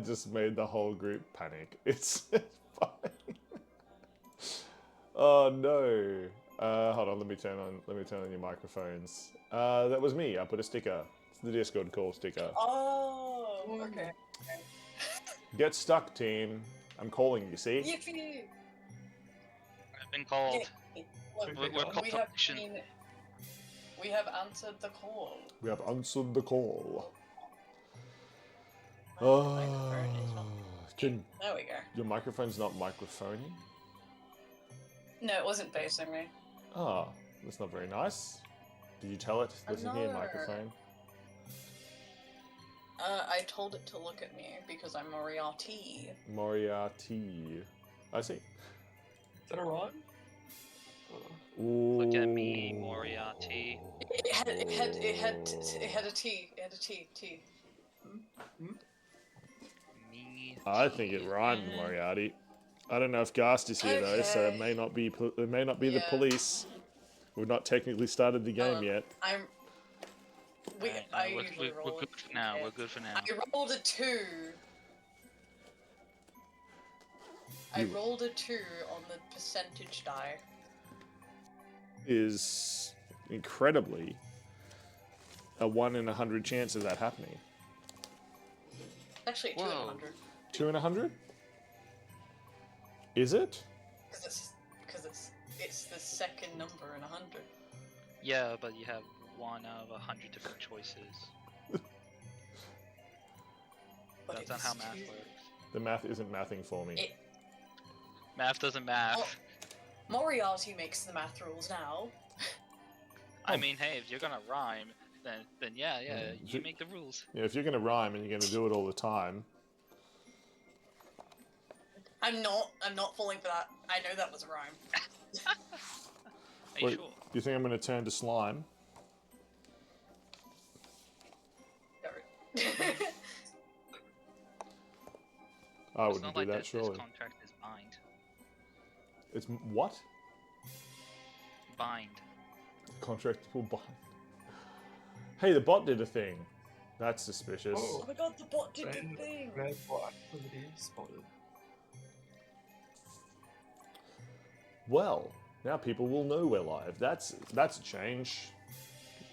Just made the whole group panic. It's fine. Oh no. Hold on, let me turn on your microphones. That was me. I put a sticker. It's the Discord call sticker. Oh, okay. Get stuck, team. I'm calling you, see? Yippee! I've been called. Look, We're called to action. we have answered the call. We have answered the call. My microphone is not. There we go. Your microphone's not microphoning? No, it wasn't facing me. Ah, that's not very nice. Did you tell it? Listen here, No. microphone. I told it to look at me because I'm Moriarty. Moriarty. I see. Is that a rhyme? Ooh. Look at me, Moriarty. It had a T. It had a T. T. Me. I think it rhymed, Moriarty. I don't know if Gast is here though, so it may not be the police. We've not technically started the game yet. We're good for now. We're good for now. I rolled a 2. I rolled a 2 on the percentage die. Is incredibly a 1 in 100 chance of that happening. Actually, 2 in 100. 2 in 100? Is it? Because it's the second number in 100. Yeah, but you have 1 out of 100 different choices. That's not how math works. The math isn't mathing for me. Math doesn't math. Moriarty makes the math rules now. I mean, hey, if you're gonna rhyme, then yeah, you make the rules. Yeah, if you're gonna rhyme and you're gonna do it all the time. I'm not falling for that. I know that was a rhyme. Are you sure? Do you think I'm gonna turn to slime? I It's wouldn't not do like that, surely. This contract is bind. It's what? Bind. Contract will bind. Hey, the bot did a thing. That's suspicious. Oh my god, the bot did the thing! Red, what activity spotted? Well, now people will know we're live. That's a change.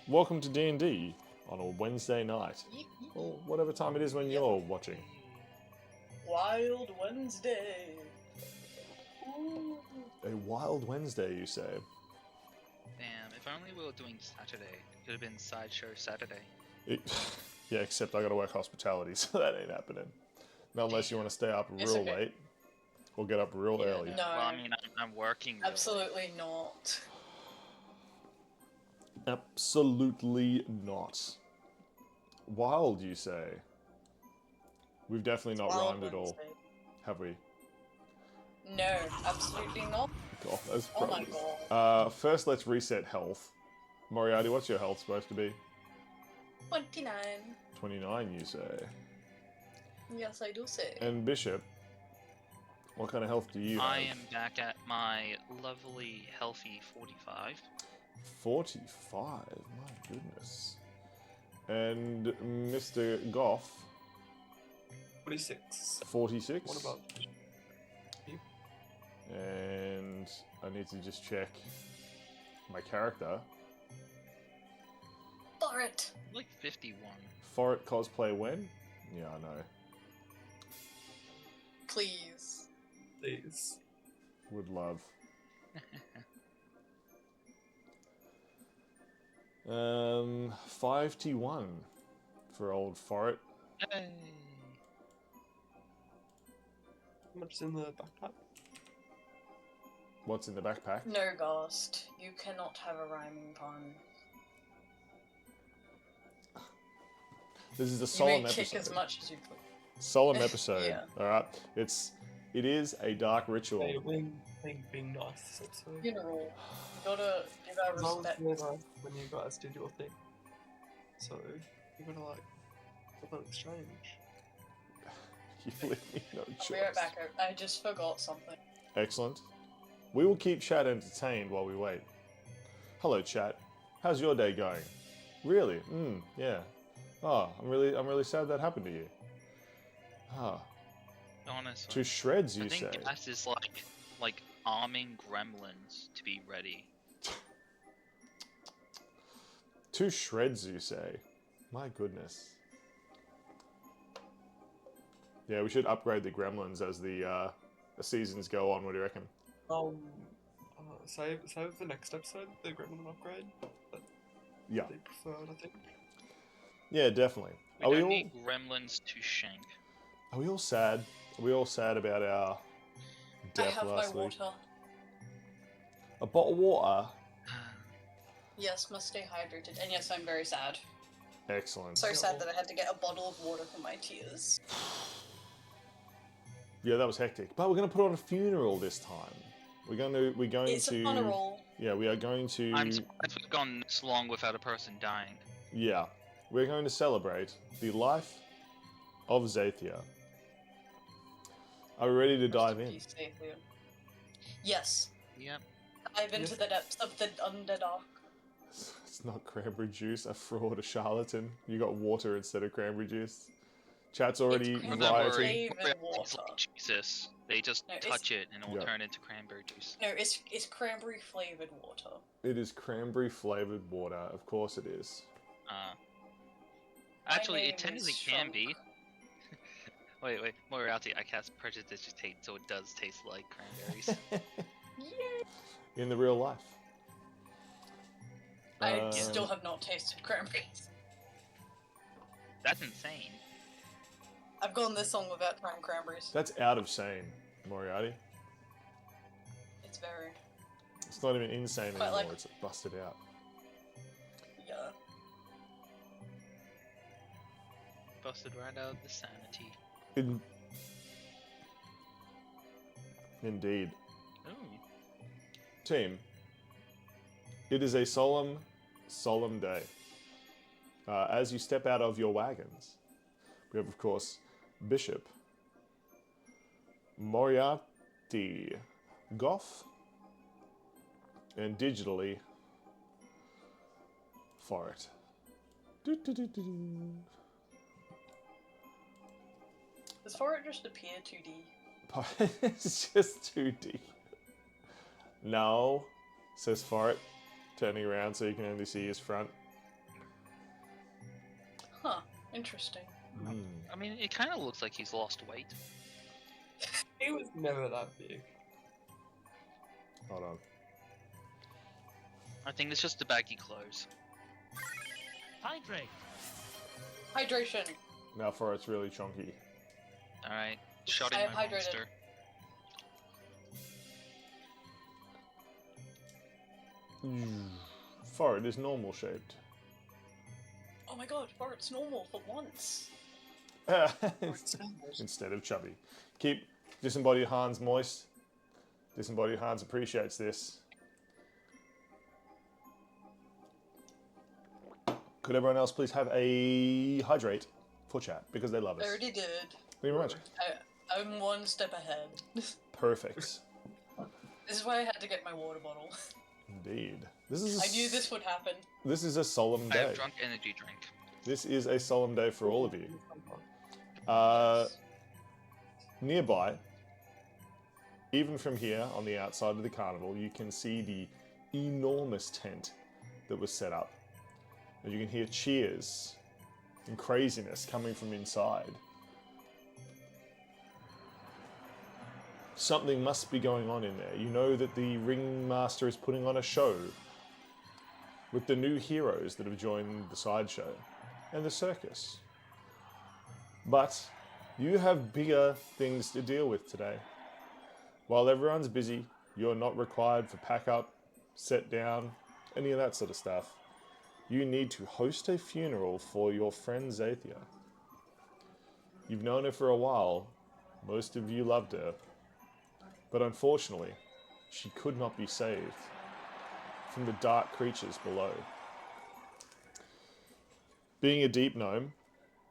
Welcome to D&D on a Wednesday night. Or whatever time it is when you're watching. Wild Wednesday! Ooh. A wild Wednesday, you say? Damn, if only we were doing Saturday. It could have been Sideshow Saturday. Yeah, except I gotta work hospitality, so that ain't happening. Not unless you want to stay up real late. Or get up real early. No. Well, I mean, I'm working. Absolutely not. Absolutely not. Wild, you say? We've definitely not rhymed at all, have we? No, absolutely not. God, that's Oh my god. first, let's reset health. Moriarty, what's your health supposed to be? 29. 29, you say? Yes, I do say. And Bishop, what kind of health do you have? I am back at my lovely, healthy 45. 45? My goodness. And Mr. Goff? 46. 46? What about you? And I need to just check my character. For it! Like 51. For it cosplay when? Yeah, I know. Please. Please. Would love. 51 for old Forret. Hey. How much is in the backpack? What's in the backpack? No, Ghost. You cannot have a rhyming pun. This is a You solemn may episode. kick as much as you please. Solemn episode. Yeah. Alright. It is a dark ritual. Hey, being nice. That's Funeral. You gotta give our respect. really nice when you guys did your thing. So, you gotta like, have an exchange. You leave me no choice. I'll be right back. I just forgot something. Excellent. We will keep chat entertained while we wait. Hello, chat. How's your day going? Really? Yeah. Oh, I'm really sad that happened to you. Ah, Honestly. to shreds, you I think say? gas is like arming gremlins to be ready. To shreds, you say? My goodness. Yeah, we should upgrade the gremlins as the seasons go on. What do you reckon? Save the next episode, the gremlin upgrade. But Yeah. they preferred, I think. Yeah, definitely. We Are we don't all? need gremlins to shank. Are we all sad? Are we all sad about our I death have my last week? water. A bottle of water. Yes, must stay hydrated. And yes, I'm very sad. Excellent. So sad that I had to get a bottle of water for my tears. Yeah, that was hectic. But we're going to put on a funeral this time. We're going to. It's a funeral. Yeah, we are going to. I'm surprised we've gone this long without a person dying. Yeah, we're going to celebrate the life of Xathia. Are we ready to dive in? Yes. Yep. Dive into the depths of the Underdark. It's not cranberry juice, a fraud, a charlatan. You got water instead of cranberry juice. Chat's already It's Don't cranberry rioting. worry. flavored It's water. like Jesus. They just No, touch it and it will Yeah. turn into cranberry juice. No, it's cranberry flavored water. It is cranberry flavored water. Of course it is. Actually, name it technically is can Shunk. be. Wait, morality. I cast prejudice taste, so it does taste like cranberries. Yay! In the real life. I still have not tasted cranberries. That's insane. I've gone this long without trying cranberries. That's out of sane, Moriarty. It's very... It's not even insane Quite anymore. like- It's busted out. Yeah. Busted right out of the sanity. Indeed. Ooh. Team, it is a solemn, solemn day. As you step out of your wagons, we have, of course, Bishop, Moriarty, Goff, and digitally, Forret. Does Forret just appear 2D? It's just 2D. No, says Forret, turning around so you can only see his front. Huh. Interesting. I mean, it kind of looks like he's lost weight. He was never that big. Hold on. I think it's just the baggy clothes. Hydrate. Hydration. Now Forret's really chunky. Alright, shotting I am my hydrated. monster. Forret is normal shaped. Oh my god, Forret's normal for once. Instead of chubby. Keep disembodied Hans moist. Disembodied Hans appreciates this. Could everyone else please have a hydrate for chat because they love us. Already did. Thank you very much. I'm one step ahead. Perfect. This is why I had to get my water bottle. Indeed. This is. I knew this would happen. This is a solemn I day. have drunk energy drink. This is a solemn day for all of you. Nearby, even from here on the outside of the carnival, you can see the enormous tent that was set up. And you can hear cheers and craziness coming from inside. Something must be going on in there. You know that the ringmaster is putting on a show with the new heroes that have joined the sideshow and the circus. But you have bigger things to deal with today. While everyone's busy, you're not required for pack up, set down, any of that sort of stuff. You need to host a funeral for your friend Xathia. You've known her for a while. Most of you loved her. But unfortunately, she could not be saved from the dark creatures below. Being a deep gnome,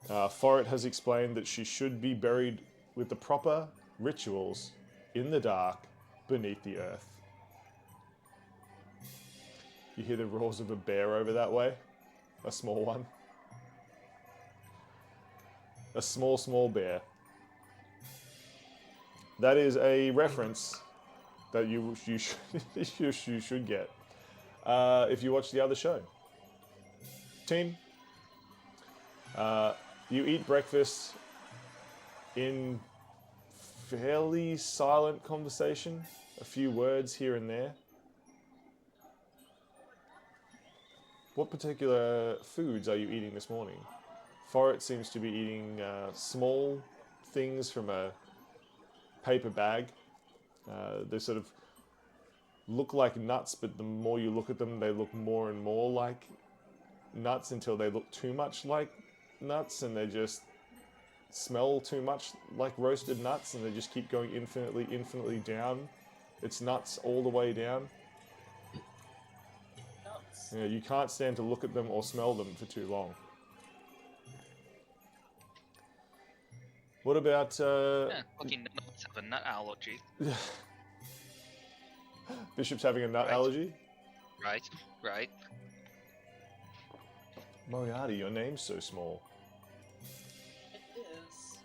Forret has explained that she should be buried with the proper rituals in the dark beneath the earth. You hear the roars of a bear over that way? A small one. A small, small bear. That is a reference that you should, you should get if you watch the other show. Team, you eat breakfast in fairly silent conversation, a few words here and there. What particular foods are you eating this morning? Forrest seems to be eating small things from a paper bag. They sort of look like nuts, but the more you look at them, they look more and more like nuts until they look too much like nuts, and they just smell too much like roasted nuts, and they just keep going infinitely down. It's nuts all the way down. Nuts. You know, you can't stand to look at them or smell them for too long. What about Yeah, fucking nuts have a nut allergy. Bishop's having a nut Right. allergy? Right. Moriarty, your name's so small. It is.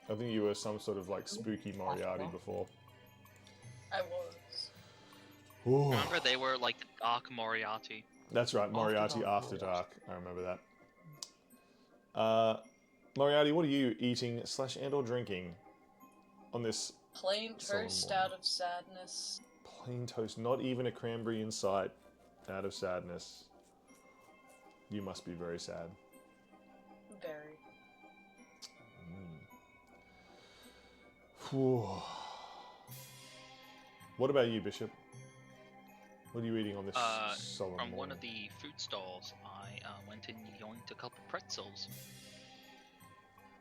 I think you were some sort of like spooky Moriarty before. I was. Ooh. Remember, they were like the Dark Moriarty. That's right, Moriarty After Dark. I remember that. Moriarty, what are you eating / and or drinking on this Plain Solemn toast morning. out of sadness. plain toast? Not even a cranberry in sight. Out of sadness. You must be very sad. Very. Whew. What about you, Bishop? What are you eating on this solemn From morning? one of the food stalls, I went and yoinked a couple pretzels.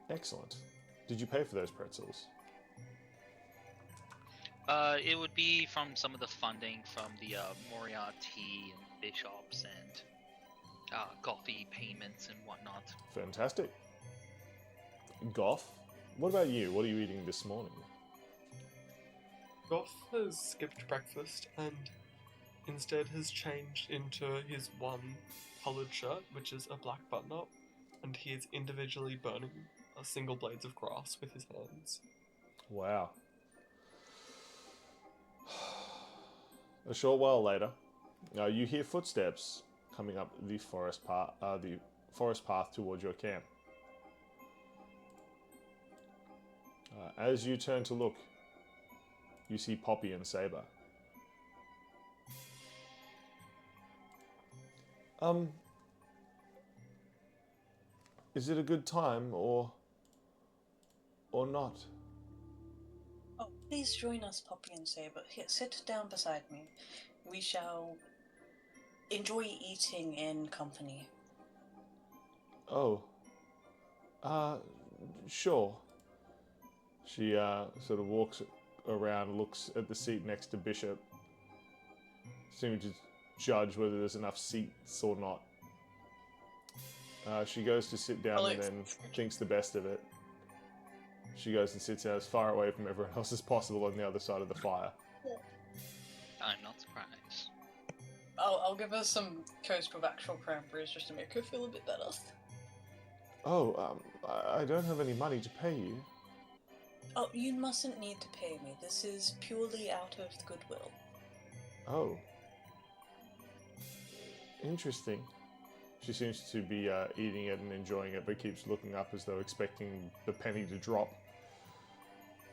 Excellent. Did you pay for those pretzels? It would be from some of the funding from the Moriarty and Bishops and coffee payments and whatnot. Fantastic. Goth, what about you? What are you eating this morning? Goth has skipped breakfast and instead has changed into his one coloured shirt, which is a black button-up, and he is individually burning single blades of grass with his hands. Wow. A short while later, you hear footsteps coming up the forest path towards your camp. As you turn to look, you see Poppy and Saber. Is it a good time or not? Oh, please join us, Poppy and Saber. Here, sit down beside me. We shall enjoy eating in company. Oh. Sure. She sort of walks around, looks at the seat next to Bishop, seeming to judge whether there's enough seats or not. She goes to sit down and then thinks the best of it. She goes and sits as far away from everyone else as possible on the other side of the fire. I'm not surprised. I'll give her some toast with actual cranberries just to make her feel a bit better. Oh, I don't have any money to pay you. Oh, you mustn't need to pay me. This is purely out of goodwill. Oh. Interesting. She seems to be eating it and enjoying it, but keeps looking up as though expecting the penny to drop.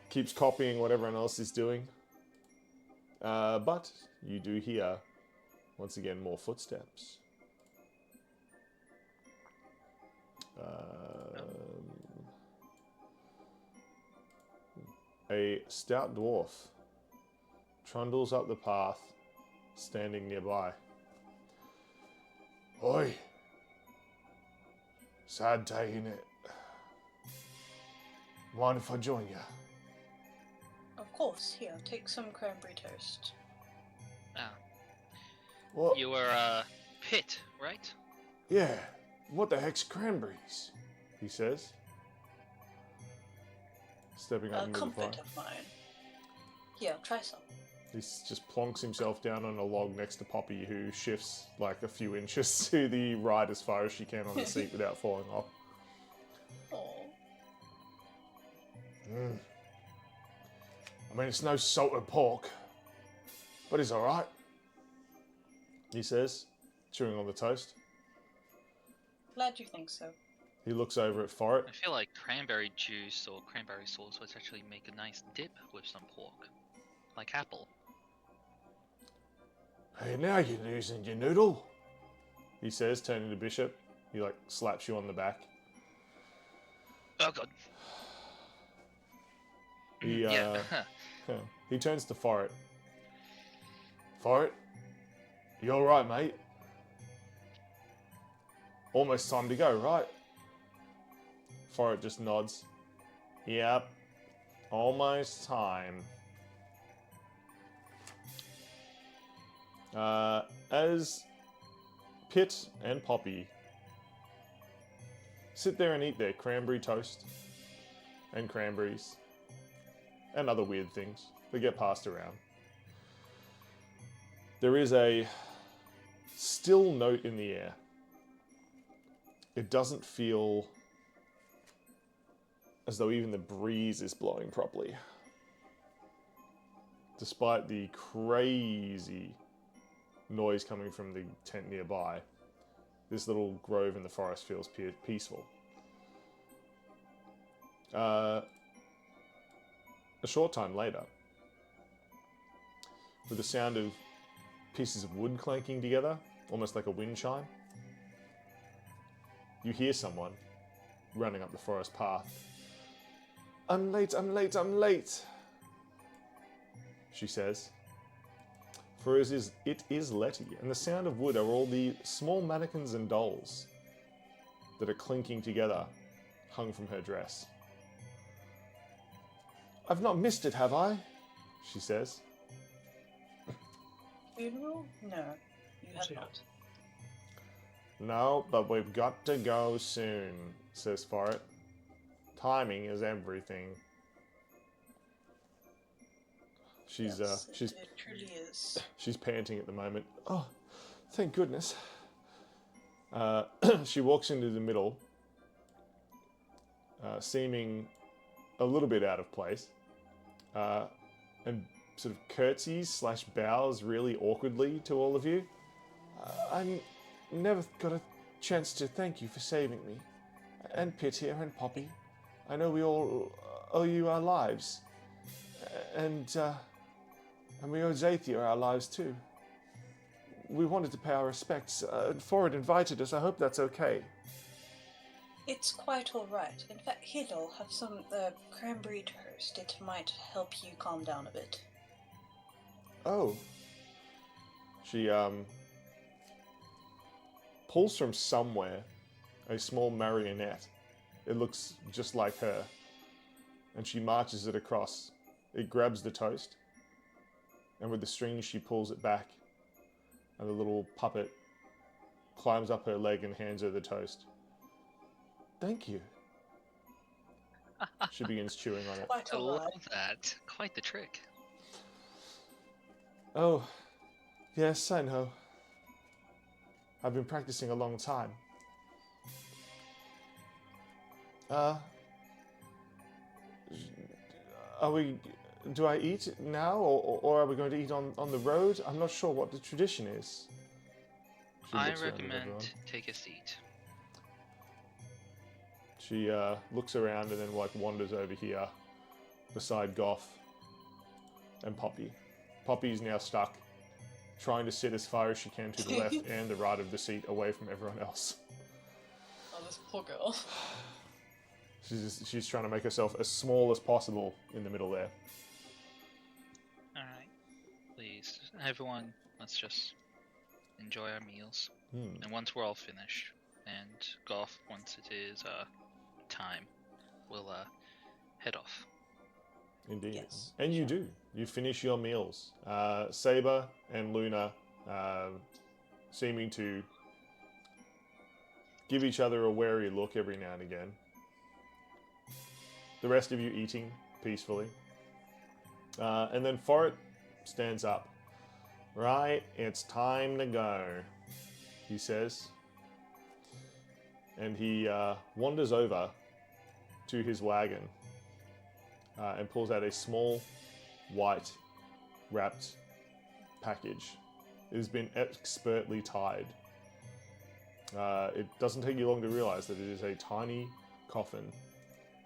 Keeps copying what everyone else is doing. But you do hear, once again, more footsteps. A stout dwarf trundles up the path, standing nearby. Oi! Sad day, innit? Mind if I join you? Of course, here, take some cranberry toast. Ah, What? you were Pit, right? Yeah, what the heck's cranberries? He says, stepping up A into the fire. comfort of mine. Here, try some. He just plonks himself down on a log next to Poppy, who shifts like a few inches to the right as far as she can on the seat without falling off. Oh. I mean, it's no salted pork, but it's alright, he says, chewing on the toast. Glad you think so. He looks over at Forret. I feel like cranberry juice or cranberry sauce would actually make a nice dip with some pork. Like apple. Hey, now you're losing your noodle, he says, turning to Bishop. He, like, slaps you on the back. Oh god. He, Yeah. he turns to Forret. Forret, you alright, mate? Almost time to go, right? Forret just nods. Yep. Almost time. As Pit and Poppy sit there and eat their cranberry toast and cranberries and other weird things that get passed around, there is a still note in the air. It doesn't feel as though even the breeze is blowing properly. Despite the crazy noise coming from the tent nearby, this little grove in the forest feels peaceful. A short time later, with the sound of pieces of wood clanking together, almost like a wind chime, you hear someone running up the forest path. I'm late, I'm late, I'm late, she says. For it is Letty, and the sound of wood are all the small mannequins and dolls that are clinking together, hung from her dress. I've not missed it, have I? She says. Funeral? No, you have Yeah. not. No, but we've got to go soon, says Forret. Timing is everything. She's Yes, it truly is. she's panting at the moment. Oh, thank goodness. She walks into the middle, seeming a little bit out of place, and sort of curtsies / bows really awkwardly to all of you. I never got a chance to thank you for saving me. And Pit here and Poppy. I know we all owe you our lives. And we owe Xathia our lives too. We wanted to pay our respects. Forward invited us. I hope that's okay. It's quite alright. In fact, here, I'll have some cranberry toast. It might help you calm down a bit. Oh. She pulls from somewhere a small marionette. It looks just like her. And she marches it across. It grabs the toast. And with the string, she pulls it back. And the little puppet climbs up her leg and hands her the toast. Thank you. She begins chewing on it. Quite I alright. love that. Quite the trick. Oh, yes, I know. I've been practicing a long time. Do I eat now, or are we going to eat on the road? I'm not sure what the tradition is. She I looks around at everyone. recommend take a seat. She looks around and then wanders over here beside Goff and Poppy. Poppy's now stuck, trying to sit as far as she can to the left and the right of the seat, away from everyone else. Oh, this poor girl. She's trying to make herself as small as possible in the middle there. Alright. Please, everyone, let's just enjoy our meals. And once we're all finished, and Goff, once it is time, we'll head off. Indeed. Yes. And you do. You finish your meals. Saber and Luna seeming to give each other a wary look every now and again. The rest of you eating peacefully. And then Forret stands up. Right, it's time to go, he says. And he wanders over to his wagon and pulls out a small white wrapped package. It has been expertly tied. It doesn't take you long to realize that it is a tiny coffin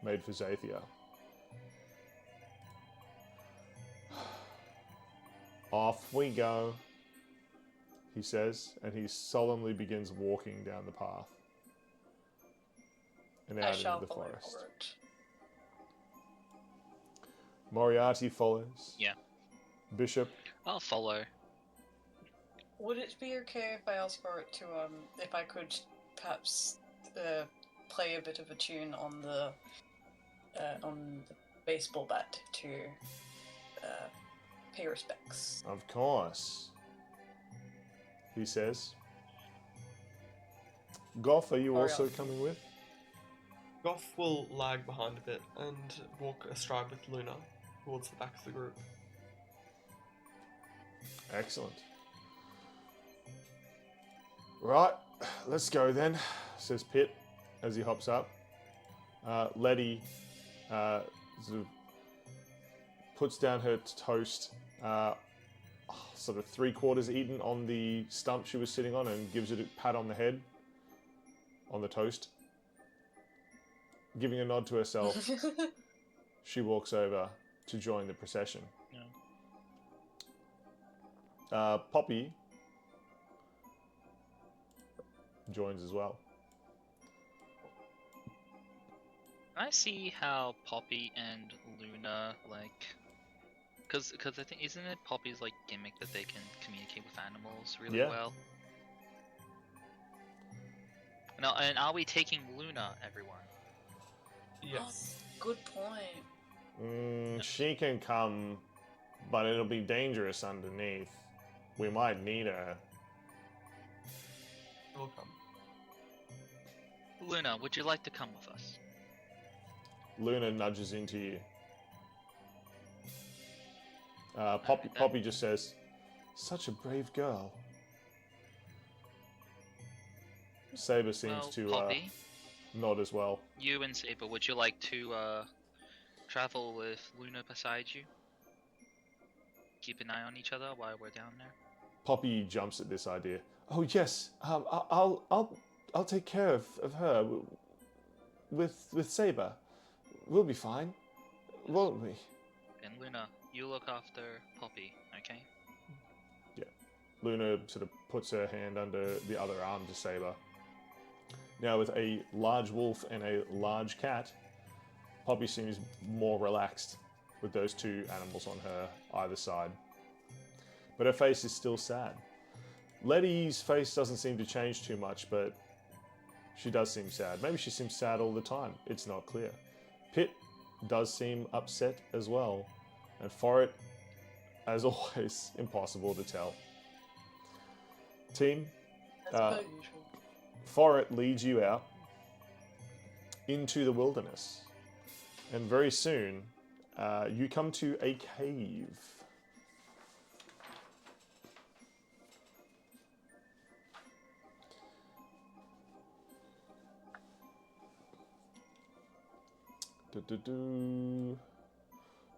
made for Xathia. Off we go, he says, and he solemnly begins walking down the path and I out shall into the follow forest. forward. Moriarty follows. Yeah. Bishop. I'll follow. Would it be okay if I asked for it to, if I could perhaps play a bit of a tune on the baseball bat to pay respects? Of course, he says. Goff, are you also coming with? Goff will lag behind a bit and walk astride with Luna towards the back of the group. Excellent. Right, let's go then, says Pitt as he hops up. Letty sort of puts down her toast, sort of 3/4 eaten on the stump she was sitting on, and gives it a pat on the head, on the toast. Giving a nod to herself, she walks over to join the procession. Yeah. Poppy joins as well. I see how Poppy and Luna, like, because I think, isn't it Poppy's like gimmick that they can communicate with animals really well? No, and are we taking Luna, everyone? Yes. Oh, good point. She can come, but it'll be dangerous underneath. We might need her. Will come. Luna, would you like to come with us? Luna nudges into you. Poppy just says, "Such a brave girl." Saber seems to Poppy, nod as well. you and Saber, would you like to travel with Luna beside you? Keep an eye on each other while we're down there. Poppy jumps at this idea. Oh yes, I'll take care of her with Saber. We'll be fine, won't we? And Luna, you look after Poppy, okay? Yeah. Luna sort of puts her hand under the other arm to Saber. Now with a large wolf and a large cat, Poppy seems more relaxed with those two animals on her either side. But her face is still sad. Letty's face doesn't seem to change too much, but she does seem sad. Maybe she seems sad all the time. It's not clear. Pitt does seem upset as well. And for it, as always, impossible to tell. Team, That's per usual. Foret leads you out into the wilderness. And very soon, you come to a cave.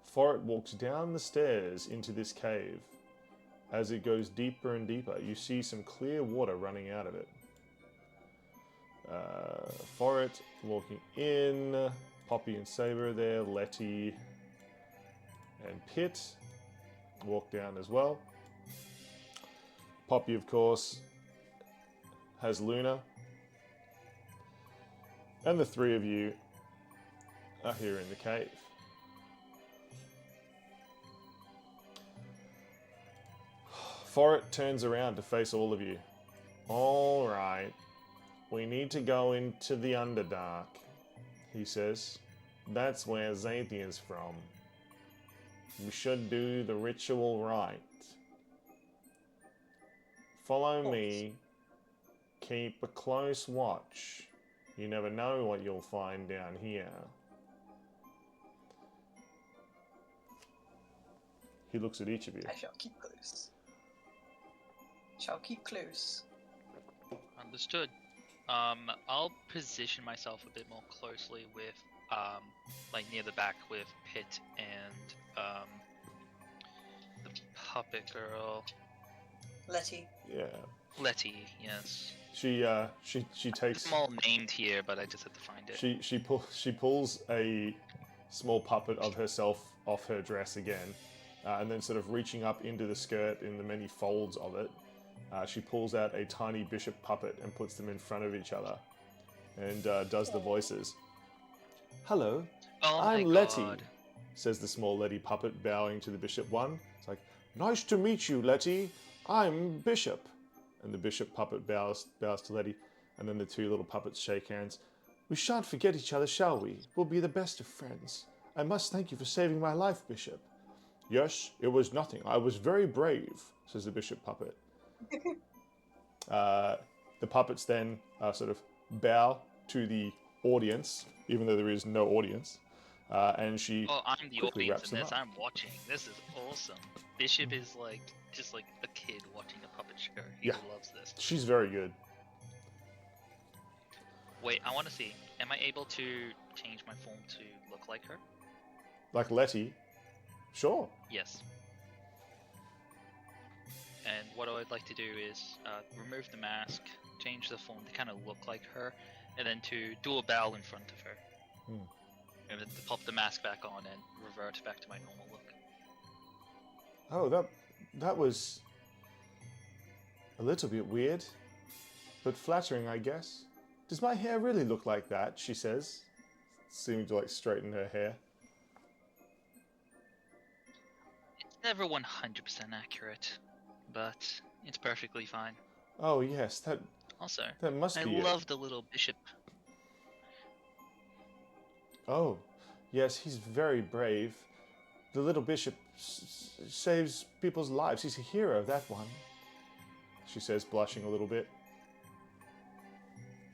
Foret walks down the stairs into this cave. As it goes deeper and deeper, you see some clear water running out of it. Foret walking in, Poppy and Saber are there, Letty and Pitt walk down as well. Poppy, of course, has Luna. And the three of you are here in the cave. Foret turns around to face all of you. All right, we need to go into the Underdark, he says. That's where Xathia is from. We should do the ritual right. Follow me. Keep a close watch. You never know what you'll find down here. He looks at each of you. I shall keep close. Shall keep close. Understood. I'll position myself a bit more closely with, like near the back with Pitt and puppet girl. Letty. Yeah. Letty, yes. She takes. I'm all named here, but I just had to find it. She pulls a small puppet of herself off her dress again, and then sort of reaching up into the skirt in the many folds of it, she pulls out a tiny bishop puppet and puts them in front of each other, and does the voices. Hello, Oh I'm my Letty, god. says the small Letty puppet, bowing to the bishop one. It's like, nice to meet you, Letty. I'm Bishop. And the bishop puppet bows to Letty, and then the two little puppets shake hands. We shan't forget each other, shall we? We'll be the best of friends. I must thank you for saving my life, Bishop. Yes, it was nothing. I was very brave, says the bishop puppet. The puppets then sort of bow to the audience, even though there is no audience, and she Oh, I'm the quickly audience wraps in them this. up. I'm watching. This is awesome. Bishop is like just like a kid watching a puppet show. He Yeah. loves this. She's very good. Wait, I want to see. Am I able to change my form to look like her? Like Letty, sure. Yes. And what I'd like to do is remove the mask, change the form to kind of look like her, and then to do a bow in front of her. And then to pop the mask back on and revert back to my normal look. Oh, that was a little bit weird, but flattering, I guess. Does my hair really look like that? She says, seeming to like straighten her hair. It's never 100% accurate, but it's perfectly fine. Oh yes, that Also, must I be it. love the little bishop. Oh, yes, he's very brave. The little bishop saves people's lives. He's a hero, that one. She says, blushing a little bit.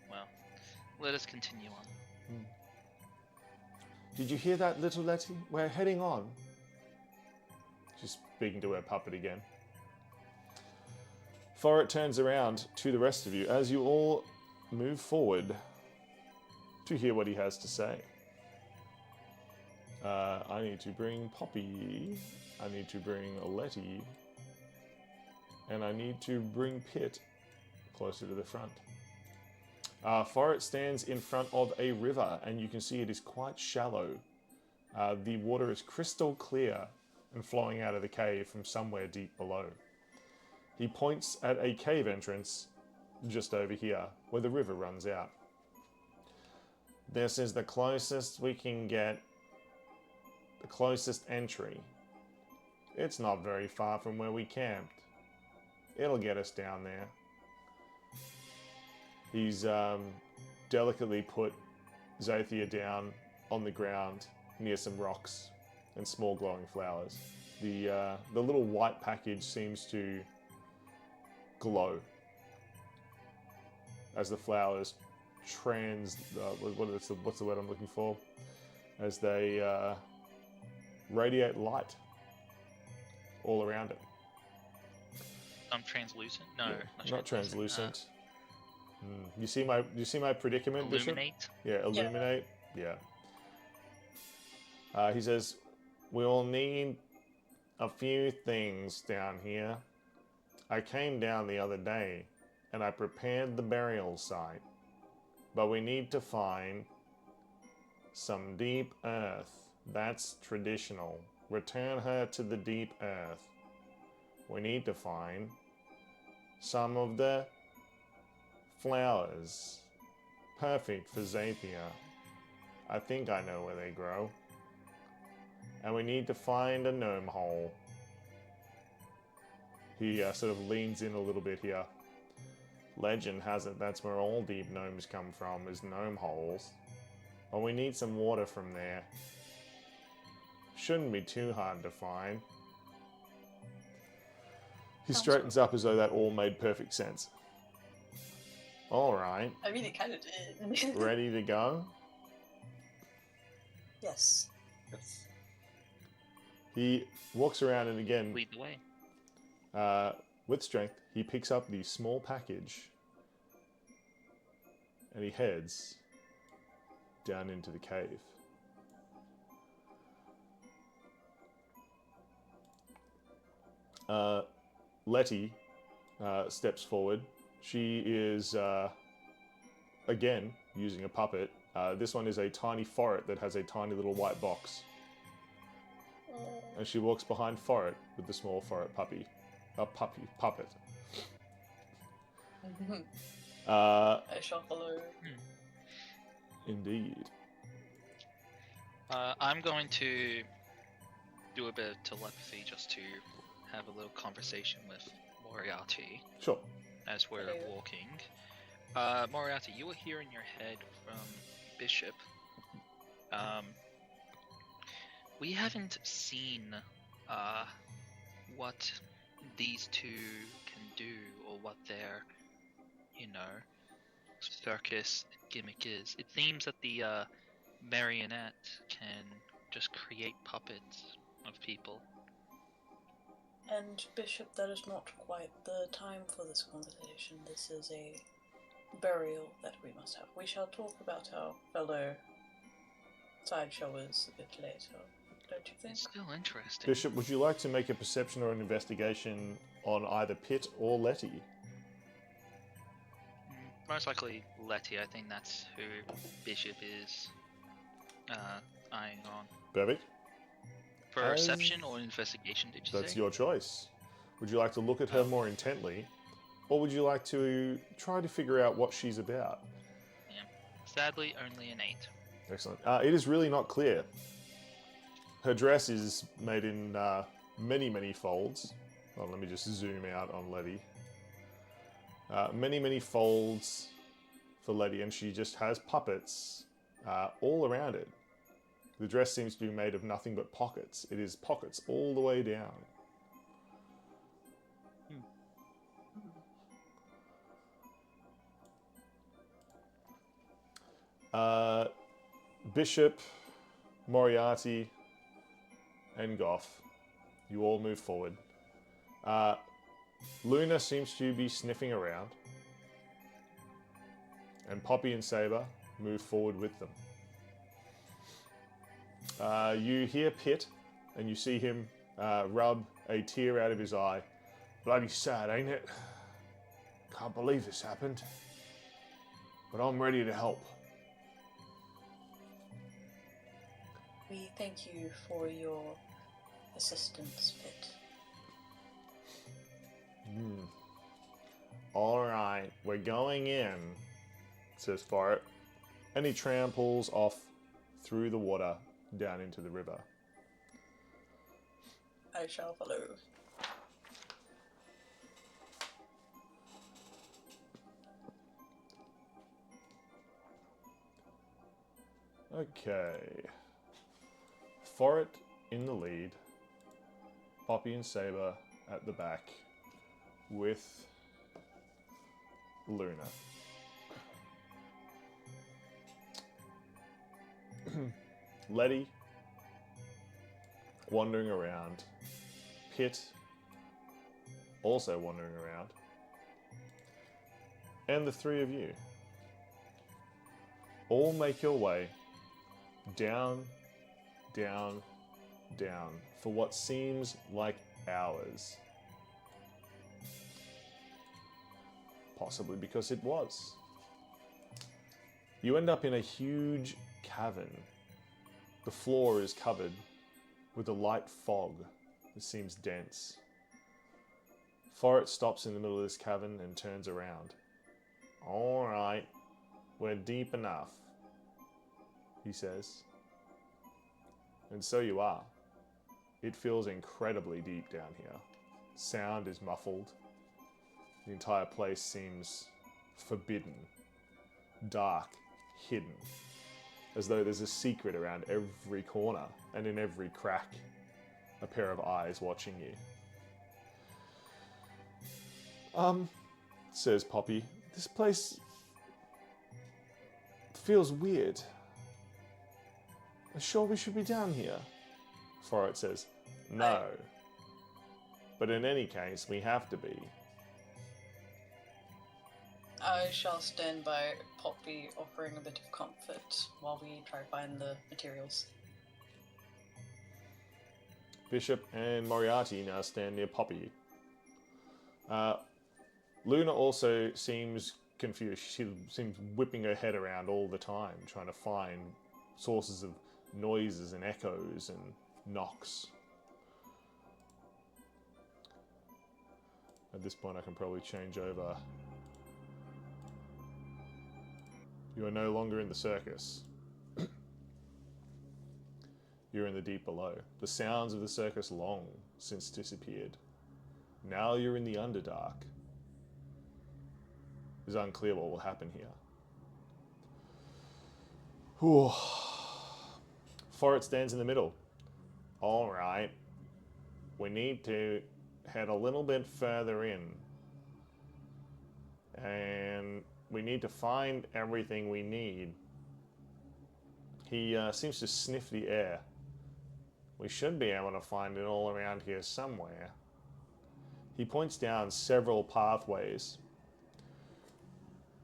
Well, let us continue on. Did you hear that, little Letty? We're heading on. She's speaking to her puppet again. Foret turns around to the rest of you as you all move forward to hear what he has to say. I need to bring Poppy, I need to bring Letty, and I need to bring Pit closer to the front. Foret stands in front of a river, and you can see it is quite shallow. The water is crystal clear and flowing out of the cave from somewhere deep below. He points at a cave entrance just over here, where the river runs out. This is the closest we can get, the closest entry. It's not very far from where we camped. It'll get us down there. He's delicately put Xathia down on the ground near some rocks and small glowing flowers. The little white package seems to glow as the flowers what's the word I'm looking for? As they radiate light all around it. Translucent? No, Yeah, not translucent. You see my predicament, Bishop? Illuminate? Yeah, illuminate. Yeah. He says, we'll need a few things down here. I came down the other day, and I prepared the burial site. But we need to find some deep earth. That's traditional. Return her to the deep earth. We need to find some of the flowers. Perfect for Xathia. I think I know where they grow. And we need to find a gnome hole. He sort of leans in a little bit here. Legend has it that's where all deep gnomes come from, is gnome holes. Well, we need some water from there. Shouldn't be too hard to find. He straightens up as though that all made perfect sense. Alright. I mean, it kind of did. Ready to go? Yes. He walks around and again, Lead the way. with strength, he picks up the small package and he heads down into the cave. Letty steps forward. She is, again, using a puppet. This one is a tiny Forret that has a tiny little white box. And she walks behind Forret with the small Forret puppet. I shall follow. Indeed. I'm going to do a bit of telepathy just to have a little conversation with Moriarty Sure. as we're walking. Moriarty, you were hearing in your head from Bishop. We haven't seen what these two can do or what their, circus gimmick is. It seems that the marionette can just create puppets of people. And Bishop, that is not quite the time for this conversation. This is a burial that we must have. We shall talk about our fellow sideshowers a bit later, don't you think? It's still interesting. Bishop, would you like to make a perception or an investigation on either Pitt or Letty? Most likely Letty. I think that's who Bishop is eyeing on. Perfect. For reception or investigation, did you say? That's your choice. Would you like to look at her more intently, or would you like to try to figure out what she's about? Yeah. Sadly, only an 8. Excellent. It is really not clear. Her dress is made in many, many folds. Well, let me just zoom out on Letty. Many, many folds for Letty, and she just has puppets all around it. The dress seems to be made of nothing but pockets. It is pockets all the way down. Bishop, Moriarty, and Goff, you all move forward. Luna seems to be sniffing around, and Poppy and Saber move forward with them. You hear Pitt, and you see him rub a tear out of his eye. Bloody sad, ain't it? Can't believe this happened. But I'm ready to help. We thank you for your assistance, Pitt. Alright, we're going in, says Forret. And he tramples off through the water down into the river. I shall follow. Okay. Forret in the lead. Poppy and Saber at the back with Luna. Letty wandering around. Pitt also wandering around. And the three of you all make your way down, down, down for what seems like hours. Possibly because it was. You end up in a huge cavern. The floor is covered with a light fog that seems dense. Forret stops in the middle of this cavern and turns around. Alright, we're deep enough, he says. And so you are. It feels incredibly deep down here. Sound is muffled. The entire place seems forbidden, dark, hidden, as though there's a secret around every corner and in every crack, a pair of eyes watching you. Says Poppy, this place feels weird. I'm sure we should be down here. Forret says, no. But in any case, we have to be. I shall stand by Poppy, offering a bit of comfort while we try to find the materials. Bishop and Moriarty now stand near Poppy, Luna also seems confused. She seems whipping her head around all the time, trying to find sources of noises and echoes and knocks. At this point, I can probably change over. You are no longer in the circus. You're in the deep below. The sounds of the circus long since disappeared. Now you're in the Underdark. It's unclear what will happen here. Whew. Forrest stands in the middle. All right. We need to head a little bit further in. And we need to find everything we need. He seems to sniff the air. We should be able to find it all around here somewhere. He points down several pathways.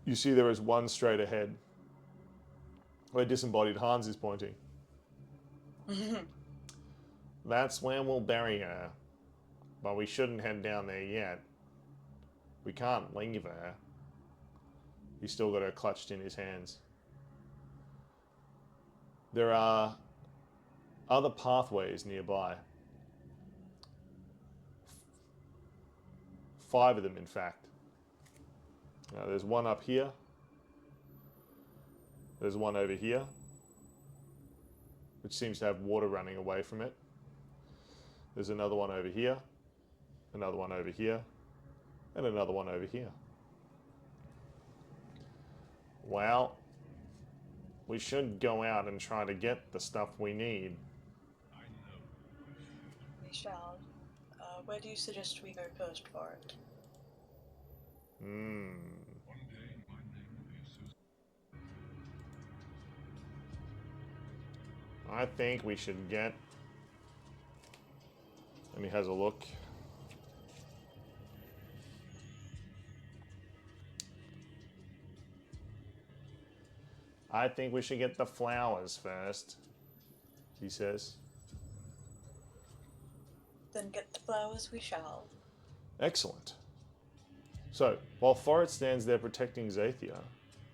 You see there is one straight ahead, where disembodied Hans is pointing. That's where we'll bury her. But we shouldn't head down there yet. We can't leave her. He's still got her clutched in his hands. There are other pathways nearby. 5 of them, in fact. Now, there's one up here. There's one over here, which seems to have water running away from it. There's another one over here, another one over here, and another one over here. Well, we should go out and try to get the stuff we need. We shall. Where do you suggest we go first for it? I think we should get... And he has a look. I think we should get the flowers first, he says. Then get the flowers we shall. Excellent. So, while Forrest stands there protecting Xathia,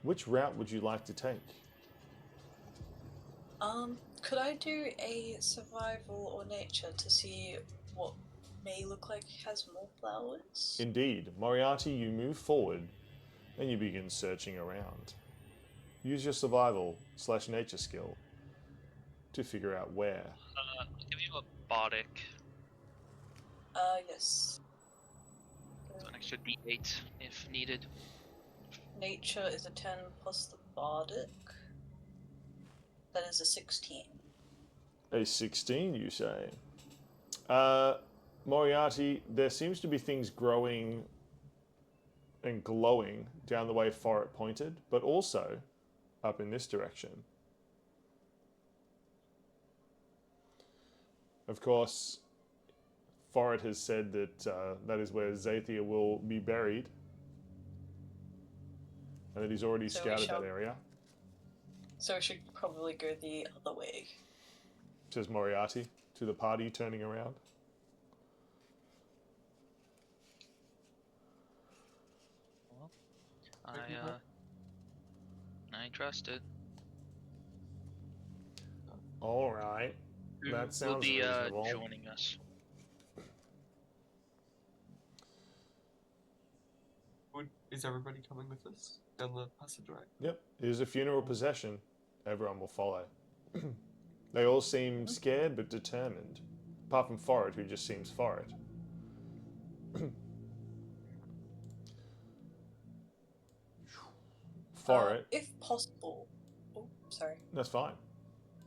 which route would you like to take? Could I do a survival or nature to see what may look like has more flowers? Indeed. Moriarty, you move forward and you begin searching around. Use your survival/nature skill to figure out where. I'll give you a bardic. Yes. So an extra d8 if needed. Nature is a 10 plus the bardic. That is a 16. A 16, you say? Moriarty, there seems to be things growing and glowing down the way Forrest pointed, but also up in this direction. Of course, Forrest has said that that is where Xathia will be buried, and that he's already scouted that area. So we should probably go the other way. Says Moriarty to the party, turning around. Well, I trust it. All right, that sounds will be reasonable. joining us. Is everybody coming with us down the passageway? Yep, it is a funeral procession. Everyone will follow. They all seem scared but determined, apart from Forrest, who just seems Forrest. Forrest. If possible. Oh, sorry. That's fine.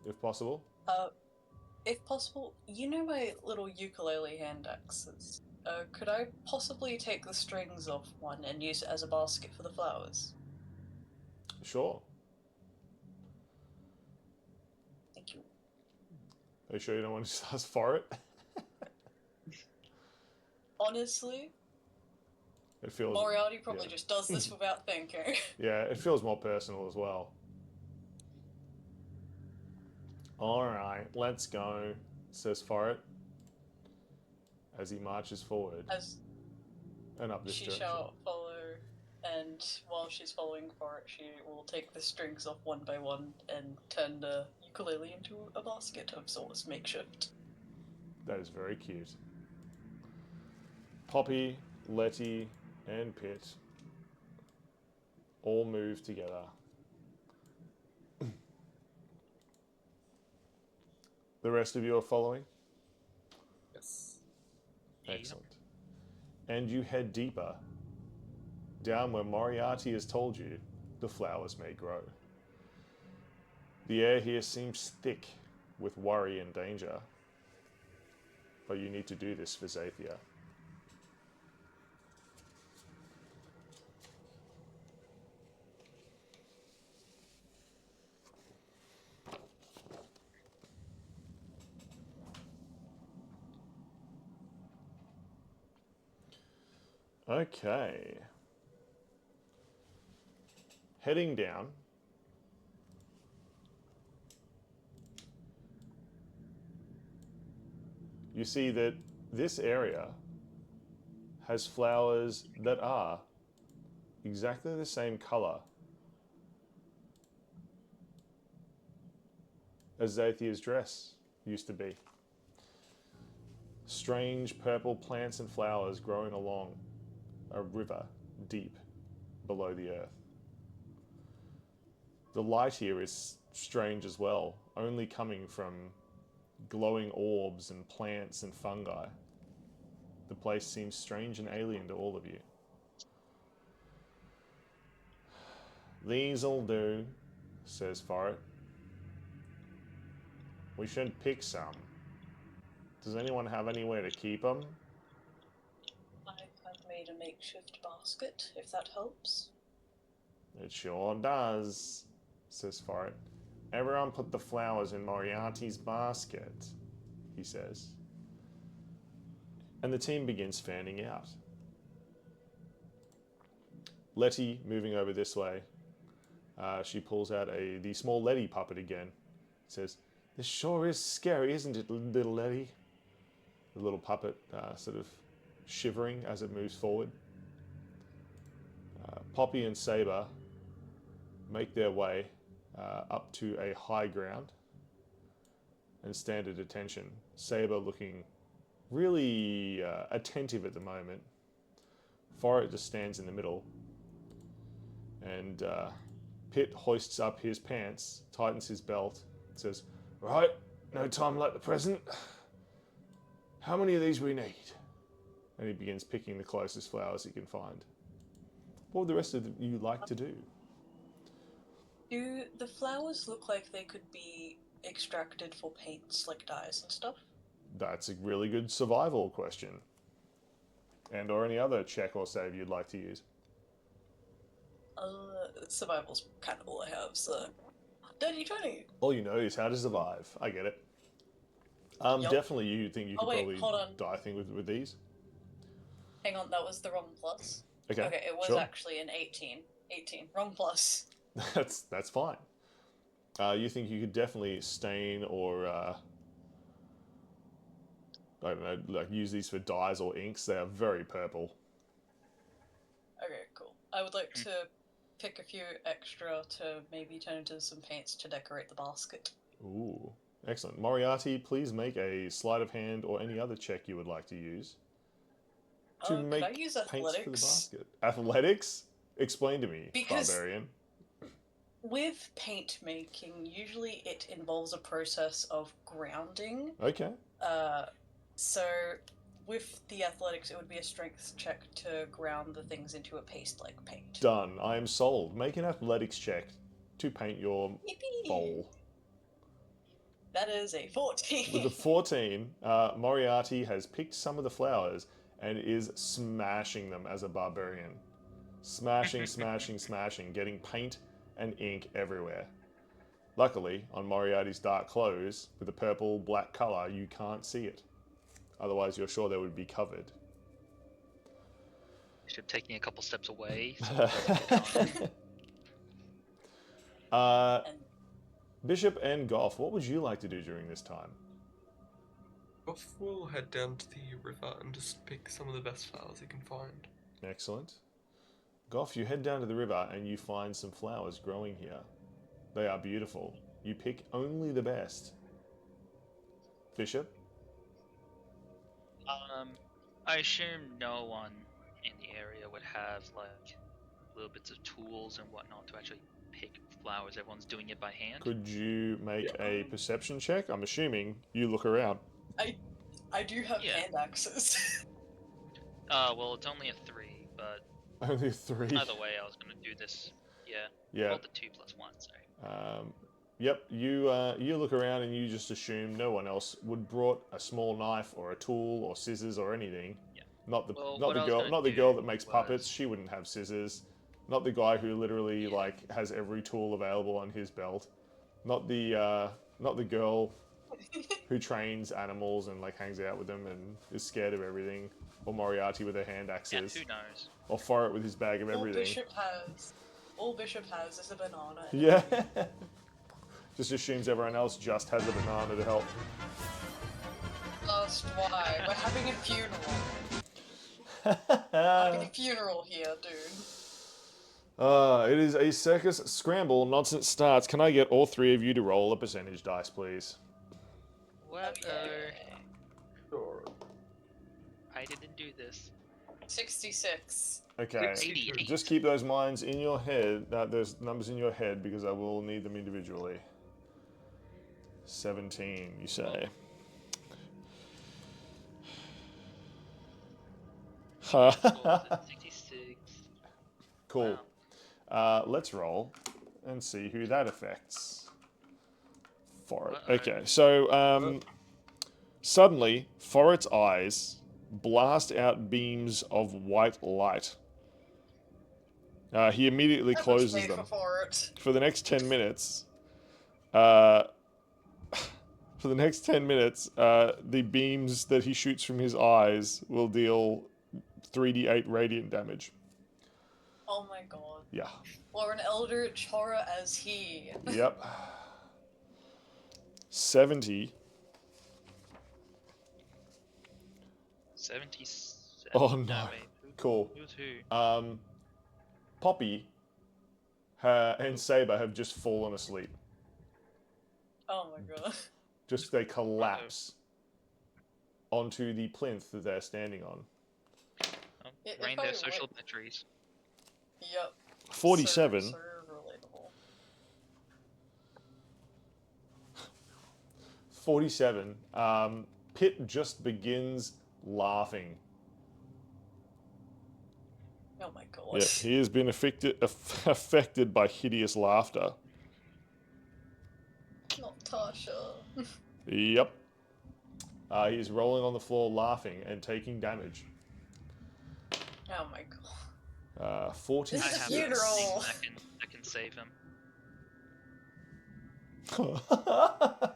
If possible. If possible, you know my little ukulele hand axes. Could I possibly take the strings off one and use it as a basket for the flowers? Sure. Thank you. Are you sure you don't want to just ask Forrest? Honestly, It feels... Moriarty probably just does this without thinking. Yeah, it feels more personal as well. Alright, let's go, says Forrest, as he marches forward. And up this She direction. shall follow, and while she's following for it, she will take the strings off one by one and turn the ukulele into a basket of sorts, makeshift. That is very cute. Poppy, Letty, and Pit all move together. The rest of you are following? Yes. Excellent. And you head deeper, down where Moriarty has told you the flowers may grow. The air here seems thick with worry and danger, but you need to do this for Xathia. Okay. Heading down. You see that this area has flowers that are exactly the same color as Xathia's dress used to be. Strange purple plants and flowers growing along a river deep below the earth. The light here is strange as well, only coming from glowing orbs and plants and fungi. The place seems strange and alien to all of you. "These'll do," says Forret. "We should pick some. Does anyone have anywhere to keep them?" I have made a makeshift basket, if that helps. "It sure does," says Forret. "Everyone put the flowers in Moriarty's basket," he says. And the team begins fanning out. Letty moving over this way. She pulls out the small Letty puppet again. Says, "This sure is scary, isn't it, little Letty?" The little puppet sort of shivering as it moves forward. Poppy and Saber make their way up to a high ground and stand at attention. Saber looking really attentive at the moment. Forret just stands in the middle. And Pitt hoists up his pants, tightens his belt, says, "Right, no time like the present. How many of these we need?" And he begins picking the closest flowers he can find. What would the rest of you like to do? Do the flowers look like they could be extracted for paints, like dyes and stuff? That's a really good survival question. And or any other check or save you'd like to use. Survival's kind of all I have, so... Dirty 20! All you know is how to survive. I get it. Yup. Definitely you think you could wait, probably hold on. die thing with these. Hang on, that was the wrong plus. Okay, Okay, it was sure. actually an 18. 18. Wrong plus. That's fine. You think you could definitely stain or I don't know, like use these for dyes or inks. They are very purple. Okay, cool. I would like to pick a few extra to maybe turn into some paints to decorate the basket. Ooh, excellent. Moriarty, please make a sleight of hand or any other check you would like to use to Could make I use paints for the athletics? basket. Athletics? Explain to me, Because- barbarian. With paint making, usually it involves a process of grounding. Okay. So with the athletics, it would be a strength check to ground the things into a paste-like paint. Done. I am sold. Make an athletics check to paint your Yippee! bowl. That is a 14. With a 14, Moriarty has picked some of the flowers and is smashing them as a barbarian. Smashing, smashing, smashing, getting paint and ink everywhere. Luckily, on Moriarty's dark clothes, with the purple black colour, you can't see it. Otherwise, you're sure they would be covered. Should take me a couple steps away. And Bishop and Goff, what would you like to do during this time? Goff will head down to the river and just pick some of the best flowers he can find. Excellent. Goff, you head down to the river and you find some flowers growing here. They are beautiful. You pick only the best. Bishop? I assume no one in the area would have like little bits of tools and whatnot to actually pick flowers. Everyone's doing it by hand. Could you make a perception check? I'm assuming you look around. I do have Yeah. hand axes. Well, it's only a 3, but Only 3. either way, I was gonna do this. Yeah. Yeah. Rolled the 2 plus 1. Sorry. Yep. You look around and you just assume no one else would brought a small knife or a tool or scissors or anything. Yeah. Not the Well, not what the I was girl gonna not the do girl that makes was- puppets. She wouldn't have scissors. Not the guy who literally Yeah. like has every tool available on his belt. Not the girl who trains animals and like hangs out with them and is scared of everything. Or Moriarty with her hand Yeah, axes. who knows? Or Forrest with his bag of everything. All Bishop has is a banana. Yeah. Just assumes everyone else just has a banana to help. Just why? We're having a funeral. Having a funeral here, dude. It is a circus scramble. Nonsense starts. Can I get all 3 of you to roll a percentage dice, please? What? Sure. I didn't do this. 66. Okay. 88. Just keep those minds in your head. Those numbers in your head because I will need them individually. 17, you say. What was it? 66. Cool. Wow. Let's roll and see who that affects. Forret. Uh-oh. Okay, so suddenly, Forret's eyes blast out beams of white light. He immediately That was closes made them. for it. For the next 10 minutes, the beams that he shoots from his eyes will deal 3d8 radiant damage. Oh my god. Yeah. Or an eldritch horror as he. Yep. 70. 77. Oh, no. Wait, Cool. Who's who? Poppy and Saber have just fallen asleep. Oh my god. Just they collapse onto the plinth that they're standing on. Oh, Yeah, if rain I their were- social batteries. Yep. 47. So relatable. 47. Pitt just begins laughing. Oh my god. Yeah, he has been affected by hideous laughter. Not Tasha. Yep. He is rolling on the floor laughing and taking damage. Oh my god. 40. This I is a have funeral. thing that can save him. I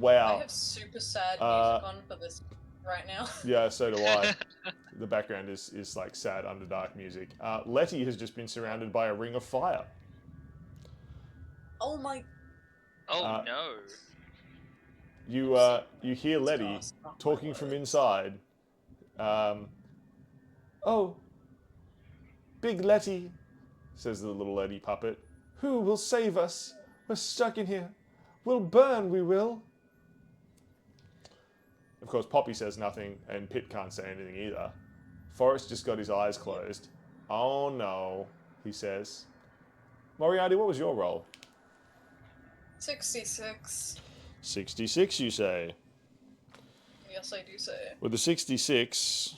Wow. have super sad music on for this right now. Yeah, so do I. The background is like sad Underdark music. Letty has just been surrounded by a ring of fire. Oh my. Oh no. You hear Letty Disgust, not my talking from words. inside. Oh, Big Letty, says the little Letty puppet. Who will save us? We're stuck in here. We'll burn, we will. Of course, Poppy says nothing, and Pitt can't say anything either. Forrest just got his eyes closed. Oh no, he says. Moriarty, what was your roll? 66. 66, you say. Yes, I do say. With the 66...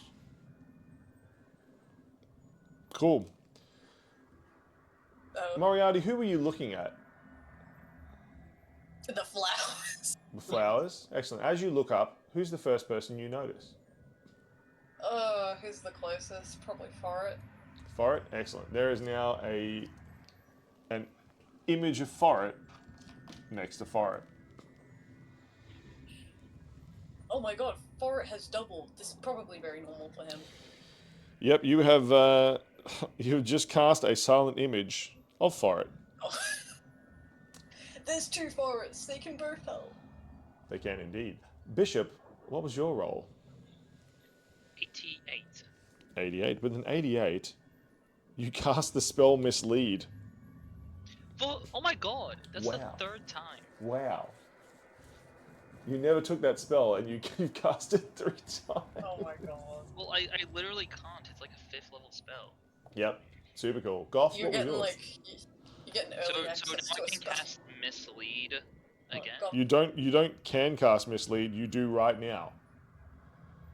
Cool. Moriarty, who were you looking at? The flowers. The flowers? Excellent. As you look up, who's the first person you notice? Who's the closest? Probably Forret. Forret? Excellent. There is now an image of Forret next to Forret. Oh my god, Forret has doubled. This is probably very normal for him. Yep, you have you've just cast a silent image of Forret. Oh. There's 2 Forrets. They can both help. They can indeed. Bishop, what was your roll? 88. 88. With an 88, you cast the spell Mislead. Oh my god, that's Wow. the third time. Wow. You never took that spell and you cast it 3 times. Oh my god. Well, I literally can't. It's like a 5th level spell. Yep. Super cool. Goff, You're what was getting yours? you're getting So early now access I to a can spell. cast Mislead Oh, again. God. You don't can cast Mislead, you do right now.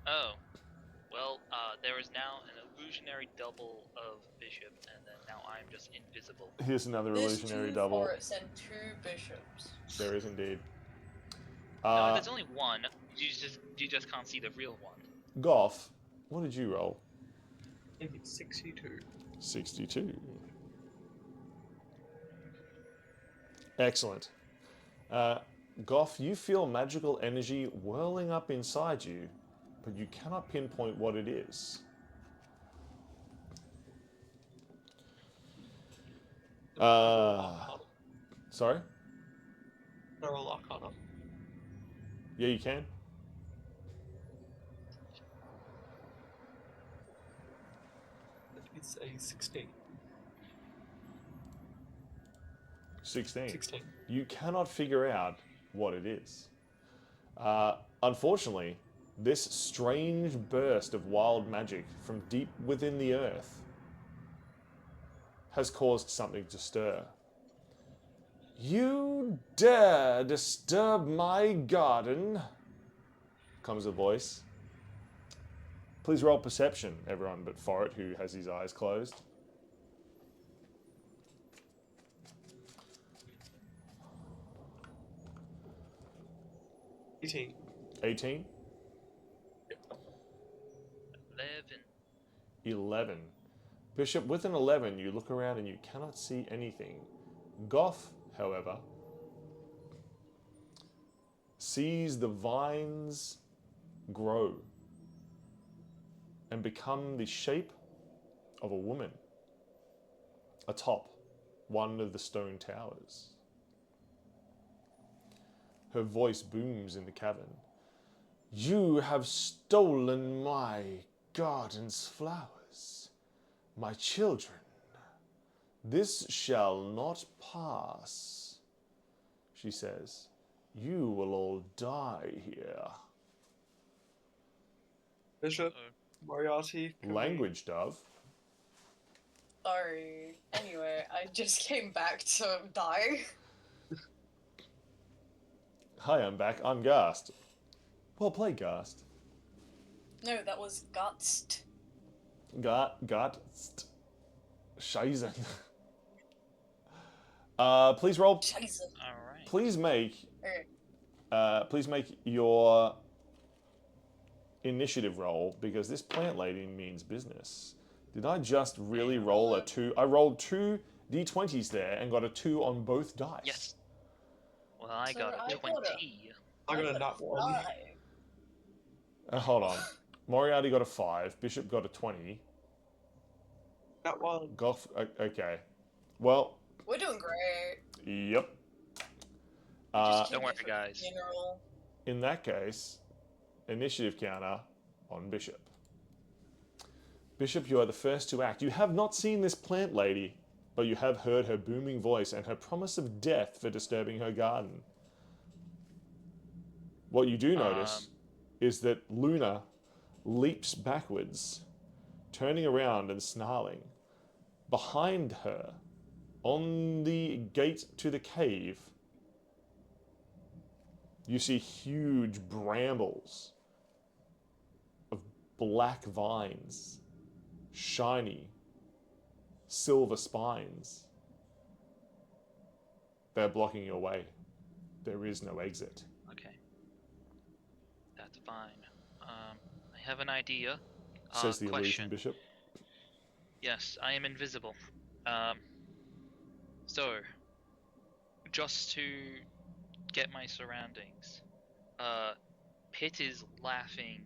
Oh. Well, there is now an illusionary double of Bishop, and then now I'm just invisible. Here's another There's illusionary 2 double. forts and 2 bishops. There is indeed. No, there's only one. You just can't see the real one. Goff, what did you roll? I think it's 62. 62. Excellent. Goff, you feel magical energy whirling up inside you, but you cannot pinpoint what it is. Sorry? Neural Arcana. Yeah, you can. It's a 16. 16. 16. You cannot figure out what it is. Unfortunately, this strange burst of wild magic from deep within the earth has caused something to stir. You dare disturb my garden? Comes a voice. Please roll perception, everyone but Forret, who has his eyes closed. 18. 18? 11. Bishop, with an 11, you look around and you cannot see anything. Goff, however, sees the vines grow and become the shape of a woman atop one of the stone towers. Her voice booms in the cavern. You have stolen my garden's flowers, my children. This shall not pass, she says. You will all die here. Bishop, Moriarty, can Language, Dove. Sorry. Anyway, I just came back to die. Hi, I'm back. I'm Gast. Well played, Gast. No, that was Gutst. Gast. Scheiße. Please roll. Scheiße. Alright. Please make. Okay. Please make your initiative roll, because this plant lady means business. Did I just really roll a 2? I rolled 2 d20s there and got a 2 on both dice. Yes. Well, I So got I a got 20. I got a nat 1. 5. Hold on. Moriarty got a 5. Bishop got a 20. Nat 1. Goff. Okay. Well. We're doing great. Yep. Don't worry, guys. Funeral. In that case, initiative counter on Bishop. Bishop, you are the first to act. You have not seen this plant lady, but you have heard her booming voice and her promise of death for disturbing her garden. What you do notice is that Luna leaps backwards, turning around and snarling. Behind her, on the gate to the cave, you see huge brambles of black vines, shiny, silver spines. They're blocking your way. There is no exit. Okay. That's fine. I have an idea. Says the illusion Question. bishop. Yes, I am invisible. So, just to get my surroundings, Pit is laughing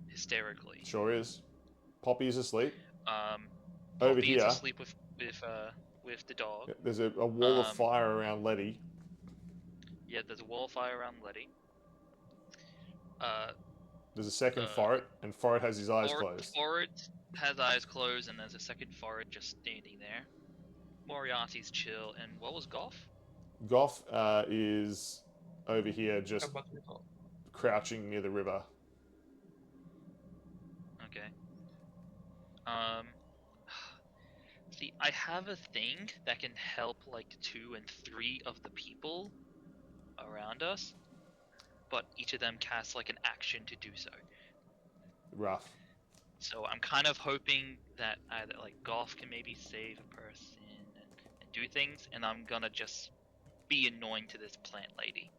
hysterically. Sure is. Poppy's asleep. Over Poppy here. is asleep with the dog. There's a wall of fire around Letty. Yeah, there's a wall of fire around Letty. There's a second Forret, and Forret has his eyes closed. has eyes closed, and there's a second forward just standing there. Moriarty's chill, and what was Goff? Goff is over here just About the top. crouching near the river. Okay. See, I have a thing that can help like 2 and 3 of the people around us, but each of them casts like an action to do so. Rough. So I'm kind of hoping that either like Golf can maybe save a person and do things, and I'm gonna just be annoying to this plant lady.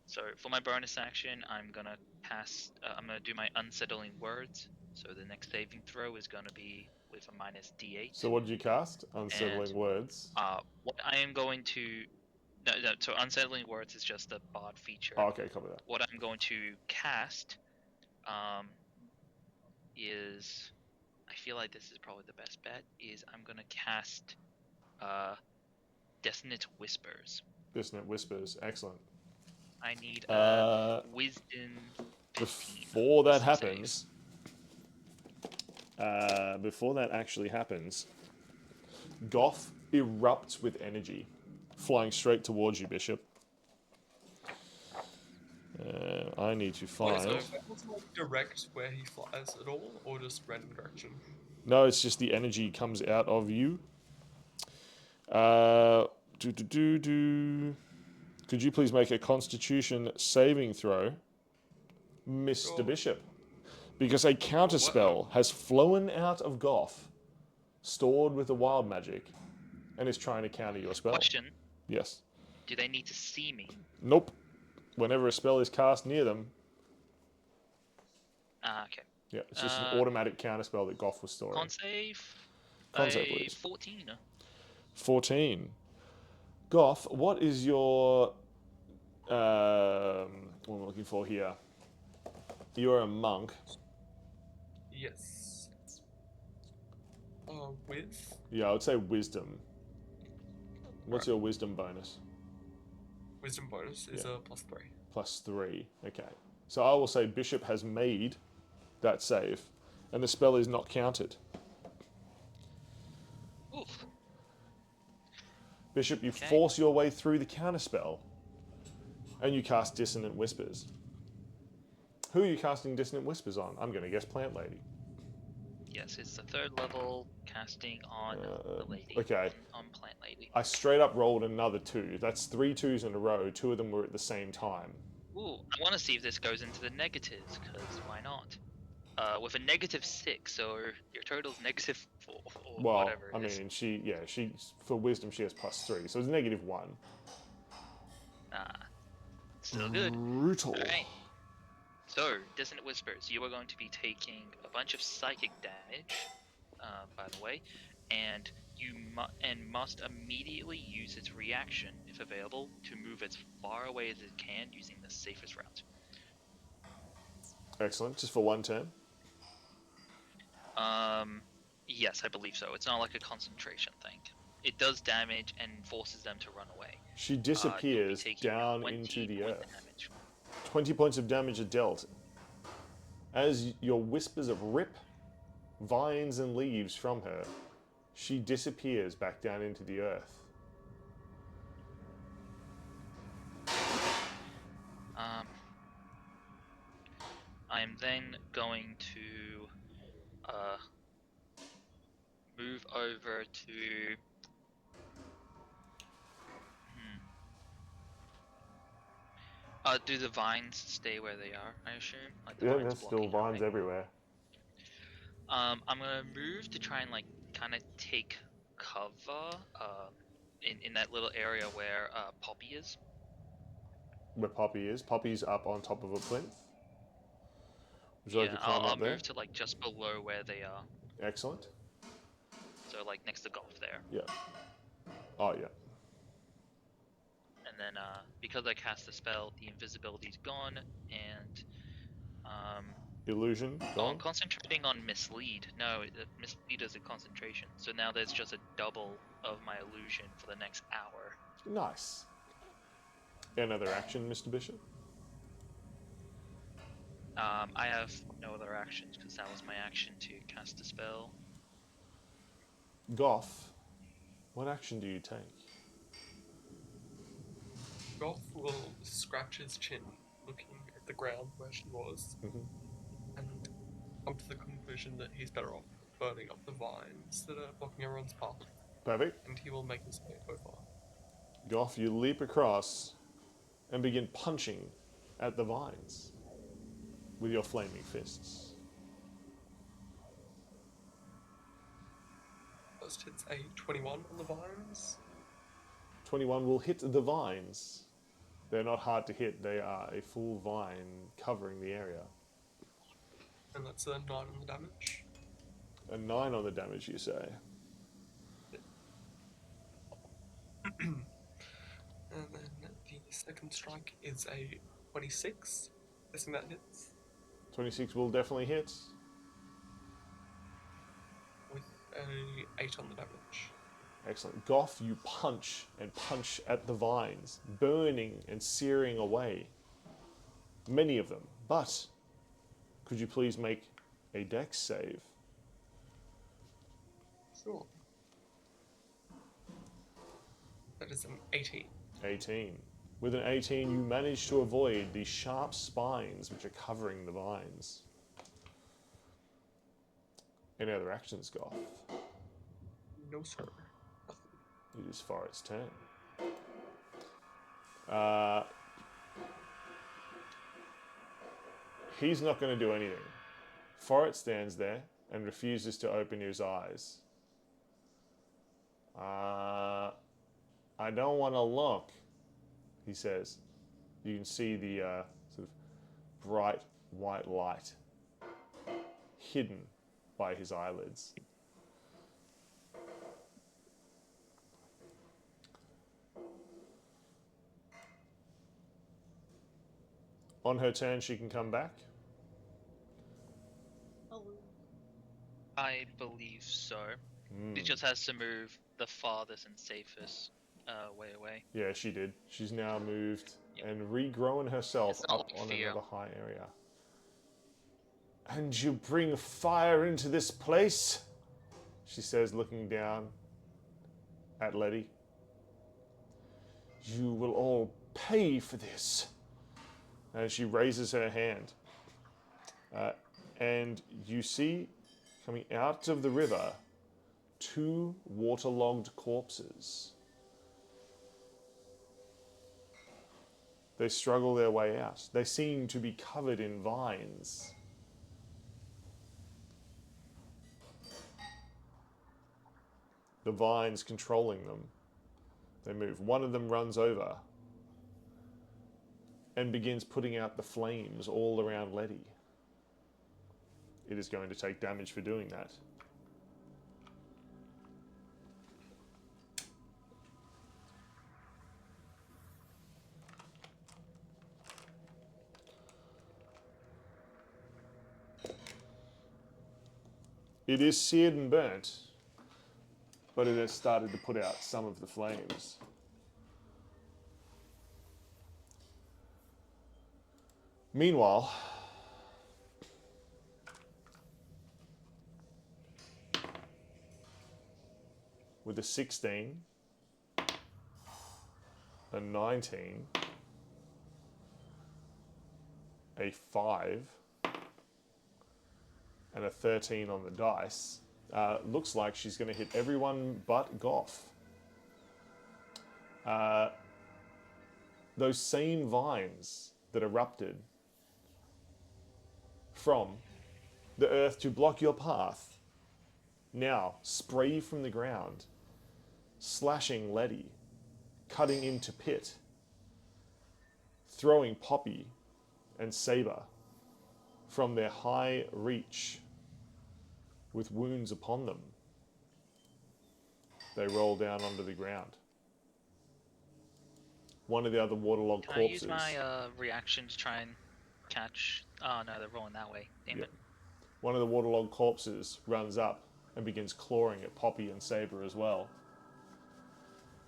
So for my bonus action, I'm gonna cast. I'm gonna do my unsettling words. So the next saving throw is gonna be with a minus D8. So what did you cast? Unsettling words. What I am going to no, so unsettling words is just a bard feature. Oh, okay, cover that. What I'm going to cast, is, I feel like this is probably the best bet. Is I'm gonna cast, Dissonant Whispers. Dissonant Whispers. Excellent. I need Wisdom 15. Before that Wisdom happens, before that actually happens, Goth erupts with energy, flying straight towards you, Bishop. I need to find... Wait, so if that was like direct where he flies at all, or just random direction? No, it's just the energy comes out of you. Could you please make a Constitution saving throw, Mr. Sure. Bishop? Because a counterspell has flown out of Goth, stored with the wild magic, and is trying to counter your spell. Question: Yes. do they need to see me? Nope. Whenever a spell is cast near them, Okay. yeah, it's just an automatic counterspell that Goth was storing. Con save. Con save, please. 14. 14. Goth, what is your... what am I looking for here? You're a monk. Yes. With? Yeah, I would say wisdom. What's your wisdom bonus? Wisdom bonus is a +3. +3. Okay. So I will say Bishop has made that save, and the spell is not counted. Oof. Bishop, you Okay. force your way through the counterspell, and you cast Dissonant Whispers. Who are you casting Dissonant Whispers on? I'm going to guess Plant Lady. Yes, it's the 3rd level casting on the lady. Okay. On Plant Lady. I straight up rolled another 2. That's 3 2s in a row. 2 of them were at the same time. Ooh, I want to see if this goes into the negatives, because why not? With a -6, so your total's -4, or Well, whatever it I is. mean, she for wisdom she has +3, so it's -1. Still good. Brutal. Alright. So, Dissonant Whispers, you are going to be taking a bunch of psychic damage, by the way, and you must immediately use its reaction, if available, to move as far away as it can using the safest route. Excellent. Just for one turn. Yes, I believe so. It's not like a concentration thing. It does damage and forces them to run away. She You'll be disappears taking down 20 into the point earth. damage. 20 points of damage are dealt. As your whispers of rip vines and leaves from her, she disappears back down into the earth. I am then going to move over to do the vines stay where they are, I assume? Like the Yeah, vines there's still blocking our vines way? everywhere. I'm gonna move to try and like kind of take cover in that little area where Poppy is. Where Poppy is. Poppy's up on top of a plinth. Would you like to climb I'll up there? move to like just below where they are. Excellent. So like next to Golf there. Yeah. Oh, yeah. And then because I cast the spell, the invisibility's gone, and Illusion, I'm gone. concentrating on mislead. No, mislead is a concentration. So now there's just a double of my illusion for the next hour. Nice. Another action, Mr. Bishop? I have no other actions because that was my action to cast a spell. Goth, what action do you take? Goth will scratch his chin, looking at the ground where she was, and come to the conclusion that he's better off burning up the vines that are blocking everyone's path, Perfect. and he will make his way over. Goth, you leap across and begin punching at the vines with your flaming fists. First hits a 21 on the vines. 21 will hit the vines. They're not hard to hit. They are a full vine covering the area. And that's a 9 on the damage. A 9 on the damage, you say? And then the second strike is a 26. Guessing that hits. 26 will definitely hit. With a 8 on the damage. Excellent. Goth, you punch and punch at the vines, burning and searing away. Many of them. But, could you please make a dex save? Sure. That is an 18. 18. With an 18, you manage to avoid the sharp spines which are covering the vines. Any other actions, Goth? No, sir. It is Forest's turn. He's not going to do anything. Forest stands there and refuses to open his eyes. I don't want to look, he says. You can see the sort of bright white light hidden by his eyelids. On her turn, she can come back. I believe so. It just has to move the farthest and safest way away. Yeah, she did. She's now moved and regrown herself It's not up like on fear. another high area. And you bring fire into this place? She says, looking down at Letty. You will all pay for this. And she raises her hand. And you see, coming out of the river, 2 waterlogged corpses. They struggle their way out. They seem to be covered in vines. The vines controlling them. They move. One of them runs over and begins putting out the flames all around Letty. It is going to take damage for doing that. It is seared and burnt, but it has started to put out some of the flames. Meanwhile, with a 16, a 19, a 5, and a 13 on the dice, looks like she's going to hit everyone but Goth. Those same vines that erupted from the earth to block your path now spray from the ground, slashing Letty, cutting into Pit, throwing Poppy and Saber from their high reach with wounds upon them. They roll down onto the ground. One of the other waterlogged Can corpses. I use my reaction to try and catch... Oh no, they're rolling that way. Damn it. One of the waterlogged corpses runs up and begins clawing at Poppy and Saber as well.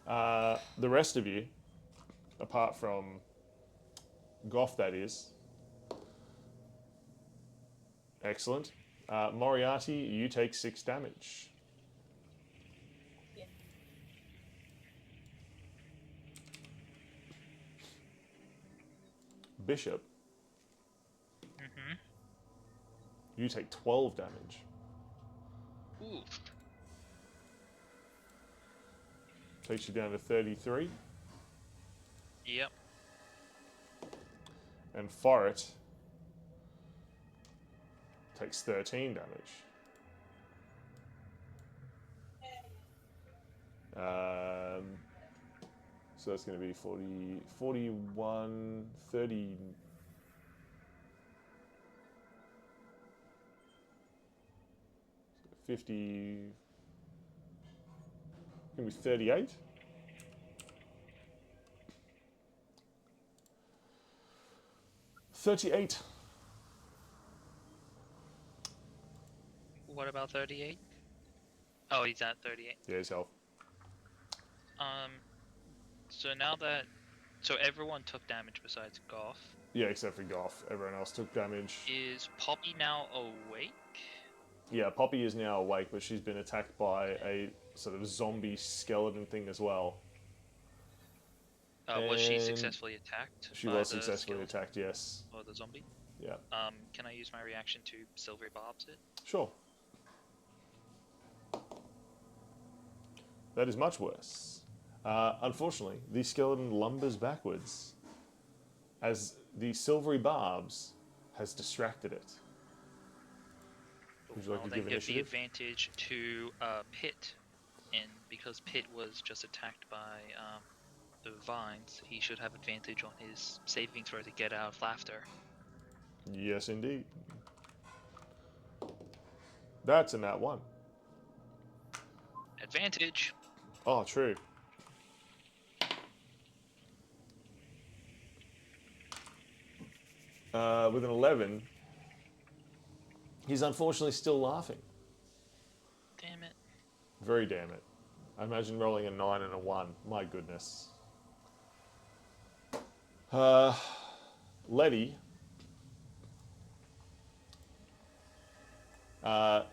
The rest of you, apart from Goth that is, Excellent. Moriarty, you take 6 damage. Yeah. Bishop, Mm-hmm. you take 12 damage. Oof. Takes you down to 33. Yep. And Forret takes 13 damage. So that's going to be 40, 41, 30... 50... Going to be 38. $38. What about 38? Oh, he's at 38. Yeah, his health. So now that... So everyone took damage besides Goff. Yeah, except for Goff. Everyone else took damage. Is Poppy now awake? Yeah, Poppy is now awake, but she's been attacked by a sort of zombie skeleton thing as well. Was she And successfully attacked? She by was the successfully skeleton attacked, yes. Or the zombie? Yeah. Can I use my reaction to Silvery Barbs it? Sure. That is much worse. Unfortunately, the skeleton lumbers backwards as the silvery barbs has distracted it. Would you like to then give give the initiative? advantage to Pit, and because Pit was just attacked by the vines, he should have advantage on his saving throw to get out of laughter. Yes, indeed. That's a nat 1. Advantage. Oh, true. With an 11, he's unfortunately still laughing. Damn it. Very damn it. I imagine rolling a 9 and a 1. My goodness. Letty. A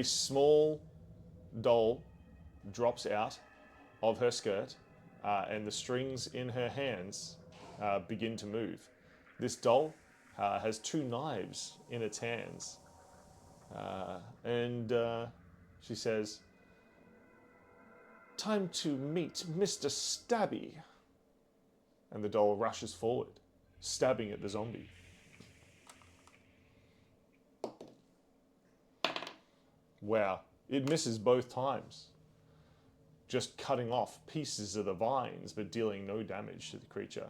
small doll drops out of her skirt, and the strings in her hands begin to move. This doll has 2 knives in its hands, and she says, "Time to meet Mr. Stabby." And the doll rushes forward, stabbing at the zombie. Wow, it misses both times, just cutting off pieces of the vines but dealing no damage to the creature.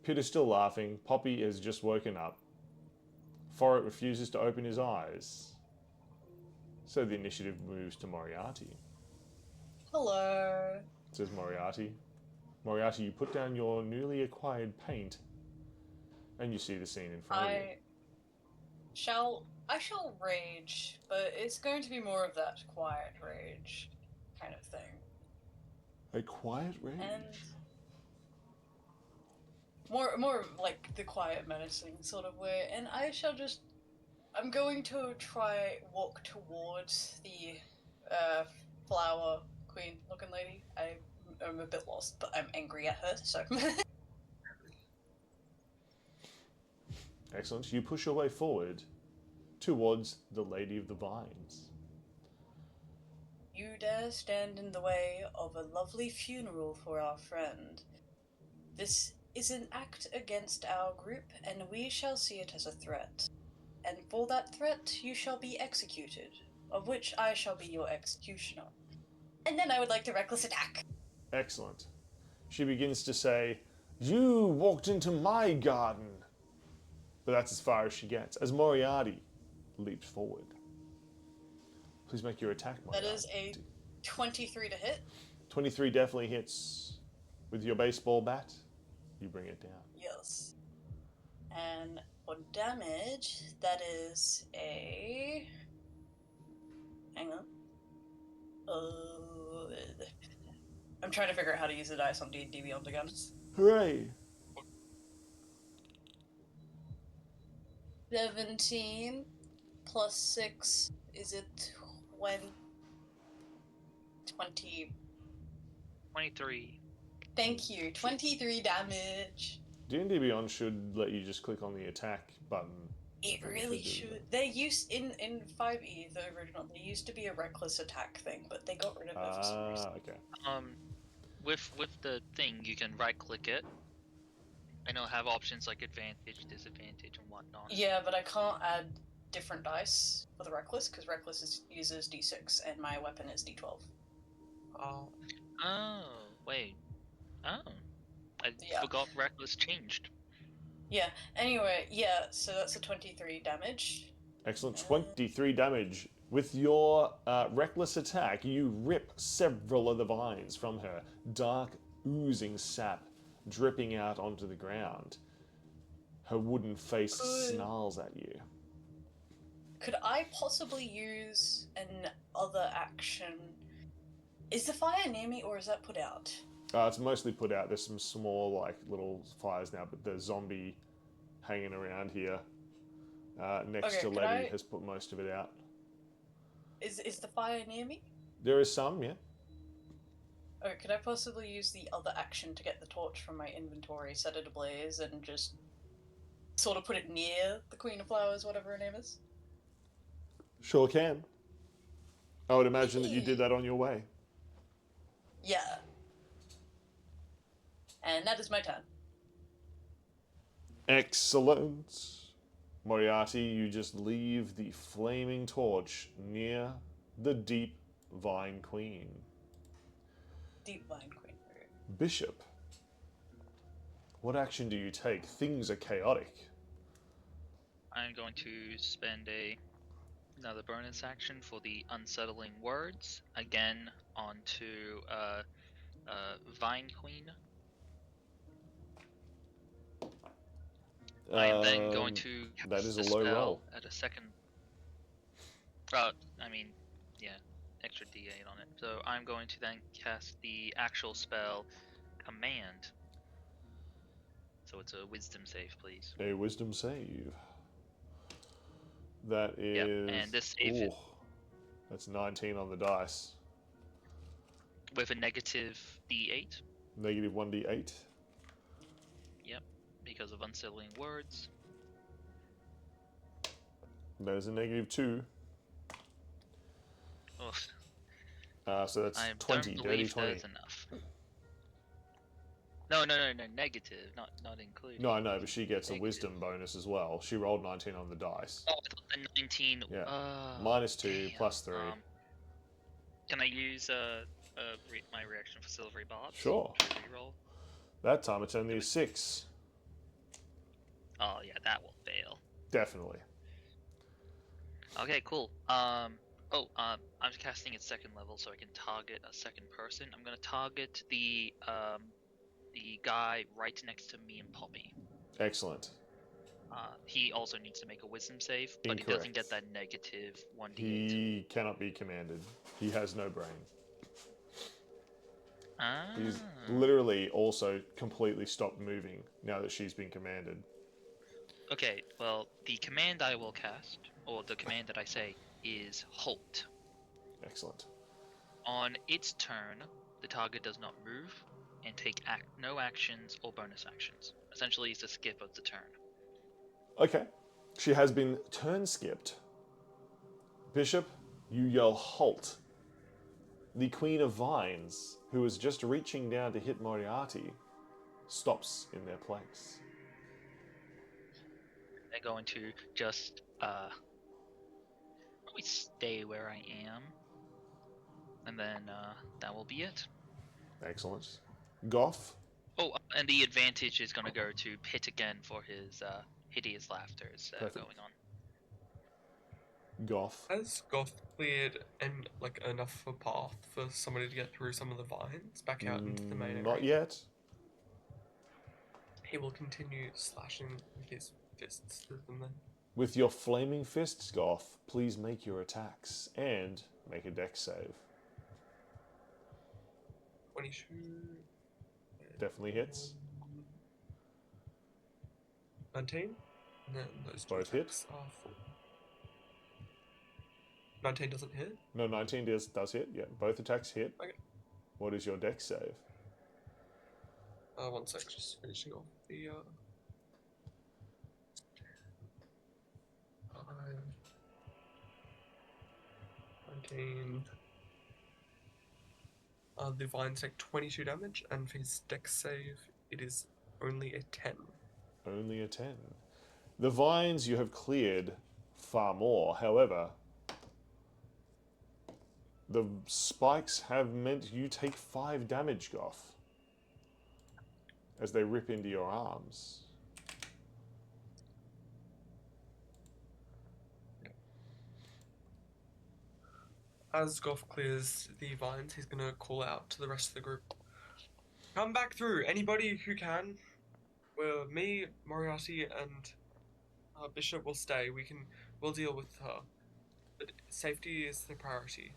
Peter's still laughing. Poppy has just woken up. Forret refuses to open his eyes. So the initiative moves to Moriarty. Hello. Says Moriarty. Moriarty, you put down your newly acquired paint and you see the scene in front of you. I shall rage, but it's going to be more of that quiet rage kind of thing. A quiet rage? And more like the quiet menacing sort of way, and I'm going to try walk towards the flower queen looking lady. I'm a bit lost, but I'm angry at her, so Excellent. You push your way forward towards the Lady of the Vines. You dare stand in the way of a lovely funeral for our friend. This is an act against our group, and we shall see it as a threat. And for that threat you shall be executed, of which I shall be your executioner. And then I would like to reckless attack. Excellent. She begins to say, "You walked into my garden." But that's as far as she gets, as Moriarty leaps forward. Please make your attack, Moriarty. That is a 23 to hit. 23 definitely hits. With your baseball bat, you bring it down. Yes. And for damage, that is a... Hang on. I'm trying to figure out how to use the dice on D&D Beyond again. Hooray! 17 plus 6, is it 20? 23. Thank you, 23 damage. D&D Beyond should let you just click on the attack button. It and really do should. that. There used in 5e, the original, there used to be a reckless attack thing, but they got rid of it for some reason. Okay. With the thing, you can right click it, and it'll have options like advantage, disadvantage, and whatnot. Yeah, but I can't add different dice for the reckless because reckless uses d6 and my weapon is d12. Oh, Oh, wait. Oh. I Yeah. forgot reckless changed. Yeah. Anyway, yeah. So that's a 23 damage. Excellent. 23 damage. With your reckless attack, you rip several of the vines from her, dark, oozing sap dripping out onto the ground. Her wooden face snarls at you. Could I possibly use an other action? Is the fire near me or is that put out? It's mostly put out. There's some small, like, little fires now, but the zombie hanging around here next to Letty has put most of it out. Is the fire near me? There is some, yeah. Okay, could I possibly use the other action to get the torch from my inventory, set it ablaze, and just sort of put it near the Queen of Flowers, whatever her name is? Sure can. I would imagine that you did that on your way. Yeah. And that is my turn. Excellent. Moriarty, you just leave the flaming torch near the deep vine queen. Deep Vine Queen. Bishop, what action do you take? Things are chaotic. I'm going to spend another bonus action for the unsettling words again onto Vine Queen. I am then going to cast that is a the low spell roll. at a second. Extra D8 on it. So I'm going to then cast the actual spell Command. So it's a Wisdom save, please. A wisdom save. That is. Yep, and this save that's 19 on the dice. with a negative D8. Negative 1d8. Yep, because of unsettling words. That is a negative 2. So that's I 20. don't Dirty believe 20. that's enough. No, negative, not included. No, I know, but she gets negative. a wisdom bonus as well. She rolled 19 on the dice. Oh, I thought the 19. Yeah. Minus 2, damn. plus 3. Can I use my reaction for Silvery Barbs? Sure. Reroll? That time it's only a 6. Oh yeah, that will fail. Definitely. Okay, cool. I'm casting at second level, so I can target a second person. I'm gonna target the guy right next to me and Poppy. Excellent. He also needs to make a wisdom save, but Incorrect. he doesn't get that negative 1d8. He cannot be commanded. He has no brain. He's literally also completely stopped moving now that she's been commanded. Okay, well, the command I will cast, or the command that I say, is Halt. Excellent. On its turn, the target does not move and take no actions or bonus actions. Essentially, it's a skip of the turn. Okay. She has been turn skipped. Bishop, you yell halt. The Queen of Vines, who was just reaching down to hit Moriarty, stops in their place. They're going to just probably stay where I am, and then that will be it. Excellent. Goff? Oh, and the advantage is going to go to Pit again for his hideous laughter going on. Goff. Has Goth cleared enough of a path for somebody to get through some of the vines back out into the main area? Not yet. He will continue slashing with his fists through them then. With your flaming fists, Goff, please make your attacks and make a dex save. 22. Definitely hits. 19. And then those two Both hit. attacks are for 19 doesn't hit. No, 19 does hit. Yeah, both attacks hit. Okay. What is your dex save? 1 sec, just finishing off the 5, 19. The vines take 22 damage, and for his dex save, it is only a 10. Only a 10. The vines you have cleared far more. However, the spikes have meant you take 5 damage, Goth, as they rip into your arms. As Goff clears the vines, he's going to call out to the rest of the group. Come back through, anybody who can. Me, Moriarty, and Bishop will stay. We'll deal with her. But safety is the priority.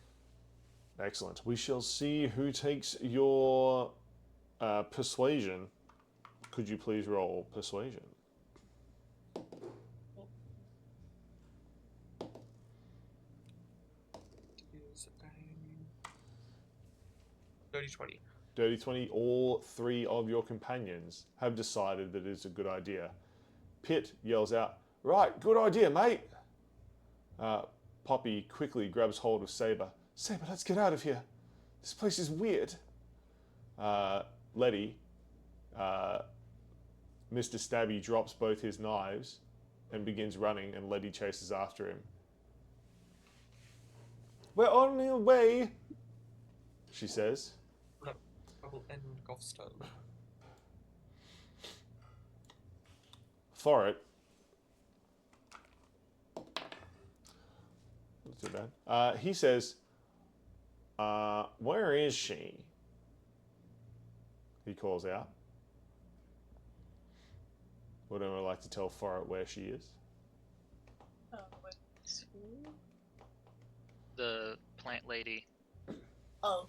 Excellent. We shall see who takes your persuasion. Could you please roll persuasion? Is a dirty 20. Dirty 20, all 3 of your companions have decided that it's a good idea. Pitt yells out, "Right, good idea, mate." Poppy quickly grabs hold of Saber. "Saber, let's get out of here. This place is weird." Letty, Mr. Stabby drops both his knives and begins running, and Letty chases after him. "We're on the way," she says. No, I will end Goff's turn. For it. Not too bad. He says, "Where is she?" He calls out. Would anyone like to tell Forrest where she is? What's who? The plant lady. Oh,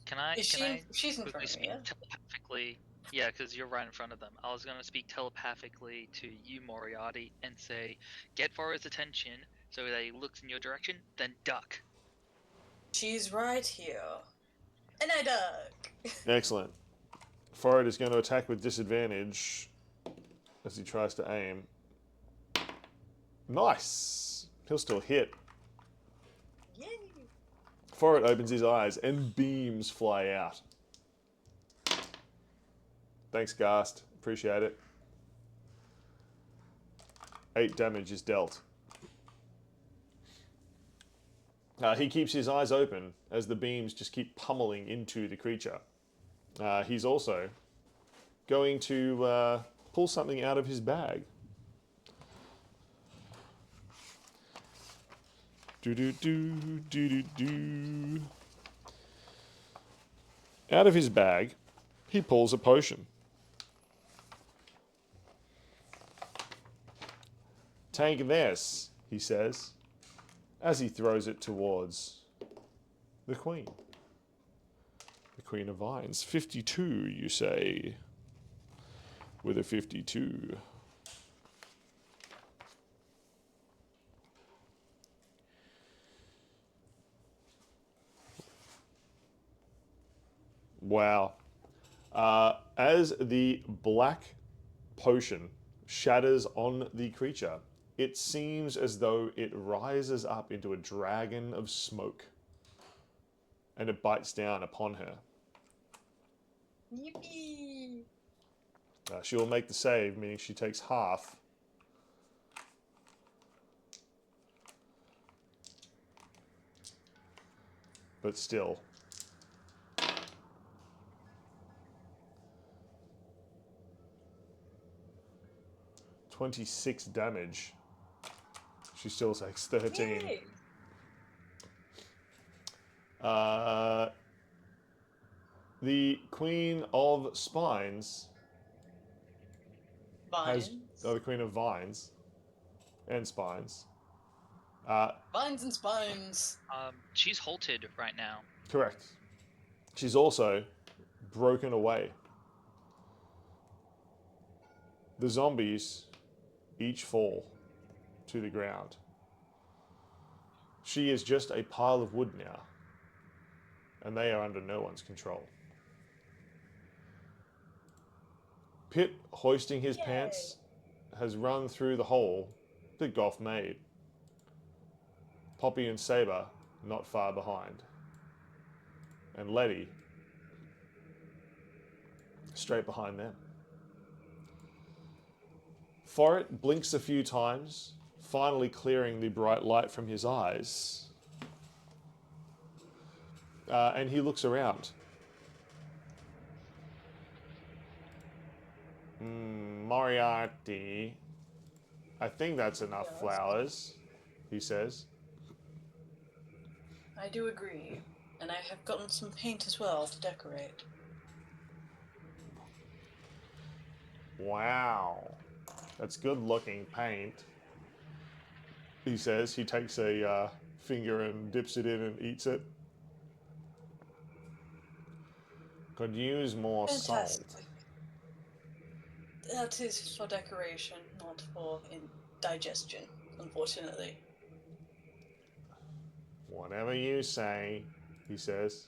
Can I? is can I she's in quickly front of me, speak yeah? telepathically? Yeah, because you're right in front of them. I was gonna speak telepathically to you, Moriarty, and say, "Get Forrest's attention," so that he looks in your direction, then duck. She's right here. And I duck. Excellent. Forrest is going to attack with disadvantage as he tries to aim. Nice! He'll still hit. Yay! Forrest opens his eyes and beams fly out. Thanks, Gast. Appreciate it. 8 damage is dealt. He keeps his eyes open as the beams just keep pummeling into the creature. He's also going to pull something out of his bag. Do-do-do, do-do-do. Out of his bag, he pulls a potion. "Take this," he says, as he throws it towards the Queen. The Queen of Vines. 52, you say? With a 52. Wow. As the black potion shatters on the creature, it seems as though it rises up into a dragon of smoke, and it bites down upon her. Yippee! She will make the save, meaning she takes half. But still. "26 damage. She still takes 13. Yay! The Queen of Spines Vines. the Queen of Vines and Spines. Vines and spines. She's halted right now. Correct. She's also broken away. The zombies each fall to the ground. She is just a pile of wood now, and they are under no one's control. Pitt, hoisting his pants, has run through the hole that Goff made. Poppy and Saber not far behind. And Letty straight behind them. Forret blinks a few times, finally clearing the bright light from his eyes. And he looks around. Moriarty, I think that's enough flowers, he says. I do agree. And I have gotten some paint as well to decorate. Wow, that's good looking paint, he says. He takes a finger and dips it in and eats it. Could use more Fantastic. salt. That is for decoration, not for digestion, unfortunately. Whatever you say, he says.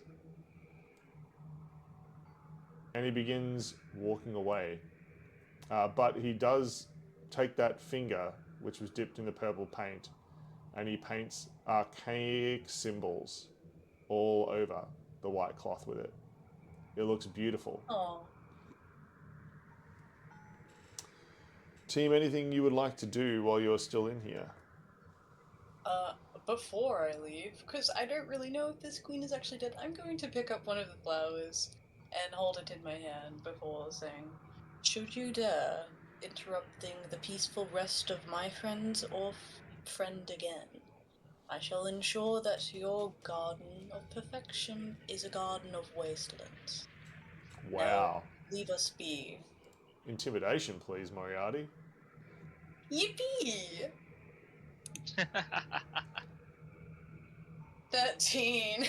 And he begins walking away. But he does take that finger, which was dipped in the purple paint, and he paints archaic symbols all over the white cloth with it. It looks beautiful. Oh. Team, anything you would like to do while you're still in here? Before I leave, because I don't really know if this queen is actually dead, I'm going to pick up one of the flowers and hold it in my hand before saying, should you dare interrupting the peaceful rest of my friends or friend again, I shall ensure that your garden of perfection is a garden of wastelands. Wow. Now, leave us be. Intimidation, please, Moriarty. Yippee! 13.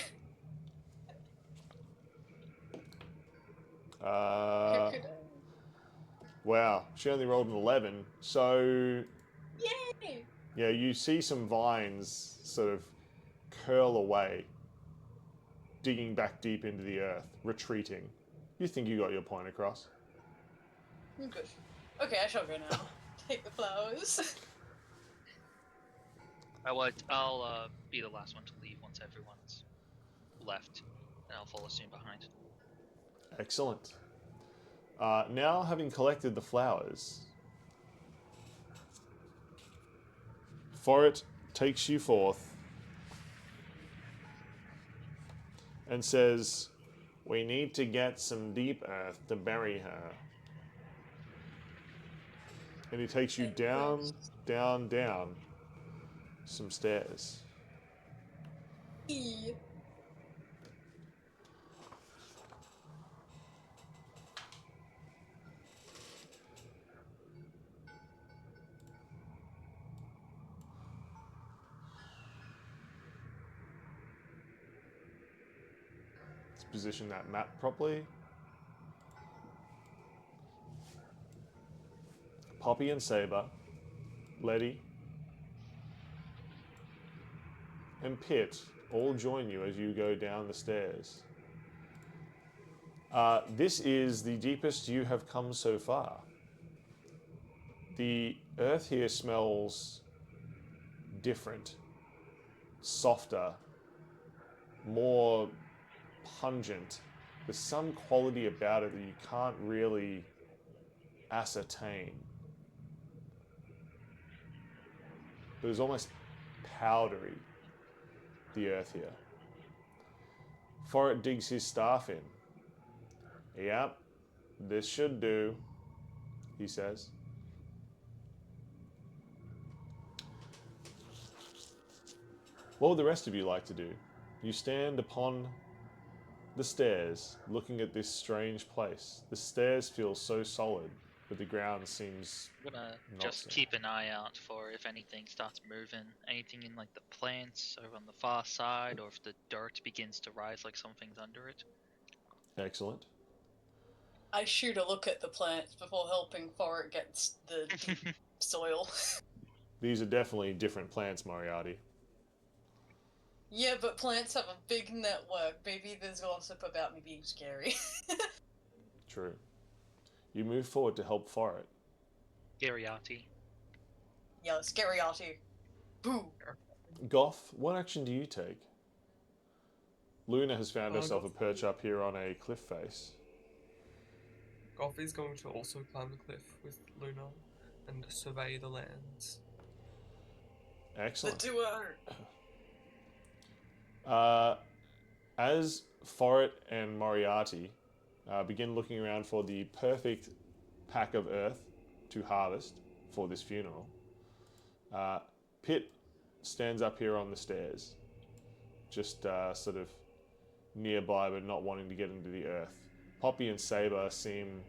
Wow, she only rolled an 11. So, Yay! yeah, you see some vines sort of curl away, digging back deep into the earth, retreating. You think you got your point across? Good. Okay, I shall go now. Take the flowers. I'll be the last one to leave once everyone's left, and I'll follow soon behind. Excellent. Now, having collected the flowers, Forret takes you forth and says, we need to get some deep earth to bury her. And he takes you down, down, down some stairs. Let's position that map properly. Poppy and Saber, Letty, and Pitt all join you as you go down the stairs. This is the deepest you have come so far. The earth here smells different, softer, more pungent. There's some quality about it that you can't really ascertain. But it's almost powdery, the earth here. Forret digs his staff in. Yep, this should do, he says. What would the rest of you like to do? You stand upon the stairs, looking at this strange place. The stairs feel so solid, but the ground seems I'm gonna not just so. keep an eye out for if anything starts moving, anything in like the plants over on the far side, or if the dirt begins to rise like something's under it. Excellent. I shoot a look at the plants before helping Forrest get the soil. These are definitely different plants, Moriarty. Yeah, but plants have a big network. Maybe there's gossip about me being scary. True. You move forward to help Forit. Gariati. Yeah, scary-arty. Boo! Goth, what action do you take? Luna has found herself a Goth- perch up here on a cliff face. Goff is going to also climb the cliff with Luna and survey the lands. Excellent. The duo! As Forit and Moriarty begin looking around for the perfect pack of earth to harvest for this funeral, Pitt stands up here on the stairs, just sort of nearby but not wanting to get into the earth. Poppy and Saber seem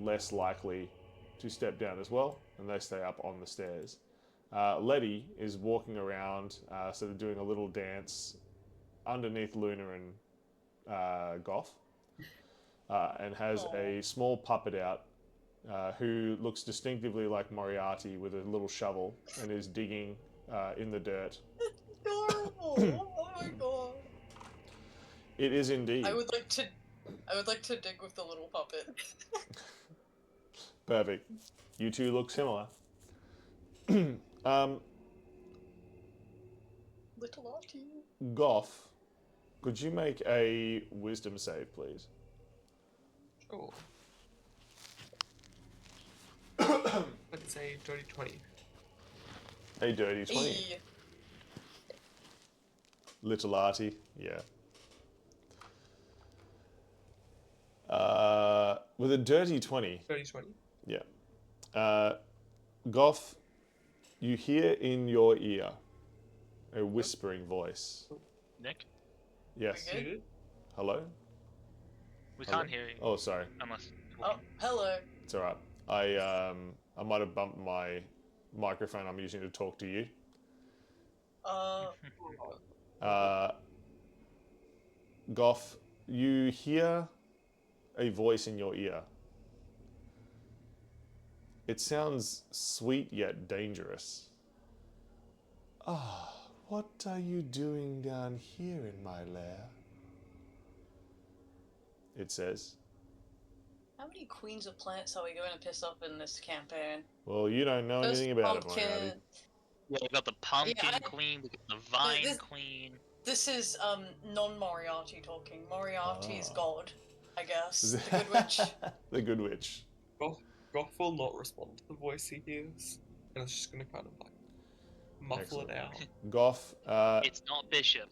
less likely to step down as well, and they stay up on the stairs. Letty is walking around, sort of doing a little dance underneath Luna and Goth, and has a small puppet out who looks distinctively like Moriarty with a little shovel and is digging in the dirt. Adorable! Oh my god. It is indeed. I would like to dig with the little puppet. Perfect. You two look similar. Little Artie. Goth, could you make a wisdom save, please? Sure. Let's say dirty 20. A dirty 20. Eee. Little Artie, yeah. With a dirty 20. Dirty 20. Yeah. Goth, you hear in your ear a whispering voice. Nick? Yes. Okay. Muted. Hello? We Hello? can't hear you Oh, sorry. unless. Oh, hello. It's alright. I might have bumped my microphone I'm using to talk to you. Goth, you hear a voice in your ear. It sounds sweet yet dangerous. Ah, what are you doing down here in my lair? It says. How many queens of plants are we going to piss off in this campaign? Well, you don't know First anything about it, pumpkin. Moriarty. Yeah, we got the pumpkin I- queen, we got the vine this- queen. This is non-Moriarty talking. Moriarty's Ah. God, I guess. The Good Witch. The Good Witch. Goff will not respond to the voice he hears, and it's just going to kind of like muffle it out. Goth, It's not Bishop.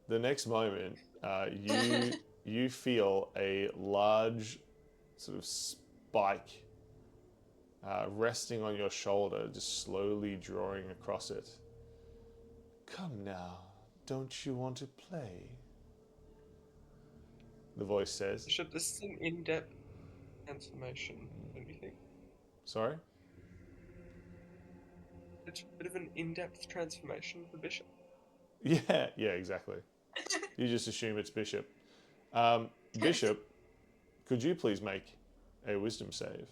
the next moment, you feel a large sort of spike resting on your shoulder, just slowly drawing across it. Come now, don't you want to play? The voice says. Bishop, this is an in-depth transformation, don't you think? Sorry? It's a bit of an in-depth transformation for Bishop. Yeah, exactly. You just assume it's Bishop. Bishop, could you please make a wisdom save?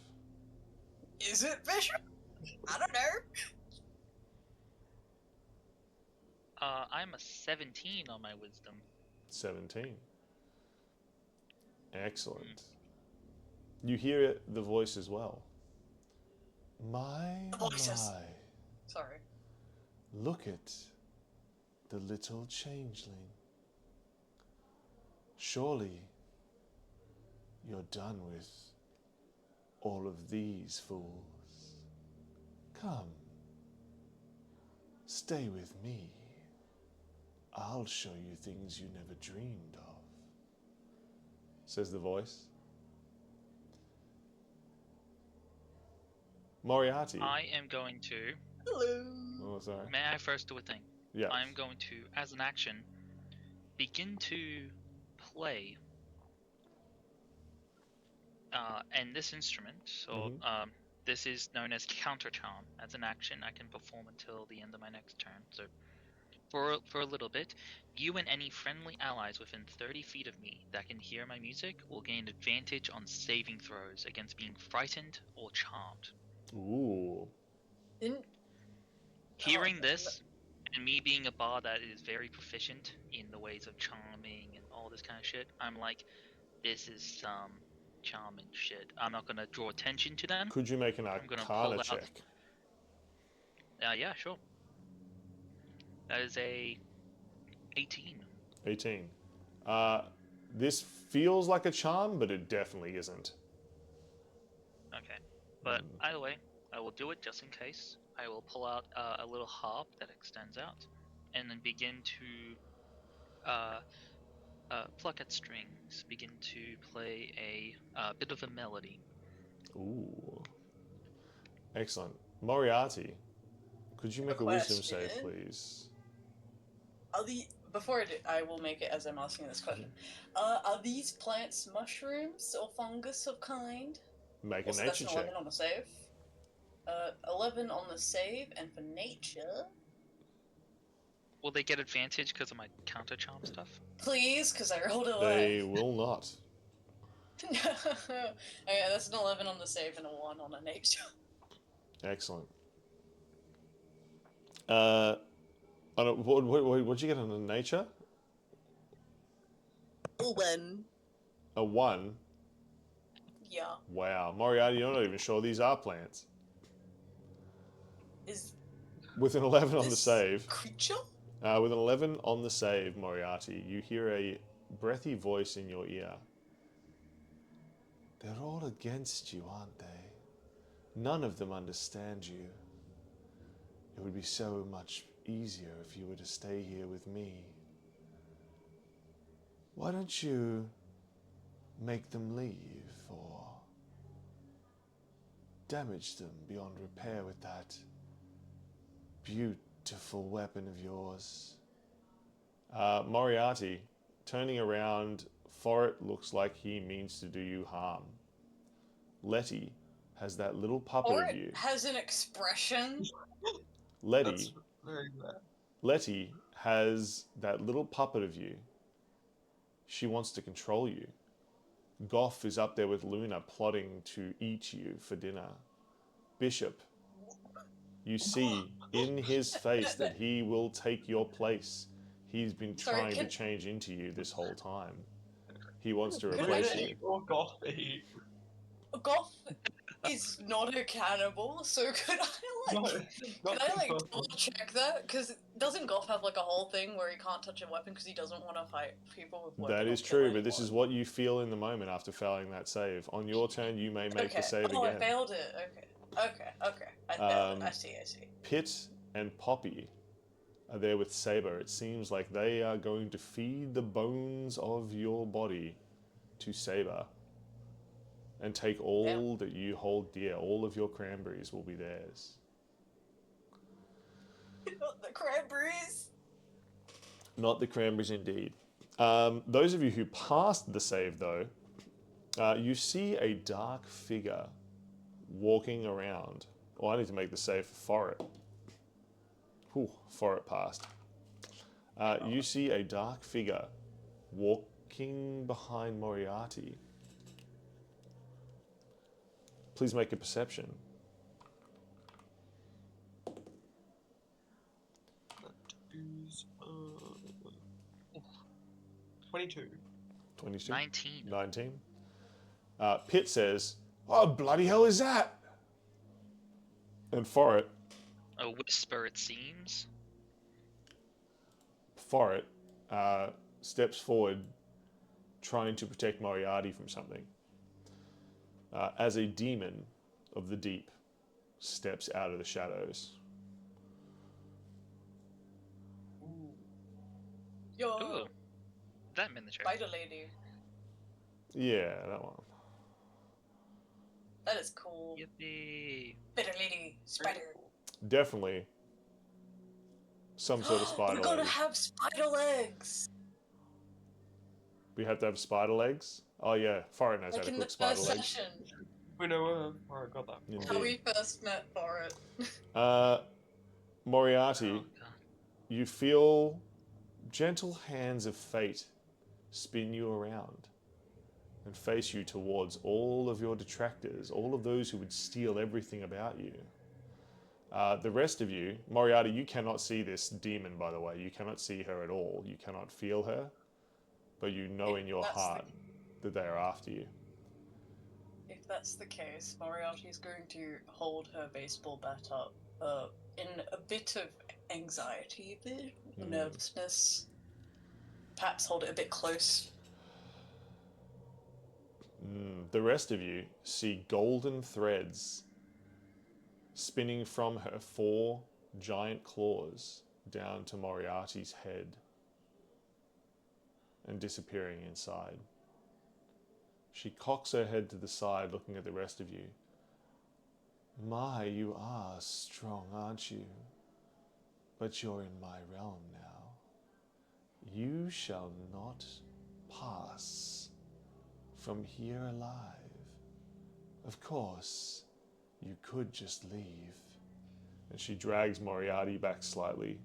Is it Bishop? I don't know. I'm a 17 on my wisdom. 17. Excellent. You hear the voice as well. My, Voices. my. Sorry. Look at the little changeling. Surely you're done with all of these fools. Come, stay with me. I'll show you things you never dreamed of, says the voice. Moriarty. I am going to. Hello. Oh, sorry. May I first do a thing? Yeah. I'm going to, as an action, begin to play. And this instrument, so this is known as Counter Charm. As an action, I can perform until the end of my next turn. So, for a little bit, you and any friendly allies within 30 feet of me that can hear my music will gain advantage on saving throws against being frightened or charmed. Ooh. Didn't Hearing Oh, this, and me being a bard that is very proficient in the ways of charming and all this kind of shit, I'm like, this is some charming shit. I'm not gonna draw attention to them. Could you make an I'm gonna pull Arcana out. check? Yeah, sure. That is a 18. 18. This feels like a charm, but it definitely isn't. Okay. But either way, I will do it just in case. I will pull out a little harp that extends out, and then begin to pluck at strings, begin to play a bit of a melody. Ooh. Excellent. Moriarty, could you make a wisdom save, question. please? Before I will make it as I'm asking this question. Are these plants mushrooms or fungus of kind? Make a Also, that's nature an 11 check. on the save. 11 on the save, and for nature, Will they get advantage because of my counter charm stuff? please, because I rolled a 1. They will not. Okay, that's an 11 on the save and a 1 on a nature. Excellent. What'd you get on a nature? A 1. A 1? Yeah. Wow. Moriarty, you're not even sure these are plants. Is With an 11 on the this save. creature? With an 11 on the save, Moriarty, you hear a breathy voice in your ear. They're all against you, aren't they? None of them understand you. It would be so much easier if you were to stay here with me. Why don't you make them leave or damage them beyond repair with that beautiful weapon of yours? Moriarty, turning around, Forret looks like he means to do you harm. Letty has that little puppet Or of it you. has an expression. Letty, That's very rare. Letty has that little puppet of you. She wants to control you. Goff is up there with Luna plotting to eat you for dinner. Bishop, you see in his face that he will take your place. He's been trying to change into you this whole time. He wants to replace you. Or Goffy. Goff is not a cannibal, so could I double check that? Because doesn't Goff have like a whole thing where he can't touch a weapon because he doesn't want to fight people with weapons? That is true, but this is what you feel in the moment after failing that save. On your turn, you may make the save again. I failed it. Okay. I failed it. I see. Pitt and Poppy are there with Saber. It seems like they are going to feed the bones of your body to Saber and take all that you hold dear. All of your cranberries will be theirs. Not the cranberries. Not the cranberries, indeed. Those of you who passed the save, though, you see a dark figure walking around. Oh, I need to make the save for Forret. Whew, Forret passed. You see a dark figure walking behind Moriarty. Please make a perception. That is 22. 22? 19. 19. Pitt says, "Oh, bloody hell is that?" And Forret A whisper, it seems. steps forward, trying to protect Moriarty from something. As a demon of the deep steps out of the shadows. Yo, Ooh. That miniature. spider lady. Yeah, that one. That is cool. Yippee. Spider lady, spider. Definitely some sort of spider We're gonna lady. have spider legs. We have to have spider legs? Oh yeah, Forret knows how Like to in the cook spider first legs. session. We know where I got that. Indeed. How we first met for it. Moriarty, Oh, God. you feel gentle hands of fate spin you around and face you towards all of your detractors, all of those who would steal everything about you. The rest of you, Moriarty, you cannot see this demon, by the way. You cannot see her at all. You cannot feel her, but you know in your heart that they are after you. If that's the case, Moriarty is going to hold her baseball bat up in a bit of anxiety, a bit of nervousness. Perhaps hold it a bit close. The rest of you see golden threads spinning from her 4 giant claws down to Moriarty's head and disappearing inside. She cocks her head to the side, looking at the rest of you. My, you are strong, aren't you? But you're in my realm now. You shall not pass from here alive. Of course, you could just leave. And she drags Moriarty back slightly.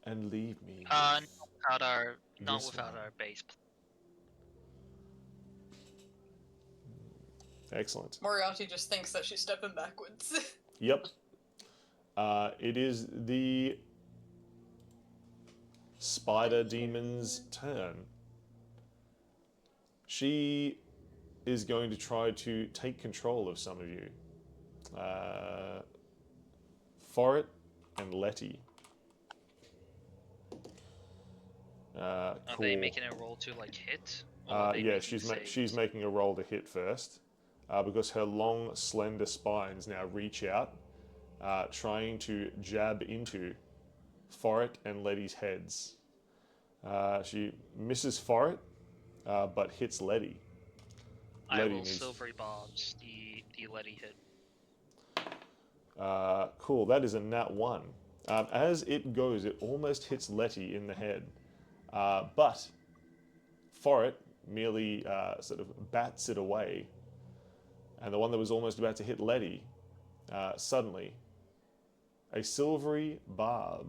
And leave me. Not without one. our base. Excellent. Moriarty just thinks that she's stepping backwards. Yep. It is the spider demon's turn. She is going to try to take control of some of you. Forret and Letty. Are they making a roll to like hit? Yeah, she's making a roll to hit first, because her long, slender spines now reach out, trying to jab into Forret and Letty's heads. She misses Forret, but hits Letty. I will silvery bobs the Letty hit. Cool, that is a nat 1. As it goes, it almost hits Letty in the head. But Forret merely sort of bats it away. And the one that was almost about to hit Letty, suddenly, a silvery barb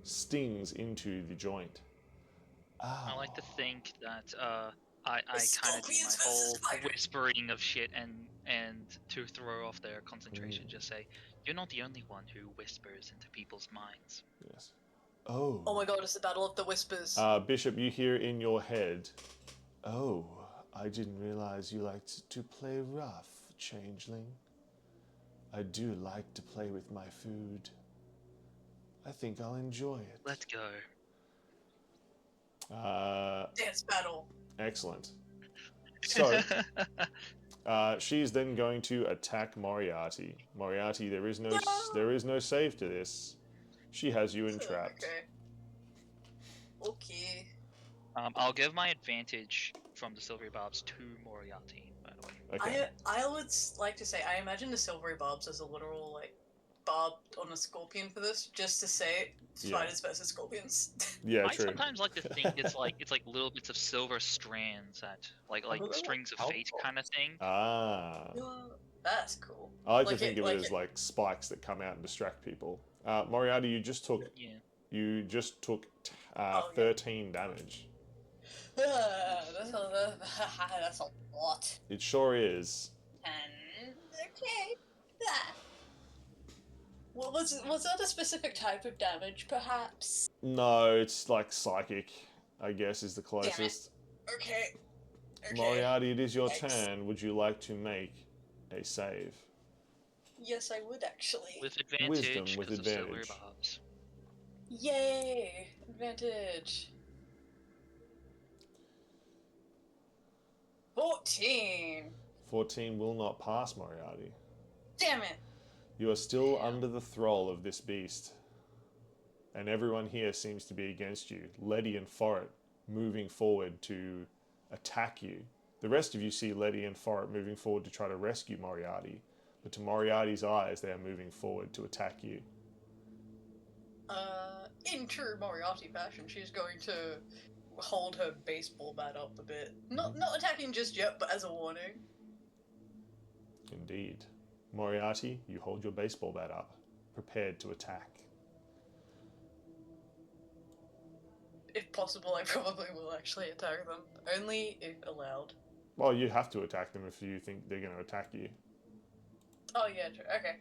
stings into the joint. I like to think that I kind of do my whole whispering of shit and to throw off their concentration, just say, you're not the only one who whispers into people's minds. Yes. Oh. Oh my god, it's the Battle of the Whispers. Bishop, you hear in your head, oh, I didn't realize you liked to play rough, changeling. I do like to play with my food. I think I'll enjoy it. Let's go. Dance battle. Excellent. So, she's then going to attack Moriarty. Moriarty, there is no save to this. She has you entrapped. Okay. I'll give my advantage from the silvery barbs to Moriarty, by the way. Okay. I would like to say, I imagine the silvery barbs as a literal, like, barb on a scorpion for this, just to say spiders versus scorpions. Yeah, I true. sometimes like to think it's like little bits of silver strands that like strings of fate kind of thing. Ah. That's cool. I like to think of it as like spikes that come out and distract people. Moriarty, you just took 13 damage. That's a lot. It sure is. Okay. Well, was that a specific type of damage, perhaps? No, it's like psychic, I guess, is the closest. Okay. Moriarty, it is your turn. Would you like to make a save? Yes, I would actually. With advantage. Wisdom with because of silvery advantage. barbs. Yay! Advantage. 14. 14 will not pass, Moriarty. Damn it! You are still under the thrall of this beast. And everyone here seems to be against you. Letty and Forret moving forward to attack you. The rest of you see Letty and Forret moving forward to try to rescue Moriarty. But to Moriarty's eyes, they are moving forward to attack you. In true Moriarty fashion, she's going to hold her baseball bat up a bit. Not attacking just yet, but as a warning. Indeed. Moriarty, you hold your baseball bat up, prepared to attack. If possible, I probably will actually attack them. Only if allowed. Well, you have to attack them if you think they're going to attack you. Oh yeah, true. Okay.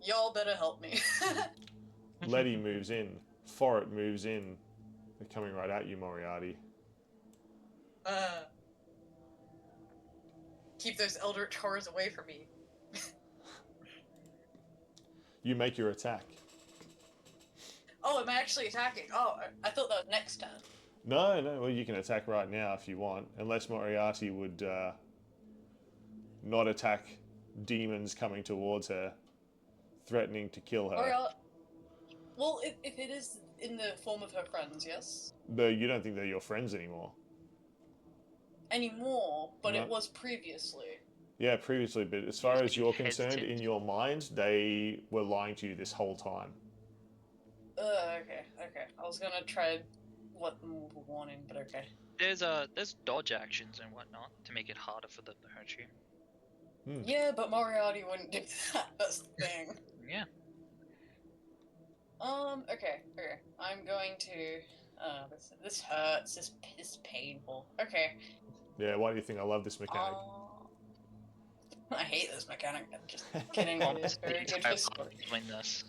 Y'all better help me. Letty moves in. Forret moves in. They're coming right at you, Moriarty. Keep those eldritch horrors away from me. You make your attack. Oh, am I actually attacking? Oh, I thought that was next turn. No, well, you can attack right now if you want, unless Moriarty would not attack demons coming towards her, threatening to kill her. Well, if it is in the form of her friends, yes? But you don't think they're your friends anymore. Anymore, but No. it was previously. Yeah, previously, but as far as you're concerned, in your mind, they were lying to you this whole time. Okay. I was gonna try let them with a warning, but okay. There's dodge actions and whatnot to make it harder for them to hurt you. Yeah, but Moriarty wouldn't do that. That's the thing. Yeah. Okay. I'm going to. This hurts. This is painful. Okay. Yeah, why do you think I love this mechanic? I hate this mechanic. I'm just kidding. It is very good for story. This.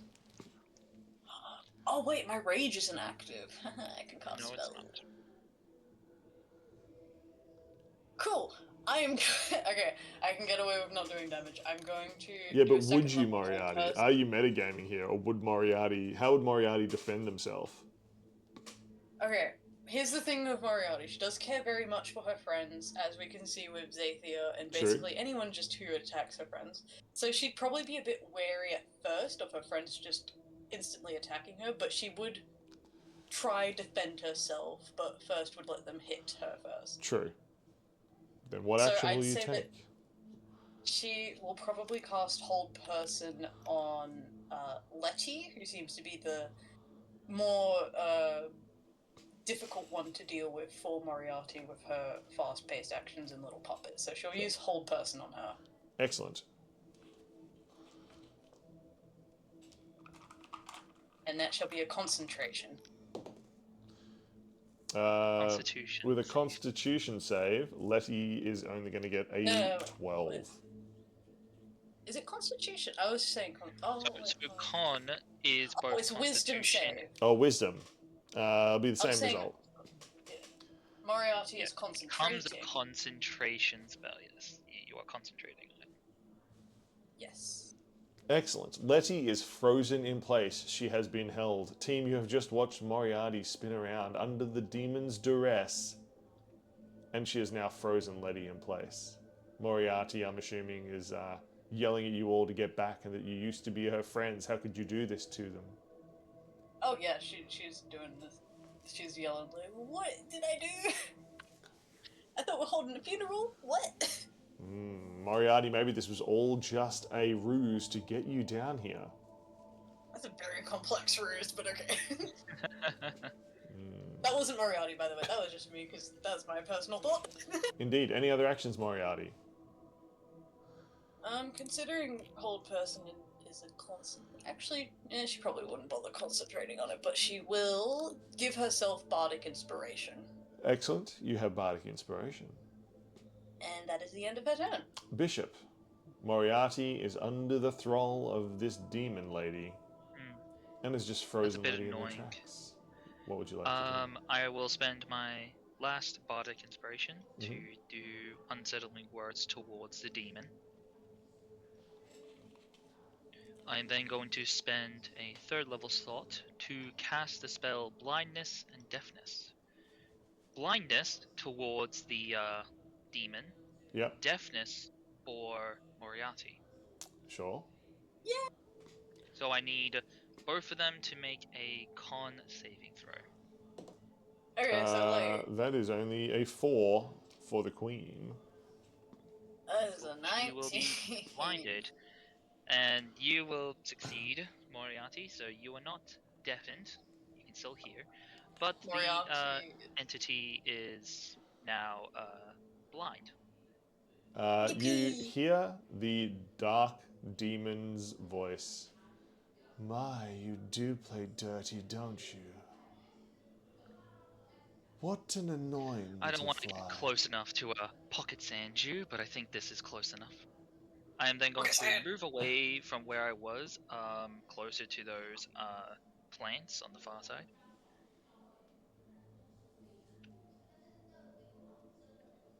Oh wait, my rage isn't active. I can cast spells. It's not. Cool. I am okay. I can get away with not doing damage. I'm going to. Yeah, do but a would you, second level Moriarty? test. Are you metagaming here, or would Moriarty? How would Moriarty defend himself? Okay. Here's the thing with Moriarty. She does care very much for her friends, as we can see with Xathia and basically anyone just who attacks her friends. So she'd probably be a bit wary at first of her friends just instantly attacking her, but she would try defend herself, but first would let them hit her first. True. Then what action will you take? She will probably cast Hold Person on Letty, who seems to be the more difficult one to deal with for Moriarty with her fast-paced actions and little puppets. So she'll use Hold Person on her. Excellent. And that shall be a concentration. Constitution. With a Constitution save, Letty is only going to get a 12. Is it Constitution? I was saying... So con is both it's Wisdom save. Oh, Wisdom. It'll be the same result. Moriarty is concentrating. Comes a concentration spell, yes. You are concentrating on it. Yes. Excellent. Letty is frozen in place. She has been held. Team, you have just watched Moriarty spin around under the demon's duress. And she has now frozen Letty in place. Moriarty, I'm assuming, is yelling at you all to get back and that you used to be her friends. How could you do this to them? Oh yeah, she's doing this. She's yelling like, "What did I do? I thought we're holding a funeral. What?" Moriarty, maybe this was all just a ruse to get you down here. That's a very complex ruse, but okay. That wasn't Moriarty, by the way. That was just me, because that's my personal thought. Indeed. Any other actions, Moriarty? Considering Hold Person is a constant... Actually, she probably wouldn't bother concentrating on it, but she will give herself Bardic Inspiration. Excellent. You have Bardic Inspiration. And that is the end of her turn. Bishop. Moriarty is under the thrall of this demon lady. And is just frozen Letty in the tracks. What would you like to do? I will spend my last Bardic Inspiration to do unsettling words towards the demon. I'm then going to spend a 3rd level slot to cast the spell Blindness and Deafness. Blindness towards the demon. Yep. Deafness for Moriarty. Sure. Yeah. So I need both of them to make a con saving throw. Okay, so that is only a 4 for the queen. That is a 19. You will be blinded. And you will succeed, Moriarty, so you are not deafened. You can still hear. But Moriarty... the entity is now blind. You hear the dark demon's voice. My, you do play dirty, don't you? What an annoying I don't want to fly. get close enough to pocket sand you, but I think this is close enough. I am then going to Quicksand. move away from where I was, closer to those plants on the far side.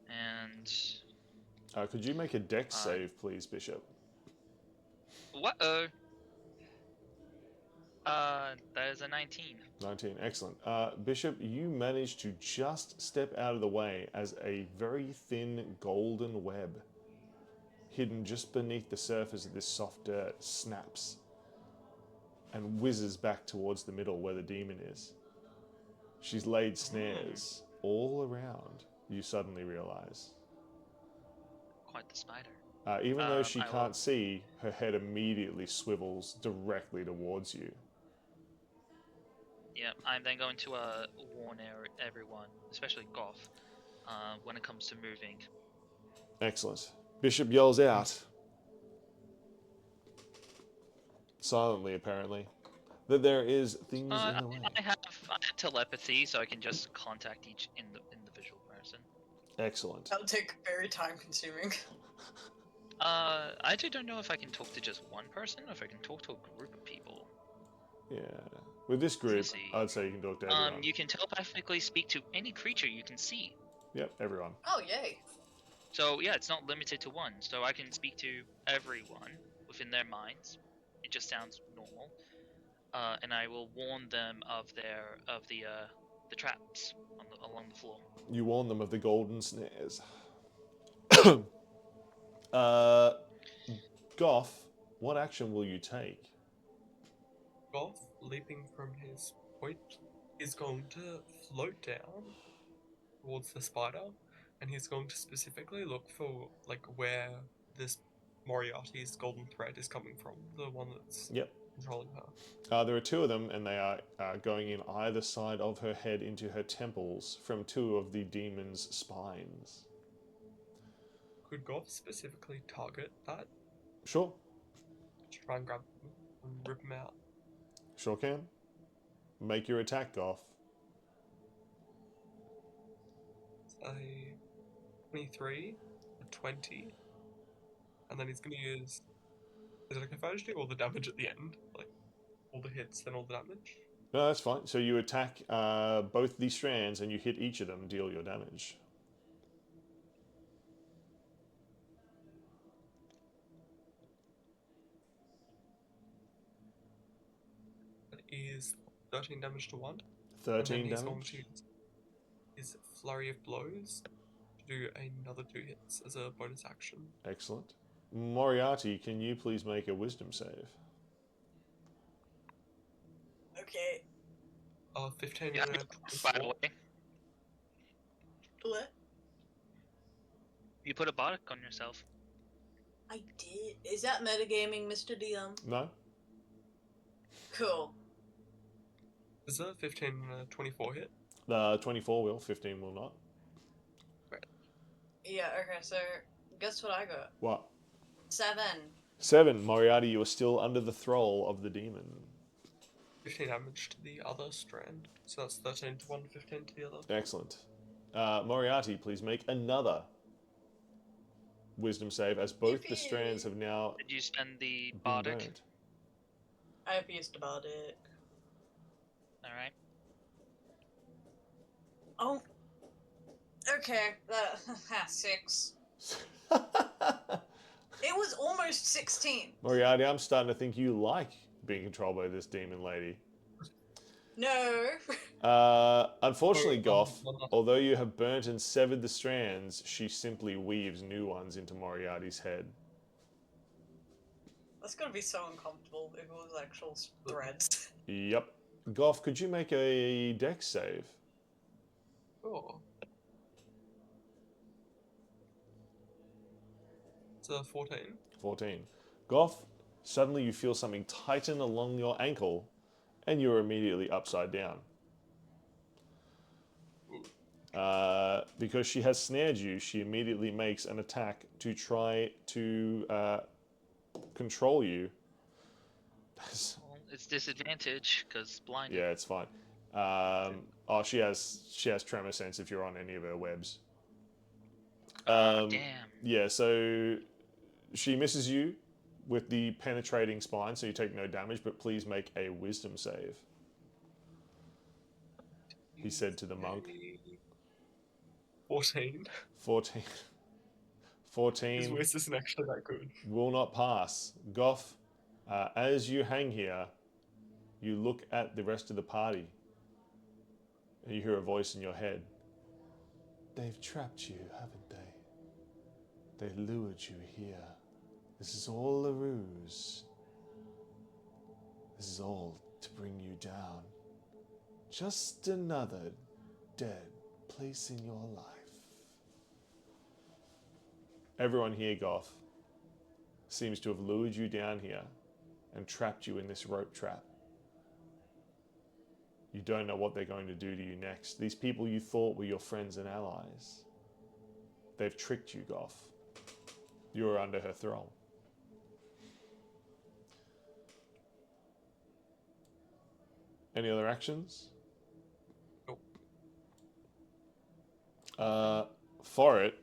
And Could you make a dex save, please, Bishop? what? That is a 19. 19, excellent. Bishop, you managed to just step out of the way as a very thin golden web, hidden just beneath the surface of this soft dirt, snaps and whizzes back towards the middle where the demon is. She's laid snares all around, you suddenly realize. Quite the spider. Even though she I can't will- see, her head immediately swivels directly towards you. Yeah, I'm then going to warn everyone, especially Goth, when it comes to moving. Excellent. Bishop yells out, silently apparently, that there is things in the way. I have telepathy, so I can just contact each individual person. Excellent. That would take very time consuming. I actually don't know if I can talk to just one person or if I can talk to a group of people. Yeah. With this group, see. I'd say you can talk to everyone. You can telepathically speak to any creature you can see. Yep, everyone. Oh, yay. So yeah, it's not limited to one. So I can speak to everyone within their minds. It just sounds normal. And I will warn them of the traps along the floor. You warn them of the golden snares. Goth, what action will you take? Goth, leaping from his point, is going to float down towards the spider, and he's going to specifically look for like where this Moriarty's golden thread is coming from, the one that's Yep. controlling her. There are two of them, and they are going in either side of her head into her temples from two of the demon's spines. Could Goth specifically target that Sure. to try and grab them and rip them out? Sure can. Make your attack, Goth. A 23, a 20, and then he's going to use. Is it okay if I just do all the damage at the end? Like, all the hits, then all the damage? No, that's fine. So you attack both these strands, and you hit each of them, deal your damage. That is 13 damage to one. 13 and then he's going damage. to use his flurry of blows to do another 2 hits as a bonus action. Excellent. Moriarty, can you please make a wisdom save? Okay. 15 Yeah, and a by the 24. way, What? you put a bardic on yourself. I did. Is that metagaming, Mr. DM? No? Cool. Is that 15 and a 24 hit? 24 will, 15 will not. Yeah, okay, so guess what I got? What? 7. 7. Moriarty, you are still under the thrall of the demon. 15 damage to the other strand. So that's 13 to 1, 15 to the other. Excellent. Moriarty, please make another wisdom save, as both the strands have now Did you spend the been bardic? burnt. I have used about it. All right. Oh. Okay, 6. It was almost 16. Moriarty, I'm starting to think you like being controlled by this demon lady. No. Unfortunately, Goth, although you have burnt and severed the strands, she simply weaves new ones into Moriarty's head. That's gonna be so uncomfortable if it was actual threads. Yep. Goth, could you make a dex save? Sure. It's a 14. 14. Goth, suddenly you feel something tighten along your ankle, and you're immediately upside down. Because she has snared you, she immediately makes an attack to try to control you. Well, it's disadvantage because blinded. Yeah, it's fine. She has tremor sense if you're on any of her webs. Damn. Yeah, so She misses you with the penetrating spine, so you take no damage, but please make a wisdom save. He said to the monk. 14. 14. His 14 voice isn't actually that good. will not pass. Goff, as you hang here, you look at the rest of the party. And you hear a voice in your head. They've trapped you, haven't they? They lured you here. This is all a ruse. This is all to bring you down. Just another dead place in your life. Everyone here, Goff, seems to have lured you down here and trapped you in this rope trap. You don't know what they're going to do to you next. These people you thought were your friends and allies. They've tricked you, Goff. You're under her thrall. Any other actions? Nope. For it.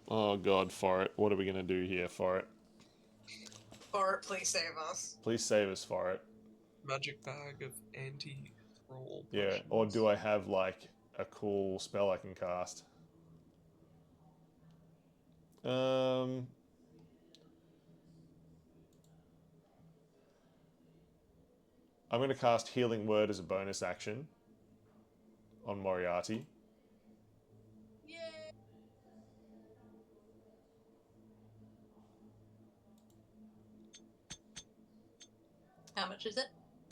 Oh God, for it. What are we going to do here, for it? For it, please save us. Please save us, for it. Magic bag of anti-thrall. Yeah, potions. or do I have like a cool spell I can cast? I'm going to cast Healing Word as a bonus action on Moriarty. Yay! How much is it?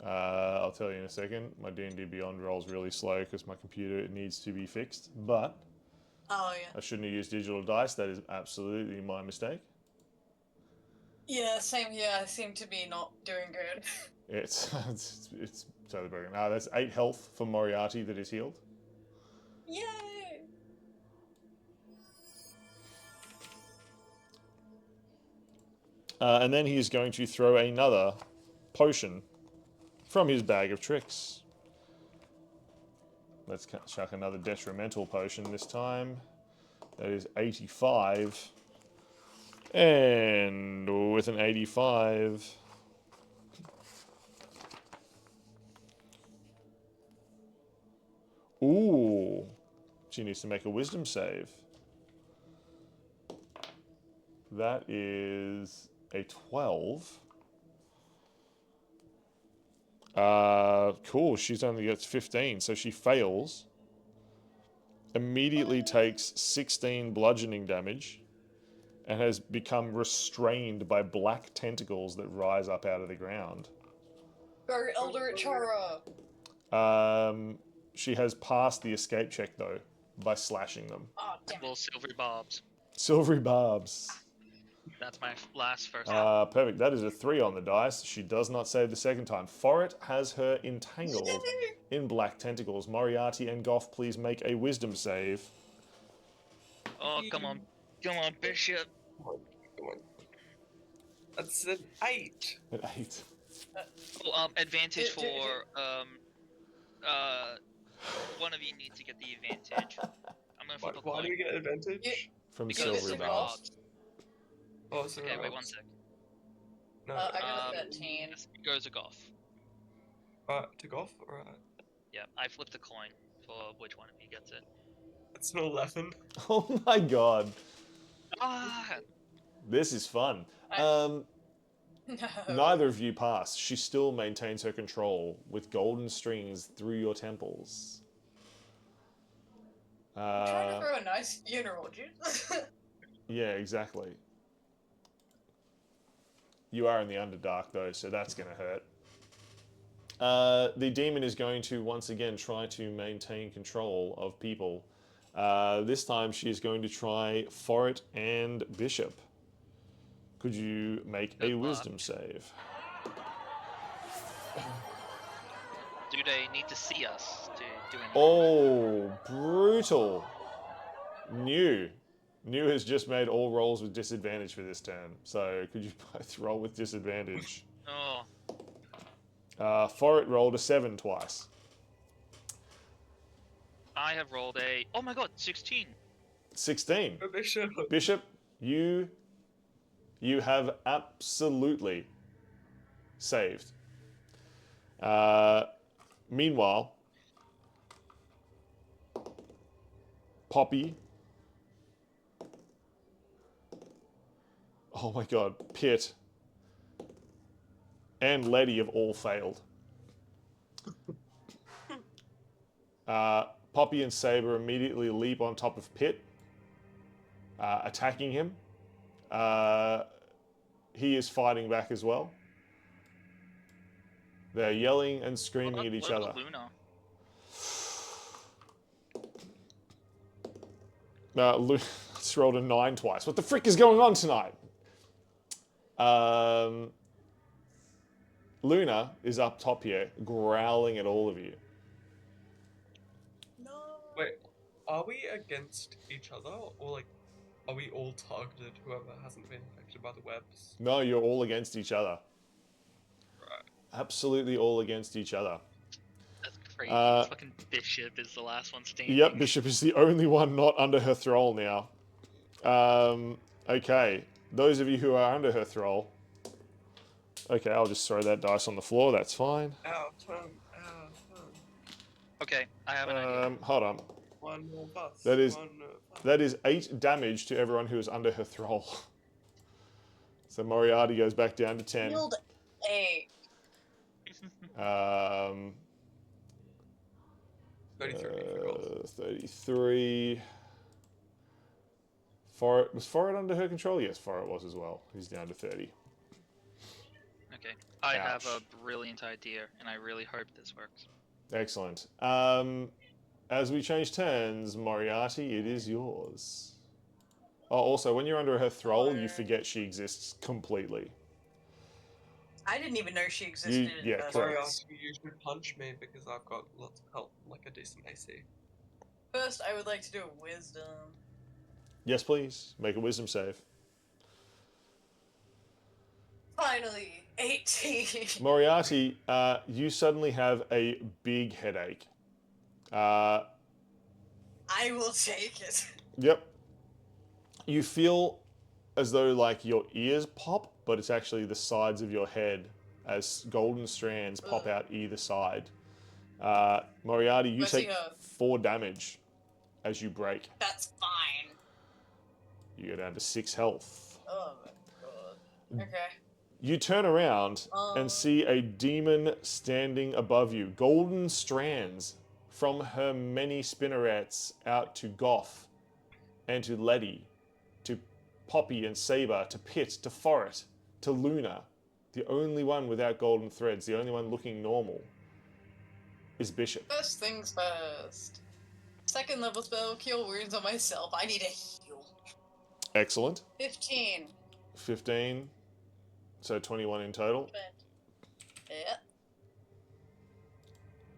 I'll tell you in a second. My D&D Beyond roll's really slow because my computer needs to be fixed. But Oh, yeah. I shouldn't have used digital dice. That is absolutely my mistake. Yeah, same here. I seem to be not doing good. It's totally broken. That's 8 health for Moriarty that is healed. Yay! And then he is going to throw another potion from his bag of tricks. Let's chuck another detrimental potion this time. That is 85. And with an 85... Ooh. She needs to make a wisdom save. That is a 12. Cool. She's only gets 15, so she fails. Immediately takes 16 bludgeoning damage and has become restrained by black tentacles that rise up out of the ground. Go, Eldritch Horror! She has passed the escape check, though, by slashing them. Oh, damn Little it. silvery bobs. Silvery barbs. That's my last first. Perfect. That is a 3 on the dice. She does not save the second time. Forit has her entangled in black tentacles. Moriarty and Goff, please make a wisdom save. Oh, come on. Come on, Bishop. Come on. That's an 8. At 8. Oh, advantage for, one of you needs to get the advantage. I'm gonna flip a Why coin. do we get advantage? From Because silvery silvery barbs. bobs. Oh, so Okay, wait 1 sec. No, I got a 13. This goes a golf. to Goff? Alright. Yeah, I flipped a coin for which one of you gets it. It's an 11. Oh my god. Ah! This is fun. No. Neither of you pass. She still maintains her control with golden strings through your temples. I'm trying to throw a nice funeral, dude. Yeah, exactly. You are in the Underdark, though, so that's going to hurt. The demon is going to once again try to maintain control of people. This time she is going to try Forit and Bishop. Could you make a Good luck. wisdom save? Do they need to see us to do anything? Oh, brutal. New has just made all rolls with disadvantage for this turn. So could you both roll with disadvantage? Oh, Forit rolled a 7 twice. I have rolled a... Oh my god, 16. 16. Bishop. Bishop, You have absolutely saved. Meanwhile, Poppy. Oh my god, Pit. And Letty have all failed. Poppy and Saber immediately leap on top of Pit, attacking him. He is fighting back as well. They're yelling and screaming at each other. Luna. Luna's rolled a 9 twice. What the frick is going on tonight? Luna is up top here, growling at all of you. No. Wait, are we against each other, or like, are we all targeted? Whoever hasn't been affected by the webs. No, you're all against each other. Right. Absolutely all against each other. That's crazy. Fucking Bishop is the last one standing. Yep, Bishop is the only one not under her thrall now. Okay, those of you who are under her thrall. Okay, I'll just throw that dice on the floor. That's fine. Ow, turn. Okay, I have an idea. Hold on. One more bus. That is One more bus. that is 8 damage to everyone who is under her thrall. So Moriarty goes back down to 10. Shield 8. 33. 33. Was Forrest under her control? Yes, Forrest was as well. He's down to 30. Okay, I have Ouch. a brilliant idea, and I really hope this works. Excellent. As we change turns, Moriarty, it is yours. Oh, also, when you're under her thrall, you forget she exists completely. I didn't even know she existed in yeah, the first correct. place. You should punch me because I've got lots of health, like a decent AC. First, I would like to do a wisdom. Yes, please. Make a wisdom save. Finally, 18. Moriarty, you suddenly have a big headache. I will take it. Yep. You feel as though like your ears pop, but it's actually the sides of your head as golden strands pop out either side. Moriarty, you take 4 damage as you break. That's fine. You go down to 6 health. Oh my god. Okay. You turn around and see a demon standing above you. Golden strands from her many spinnerets out to Goff and to Letty, to Poppy and Saber, to Pit, to Forrest, to Luna. The only one without golden threads, the only one looking normal, is Bishop. First things first. Second level spell, cure wounds on myself. I need a heal. Excellent. 15. 15. So 21 in total. Yeah.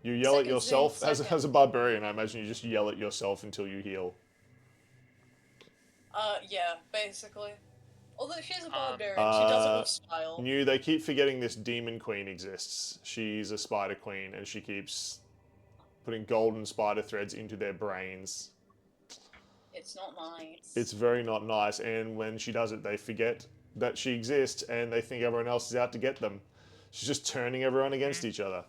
You yell at Second yourself. thing, second. As a barbarian, I imagine you just yell at yourself until you heal. Yeah, basically. Although she's a barbarian, she does it with style. They keep forgetting this demon queen exists. She's a spider queen, and she keeps putting golden spider threads into their brains. It's not nice. It's very not nice, and when she does it, they forget that she exists, and they think everyone else is out to get them. She's just turning everyone against each other.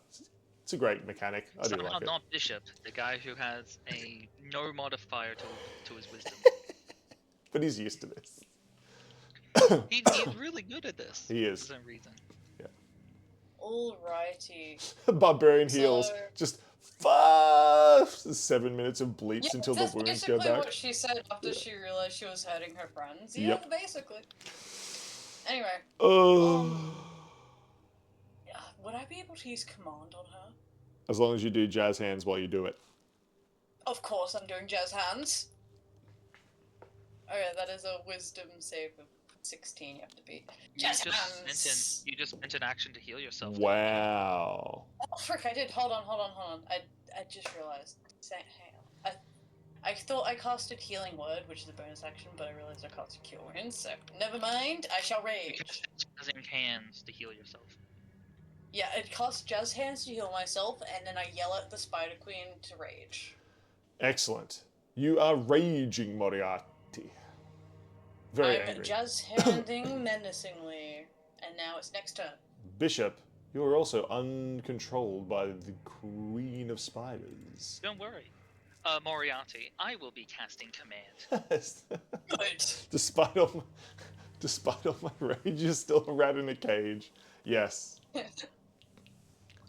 It's a great mechanic. I do Somehow like it. not Bishop, the guy who has a no modifier to his wisdom. But he's used to this. He's really good at this. He is. For some reason. Alrighty. Barbarian heals. Just 7 minutes of bleeps until the that's wounds go basically back. what she said after she realized she was hurting her friends. Yeah, Yep. basically. Anyway. Oh. Would I be able to use command on her? As long as you do jazz hands while you do it. Of course I'm doing jazz hands. Okay, that is a wisdom save of 16 you have to beat. Jazz hands! You just spent an action to heal yourself. Wow. Oh, frick, I did. Hold on. I just realized. Hang on. I thought I casted Healing Word, which is a bonus action, but I realized I casted Cure Wounds, so never mind. I shall rage. Using hands to heal yourself. Yeah, it costs Jazz Hands to heal myself, and then I yell at the Spider Queen to rage. Excellent. You are raging, Moriarty. Very I'm angry. just handing menacingly, and now it's next turn. Bishop, you are also uncontrolled by the Queen of Spiders. Don't worry. Moriarty, I will be casting command. Good. despite all my rage, you're still a rat in a cage. Yes.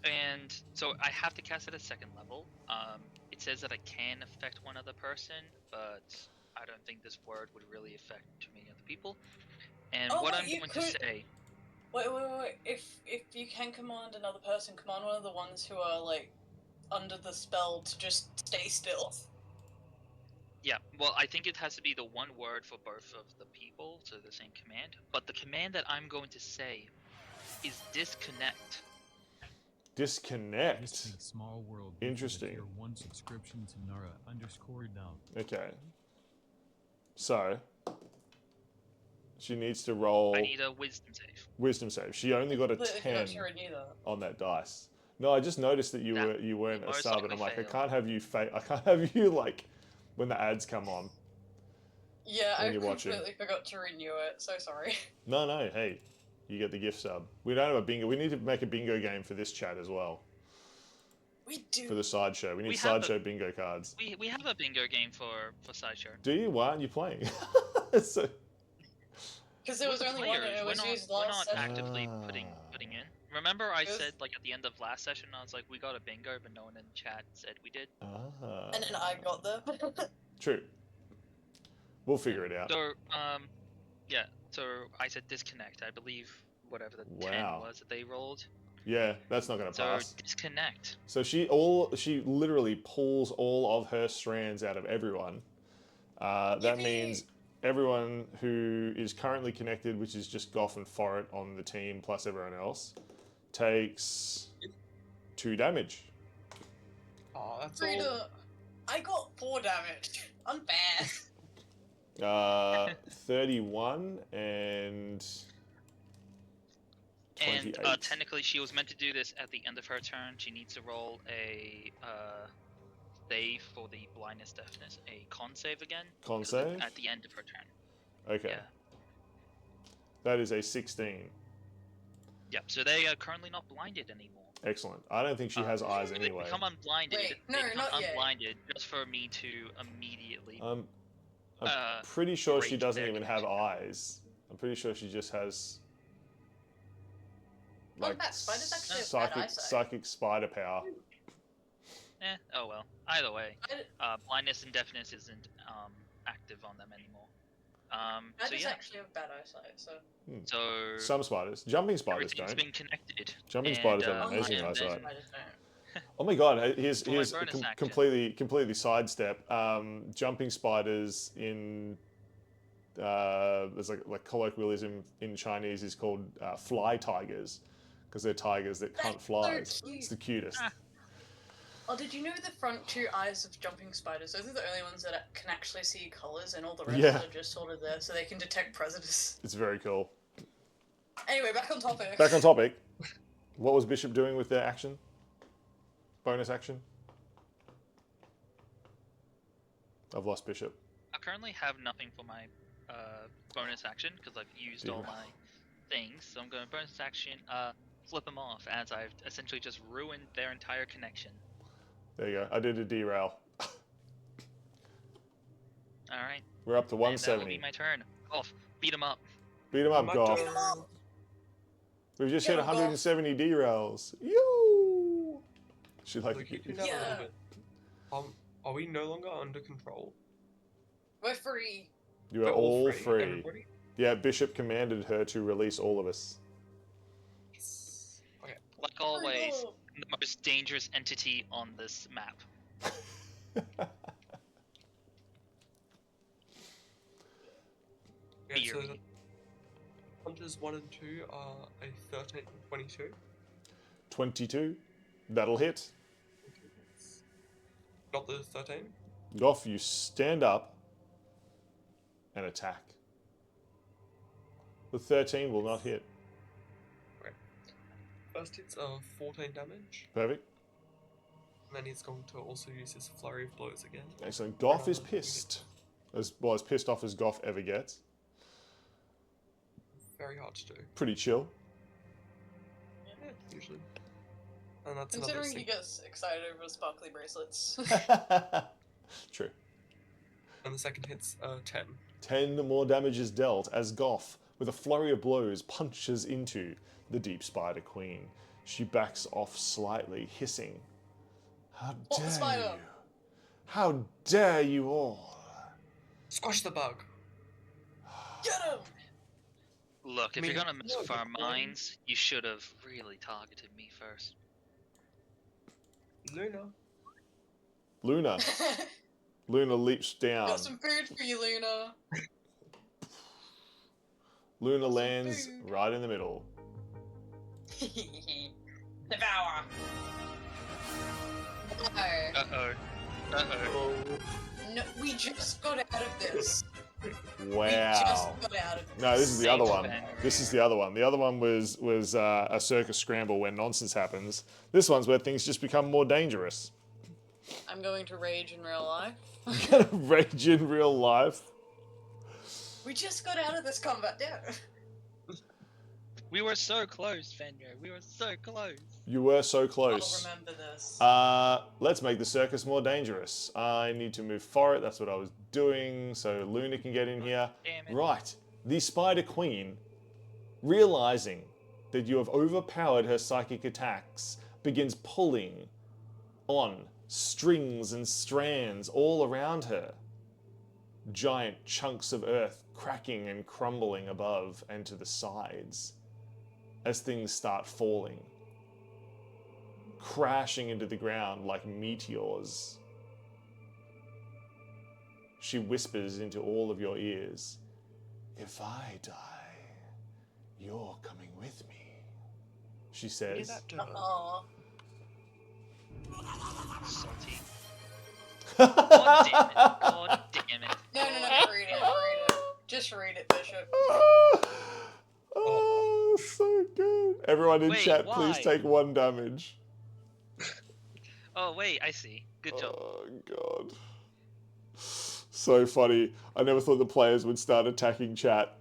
And so I have to cast it at 2nd level. It says that I can affect one other person, but I don't think this word would really affect too many other people. And Oh, what wait, I'm you going could- to say... Wait. If you can command another person, command one of the ones who are, like, under the spell to just stay still. Yeah, well, I think it has to be the one word for both of the people, so the same command. But the command that I'm going to say is disconnect. Disconnect. ThisBigSmallWorld. Interesting. Tier 1 subscription to Nara_down. Okay. So, she needs to roll I need a wisdom save. wisdom save. She only got a Completely 10 forgot to renew that. on that dice. No, I just noticed that you weren't a most sub, and likely I'm like, fail. I can't have you I can't have you like when the ads come on. Yeah, When I you're watching. completely forgot to renew it, so sorry. No, hey, you get the gift sub. We don't have a bingo. We need to make a bingo game for this chat as well. We do. For the sideshow, we need We have sideshow bingo cards. We have a bingo game for Sideshow. Do you? Why aren't you playing? So, Because there was We're the only one and players. it was we're used not last session. actively putting in. Remember I It was- said like at the end of last session I was like we got a bingo, but no one in chat said we did. And then I got them. True. We'll figure it out. So yeah. So I said disconnect. I believe whatever the 10 Wow. was that they rolled. Yeah, that's not going to So pass. disconnect. So she literally pulls all of her strands out of everyone. That Yippee! means everyone who is currently connected, which is just Goff and Forret on the team plus everyone else, takes 2 damage. Oh, that's all. Frida, I got 4 damage. Unfair. 31 and 28. And technically she was meant to do this at the end of her turn. She needs to roll a save for the blindness deafness, a con save again. Con 'cause save? at the end of her turn. Okay. Yeah. That is a 16. Yep. So they are currently not blinded anymore. Excellent. I don't think she has eyes They anyway. become unblinded. Wait, no, they become not yet. unblinded just for me to immediately. I'm pretty sure she break doesn't their even have connection. eyes. I'm pretty sure she just has Not like bad. Spiders actually have bad eyesight. psychic spider power. Oh well. Either way, I- blindness and deafness isn't active on them anymore. So Spiders yeah. actually have bad eyesight, so. So Some spiders. Jumping spiders everything's don't. been connected. Jumping and, spiders have I amazing am eyesight. then- Spiders don't. Oh my god, here's For my bonus action. completely sidestep. Jumping spiders in there's like colloquialism in Chinese is called fly tigers because they're tigers that can't That's fly. so cute. It's the cutest. Oh, did you know the front 2 eyes of jumping spiders? Those are the only ones that can actually see colours, and all the rest Yeah. are just sort of there so they can detect predators. It's very cool. Anyway, back on topic. Back on topic. What was Bishop doing with their action? Bonus action? I've lost Bishop. I currently have nothing for my bonus action because I've used all my things. So I'm going to bonus action, flip them off as I've essentially just ruined their entire connection. There you go. I did a derail. All right. We're up to And that will 170. be my turn. Off. Beat him up. Beat him up, My Goff. turn. We've just Get hit him, Goff. 170 derails. Yoo! She like Looking Yeah. down a little bit. Are we no longer under control? We're free. you are We're all free. Everybody? Yeah, Bishop commanded her to release all of us. Yes. Okay. Like always, Oh, the most dangerous entity on this map. Yeah, so Theory. the hunters 1 and 2 are a 13 and 22. 22. That'll hit. Not the 13. Goff, you stand up and attack. The 13 will not hit. First hits 14 damage, Perfect. and then he's going to also use his flurry of blows again. Excellent. Goff is pissed. As pissed off as Goff ever gets. very hard to do. Pretty chill. Yeah, usually. And that's Considering another he gets excited over sparkly bracelets. True. And the second hit's 10. 10 more damage is dealt as Goth, with a flurry of blows, punches into the Deep Spider Queen. She backs off slightly, hissing. How What the dare spider? you? How dare you all? Squash the bug! Get him! Look, if I mean, you're gonna miss no, our but- mines, you should have really targeted me first. Luna. Luna. Luna leaps down. Got some food for you, Luna. Luna lands food. right in the middle. Devour. No. Uh-oh. Uh-oh. No, we just got out of this. We Wow. just got out of this. No, this is the other Safe one. Fenrir. This is the other one. The other one was a circus scramble where nonsense happens. This one's where things just become more dangerous. I'm going to rage in real life. Gonna rage in real life. We just got out of this combat, yeah. We were so close, Fenrir. We were so close. You were so I'll close. remember this. Let's make the circus more dangerous. I need to move for it. That's what I was doing, so Luna can get in here. Damn it. Right. The Spider Queen, realizing that you have overpowered her psychic attacks, begins pulling on strings and strands all around her. Giant chunks of earth cracking and crumbling above and to the sides as things start falling, crashing into the ground like meteors. She whispers into all of your ears, "If I die, you're coming with me," she Give says. that to her. Aw. Salty. God damn it. God damn it. No, read it. Just read it, Bishop. Oh, so good. Everyone in Wait, chat, please why? take 1 damage. Oh, wait, I see. Good job. Oh, God. So funny. I never thought the players would start attacking chat.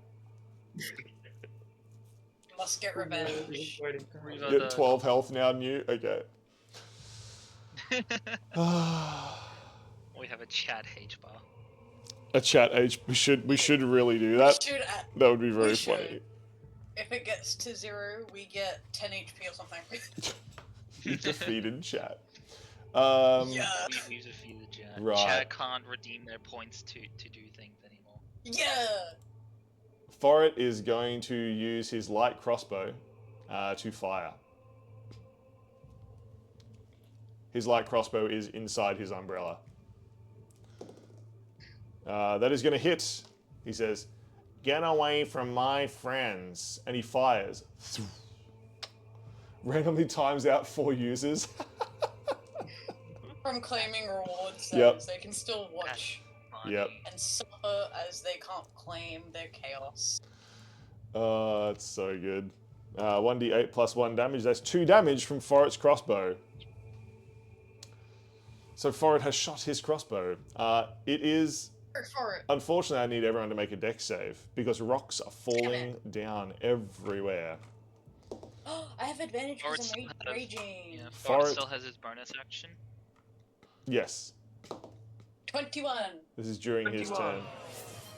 Must get revenge. Waiting for her. Reload. Get 12 health now, new. Okay. We have a chat H bar. A chat H. We should really do that. Should, That would be very we should. funny. if it gets to 0, we get 10 HP or something. You defeated chat. Yeah. We defeated chat. Right. Chat can't redeem their points to do things anymore. Yeah. Forit is going to use his light crossbow to fire. His light crossbow is inside his umbrella. That is going to hit. He says, "Get away from my friends." And he fires. Randomly times out 4 users. From claiming rewards, Yep. they can still watch Funny. Yep. and suffer as they can't claim their chaos. It's so good. 1d8 plus 1 damage. That's 2 damage from Forit's crossbow. So Forit has shot his crossbow. It is... Go for it. Unfortunately, I need everyone to make a dex save because rocks are falling down everywhere. I have advantage Or because it's I'm still has- raging. Yeah, Fart- Fart still has his bonus action. Yes, 21. this is during his 21. turn.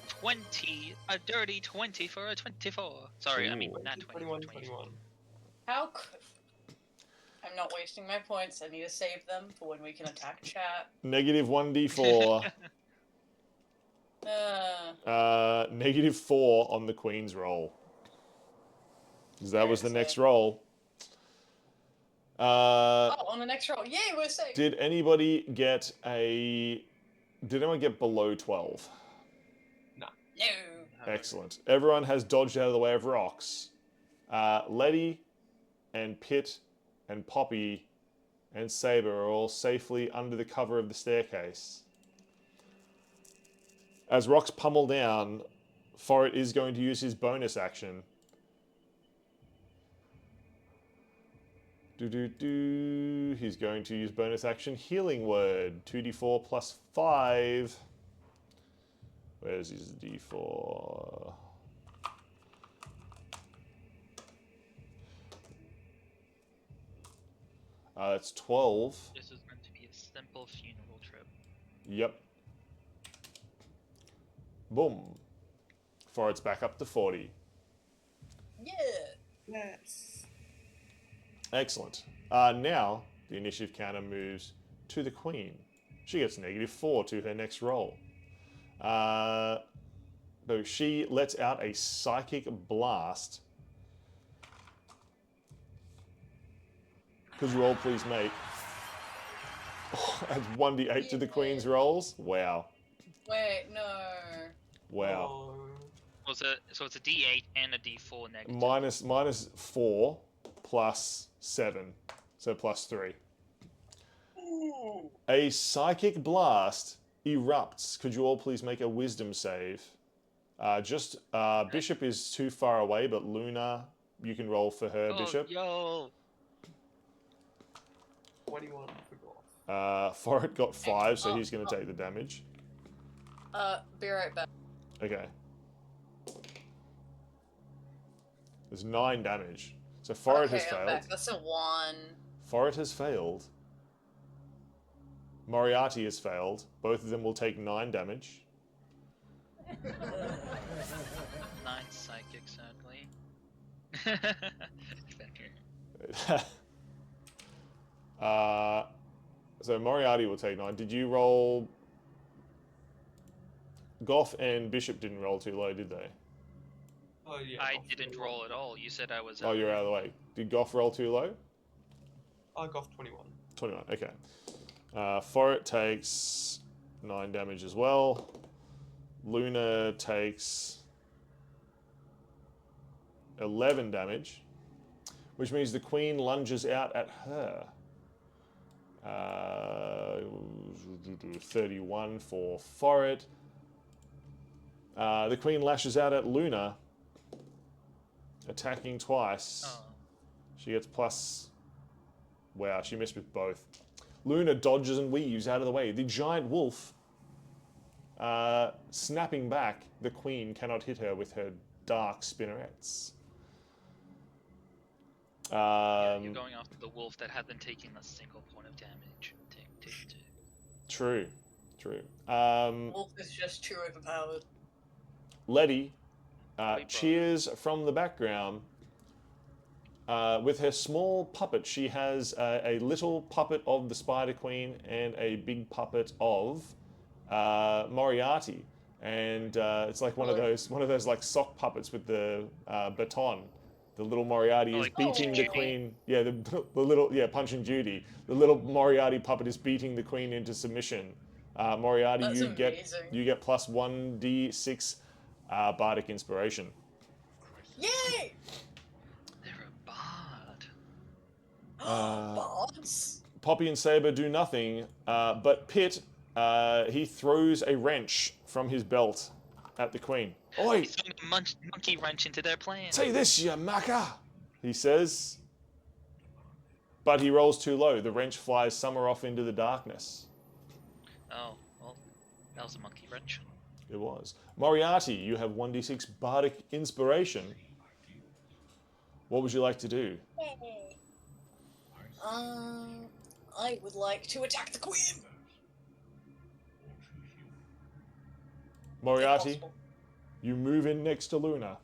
20, a dirty 20 for a 24. Sorry, I mean Ooh. not 20, 21, 24. 21. How could... I'm not wasting my points. I need to save them for when we can attack chat. Negative 1d4. Negative 4 on the Queen's roll. 'Cause that was the next roll. Oh, on the next roll. Yay, we're safe. Did anybody get a... Did anyone get below 12? No. Excellent. Everyone has dodged out of the way of rocks. Letty and Pit and Poppy and Saber are all safely under the cover of the staircase. As rocks pummel down, Forit is going to use his bonus action. He's going to use bonus action Healing Word. 2d4 plus 5. Where's his d4? That's 12. This is meant to be a simple funeral trip. Yep. Boom. For it's back up to 40. Yeah. Yes. Excellent. Now, the initiative counter moves to the Queen. She gets -4 to her next roll. So she lets out a psychic blast. Could you all please make... Oh, add 1d8 to the Queen's rolls? Wow. Wait, no. Wow. Oh. So it's a D8 and a D4 negative. -4 plus 7. So plus 3. Ooh. A psychic blast erupts. Could you all please make a wisdom save? Bishop is too far away, but Luna, you can roll for her, Bishop. Yo! 21 for golf. Forrest got 5, so he's going to take the damage. Be right back. Okay. There's 9 damage. So Forrest has I'm failed. back. That's a 1. Forrest has failed. Moriarty has failed. Both of them will take 9 damage. 9 psychic, sadly. So Moriarty will take 9. Did you roll... Goff and Bishop didn't roll too low, did they? Oh, yeah. I golf didn't 21. roll at all. You said I was. Oh, you're out of the way. Did Goff roll too low? I golf 21. 21, okay. Forrest takes 9 damage as well. Luna takes 11 damage, which means the Queen lunges out at her. 31 for Forrest. The Queen lashes out at Luna, attacking twice. Oh. She gets plus... Wow, she missed with both. Luna dodges and weaves out of the way. The giant wolf, snapping back, the Queen cannot hit her with her dark spinnerets. You're going after the wolf that hasn't taken a single point of damage. True, true. Wolf is just too overpowered. Letty cheers from the background. With her small puppet, she has a little puppet of the Spider Queen and a big puppet of Moriarty, and it's like one of those like sock puppets with the baton. The little Moriarty is like beating the Judy? Queen. Yeah, the little Punch and Judy. The little Moriarty puppet is beating the Queen into submission. Moriarty, That's you amazing. get plus 1d6 bardic inspiration. Yay! They're a bard. Bards? Poppy and Saber do nothing, but Pitt, he throws a wrench from his belt at the Queen. Oi! He's throwing a monkey wrench into their plan. Say this, you macker! He says. But he rolls too low. The wrench flies somewhere off into the darkness. Oh, well, that was a monkey wrench. It was. Moriarty, you have 1d6 bardic inspiration. What would you like to do? I would like to attack the Queen. Moriarty, If possible. you move in next to Luna,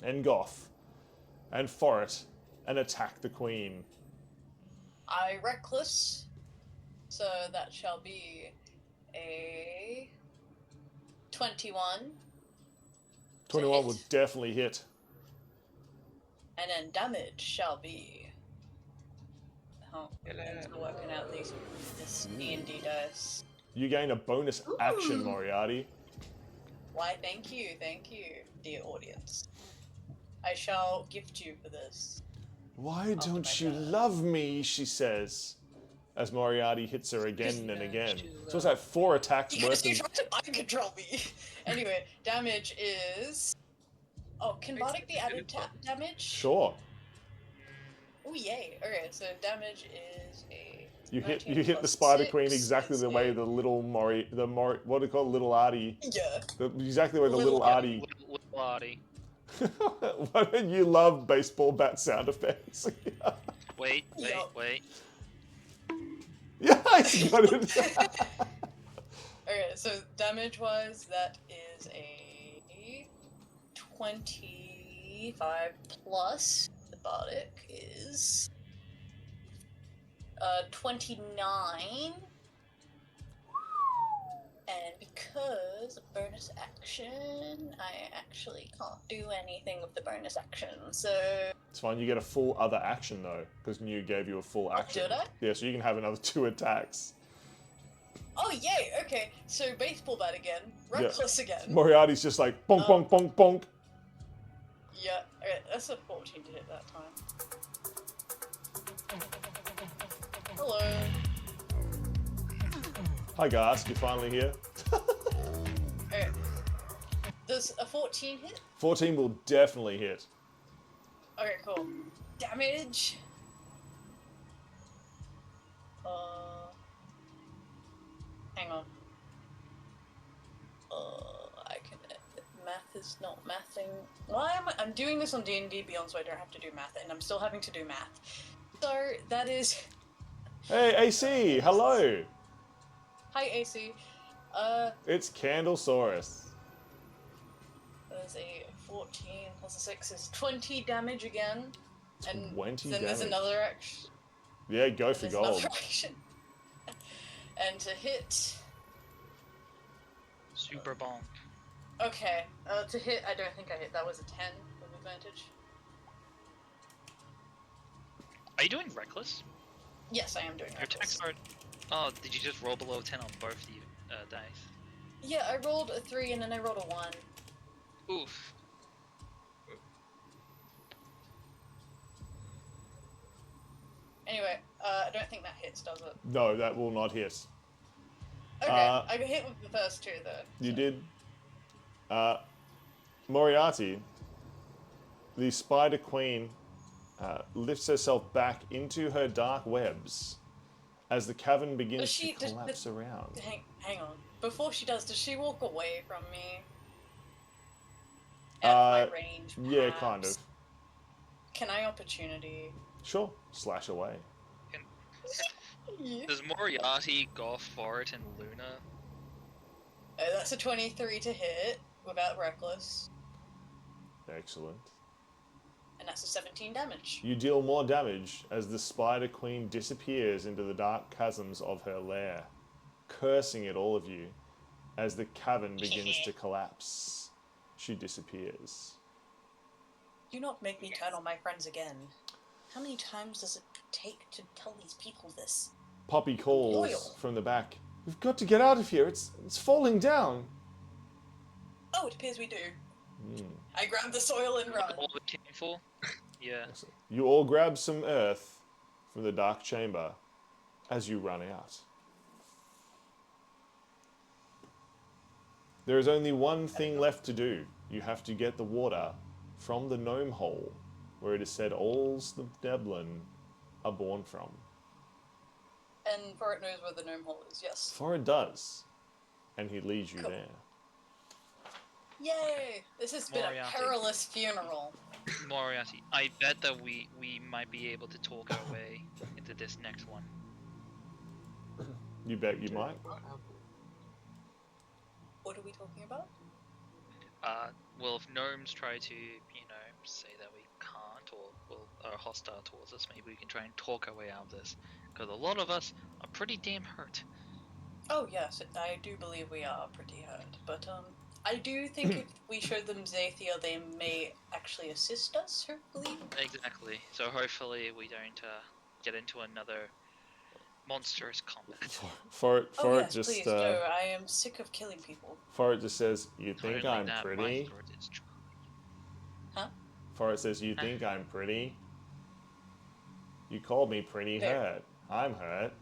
and Goff, and Forrest, and attack the Queen. I reckless, so that shall be a 21. 21 hit. will definitely hit. And then damage shall be... Oh, I'm still working out this D&D dice. You gain a bonus action, Moriarty. Why, thank you, dear audience. I shall gift you for this. Why my don't you God. love me, she says, as Moriarty hits her again and again. to So it's like 4 attacks Because worth you of... tried to mind control me. Anyway, damage is... Oh, can Bardic be added damage? Sure. Oh, yay. Okay, so damage is a... You hit 19 the plus Spider 6 Queen exactly is the way a- the little what do you call it, little Artie? Yeah. Exactly where the little Artie. Little Artie. Why don't you love baseball bat sound effects? Wait. Yup. Yeah, I got it. Okay, so damage-wise, that is a 25 plus. The bardic is 29. And because of bonus action, I actually can't do anything with the bonus action, so... It's fine. You get a full other action though, because New gave you a full action. did I? Yeah, so you can have another 2 attacks. Oh, yay! Okay, so baseball bat again. Reckless again. Moriarty's just like bonk, bonk, bonk, bonk. Yeah, okay, that's a 14 to hit that time. Hello. Hi, Gask. You're finally here. Okay. Does a 14 hit? 14 will definitely hit. Okay, cool. Damage. Hang on. I can. Math is not mathing. Why am I'm doing this on D&D Beyond, so I don't have to do math, and I'm still having to do math. So that is. Hey, AC. Hello. Hi, AC. It's Candlesaurus. There's a 14 plus a 6 is 20 damage again, and 20 then there's damage. another action. Yeah, go for There's gold. another action. And to hit. Super bonk. Okay, to hit, I don't think I hit. That was a 10 with advantage. Are you doing reckless? Yes, I am doing Your reckless. attacks are. Oh, did you just roll below 10 on both the dice? Yeah, I rolled a 3 and then I rolled a 1. Oof. Anyway, I don't think that hits, does it? No, that will not hit. Okay, I got hit with the first 2 though. You did. Moriarty, the Spider Queen, lifts herself back into her dark webs as the cavern begins to collapse around. Hang on. Before she does she walk away from me? At my range, yeah, perhaps? kind of. Can I opportunity? Sure, slash away. Yeah. Does Moriarty, Goth, Fort, and Luna? That's a 23 to hit without reckless, Excellent. and that's a 17 damage. You deal more damage as the Spider Queen disappears into the dark chasms of her lair, cursing at all of you as the cavern begins to collapse. She disappears. Do not make me turn on my friends again. How many times does it take to tell these people this? Poppy calls Loyal. from the back. We've got to get out of here. It's falling down. Oh, it appears we do. I grab the soil and run. All the team full? Yeah. You all grab some earth from the dark chamber as you run out. There is only one thing left to do. You have to get the water from the gnome hole, where it is said all the Neblin are born from. And Fort knows where the gnome hole is, yes. For it does. And he leads you there. Yay! This has been a perilous funeral. Moriarty, I bet that we might be able to talk our way into this next one. You bet you might. What are we talking about? Well, if gnomes try to, say that we can't or are hostile towards us, maybe we can try and talk our way out of this. Because a lot of us are pretty damn hurt. Oh yes, I do believe we are pretty hurt, but I do think if we show them Xathia, they may actually assist us, hopefully. Exactly. So hopefully we don't get into another monstrous combat. For it yes, just please, no, I am sick of killing people. For it just says, you think Currently I'm that my pretty? throat is dry. Huh? For it says, you think I'm pretty? You called me pretty hurt. I'm hurt.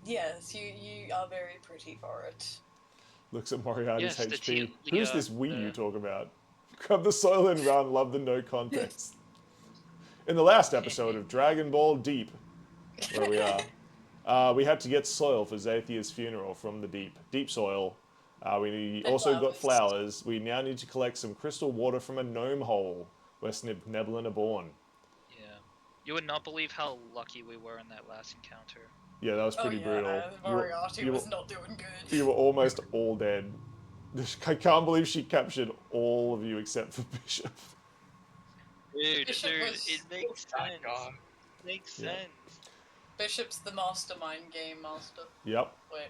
Yes, you are very pretty for it. Looks at Moriarty's Yes, HP. Who's this we you talk about? Grab the soil and run. Love the no context. In the last episode of Dragon Ball Deep, where we are, we had to get soil for Xathia's funeral from the deep. Deep soil. We also got flowers. We now need to collect some crystal water from a gnome hole where Neblin are born. Yeah. You would not believe how lucky we were in that last encounter. Yeah, that was pretty brutal. Moriarty you was not doing good. You were almost all dead. I can't believe she captured all of you except for Bishop. Dude, Bishop was- it makes That sense. guy. Makes Yeah. sense. Bishop's the mastermind game master. Yep. Wait.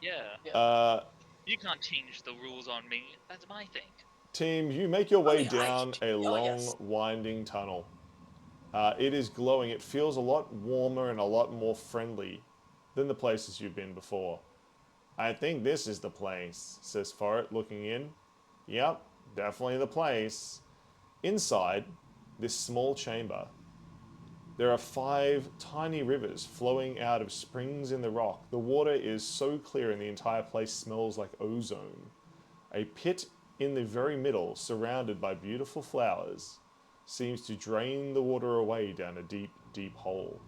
Yeah. You can't change the rules on me. That's my thing. Team, you make your way I can down a oh, long, yes. winding tunnel. It is glowing. It feels a lot warmer and a lot more friendly than the places you've been before. I think this is the place, says Forret, looking in. Yep, definitely the place. Inside this small chamber, there are 5 tiny rivers flowing out of springs in the rock. The water is so clear and the entire place smells like ozone. A pit in the very middle, surrounded by beautiful flowers, seems to drain the water away down a deep, deep hole.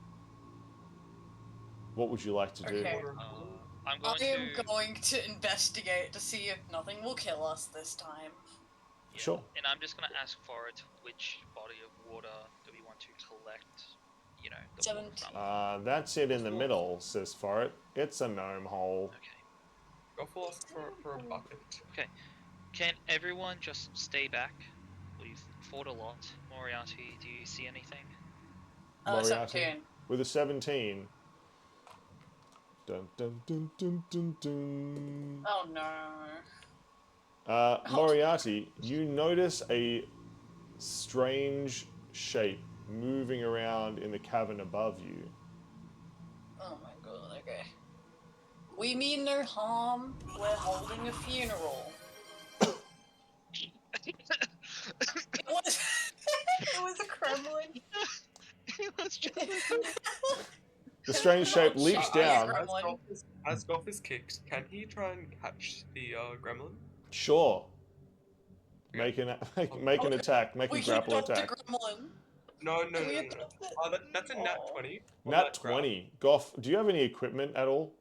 What would you like to do? Okay. I'm going I am to. going to investigate to see if nothing will kill us this time. Yeah. Sure. And I'm just gonna ask for it. Which body of water do we want to collect? You know, the water 17. from. That's it in the middle, says Forret. It's a gnome hole. Okay. Go for a bucket. Okay. Can everyone just stay back? We've fought a lot. Moriarty, do you see anything? Moriarty 17. with a 17. Dun dun dun dun dun dun. Oh no. Moriarty, you notice a strange shape moving around in the cavern above you. Oh my god, okay. We mean no harm. We're holding a funeral. It was, it was a Kremlin. It was just. The strange shape leaps down. As Goff is kicked, can he try and catch the gremlin? Sure. Make an attack. Make a We should grapple adopt attack. a Gremlin. No. We adopt it? That's a nat Oh. 20. on Nat that grab. 20. Goff, do you have any equipment at all?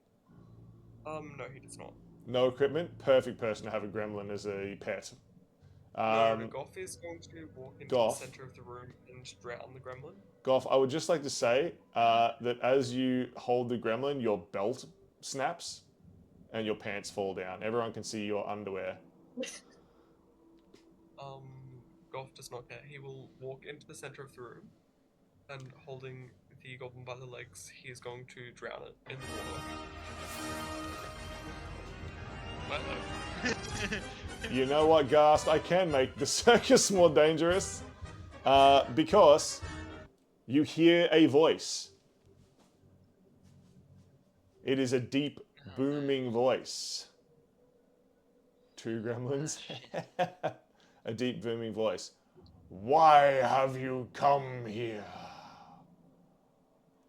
No, he does not. No equipment? Perfect person to have a gremlin as a pet. No, Goff is going to walk into Goff. the center of the room and drown the gremlin. Goff, I would just like to say that as you hold the gremlin, your belt snaps and your pants fall down. Everyone can see your underwear. Goff does not care. He will walk into the center of the room and holding the goblin by the legs, he is going to drown it in the water. You know what, Ghast? I can make the circus more dangerous because you hear a voice. It is a deep, booming voice. 2 gremlins. A deep, booming voice. Why have you come here?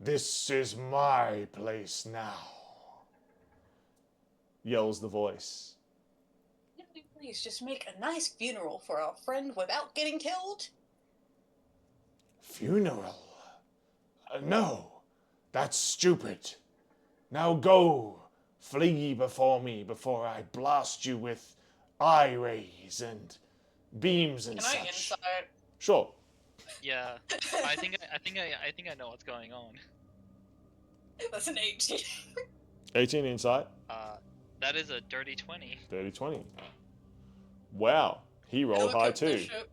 This is my place now. Yells the voice. Please just make a nice funeral for our friend without getting killed. Funeral? No, that's stupid. Now go, flee before me before I blast you with eye rays and beams and Can such. I insight? Sure. Yeah. I think I know what's going on. That's an 18. 18 insight. That is a dirty 20. 30-20. Wow, he I rolled look high at too. Bishop.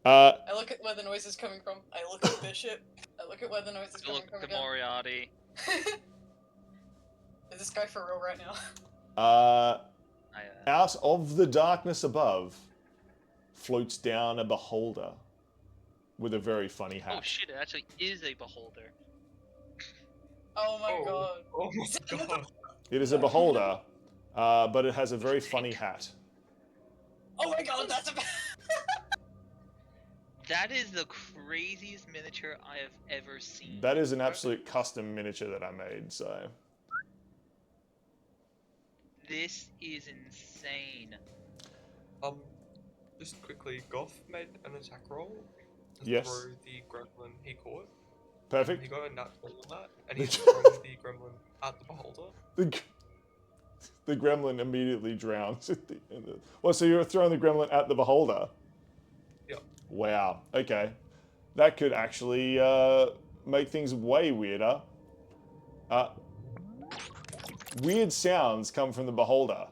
Uh, I look at where the noise is coming from. I look at Bishop. I look at where the noise is I coming look from at again. Moriarty. Is this guy for real right now? Out of the darkness above floats down a beholder with a very funny hat. Oh shit! It actually is a beholder. Oh my god. Oh my god. It is a beholder, but it has a very funny hat. Oh my god, that's a That is the craziest miniature I have ever seen. That is an absolute custom miniature that I made, so... This is insane. Just quickly, Goff made an attack roll to Yes. throw the gremlin he caught. He Perfect. got a nat 20 on that, and he throws the gremlin at the beholder. The gremlin immediately drowns. Well, so you're throwing the gremlin at the beholder? Yep. Wow, okay. That could actually make things way weirder. Weird sounds come from the beholder.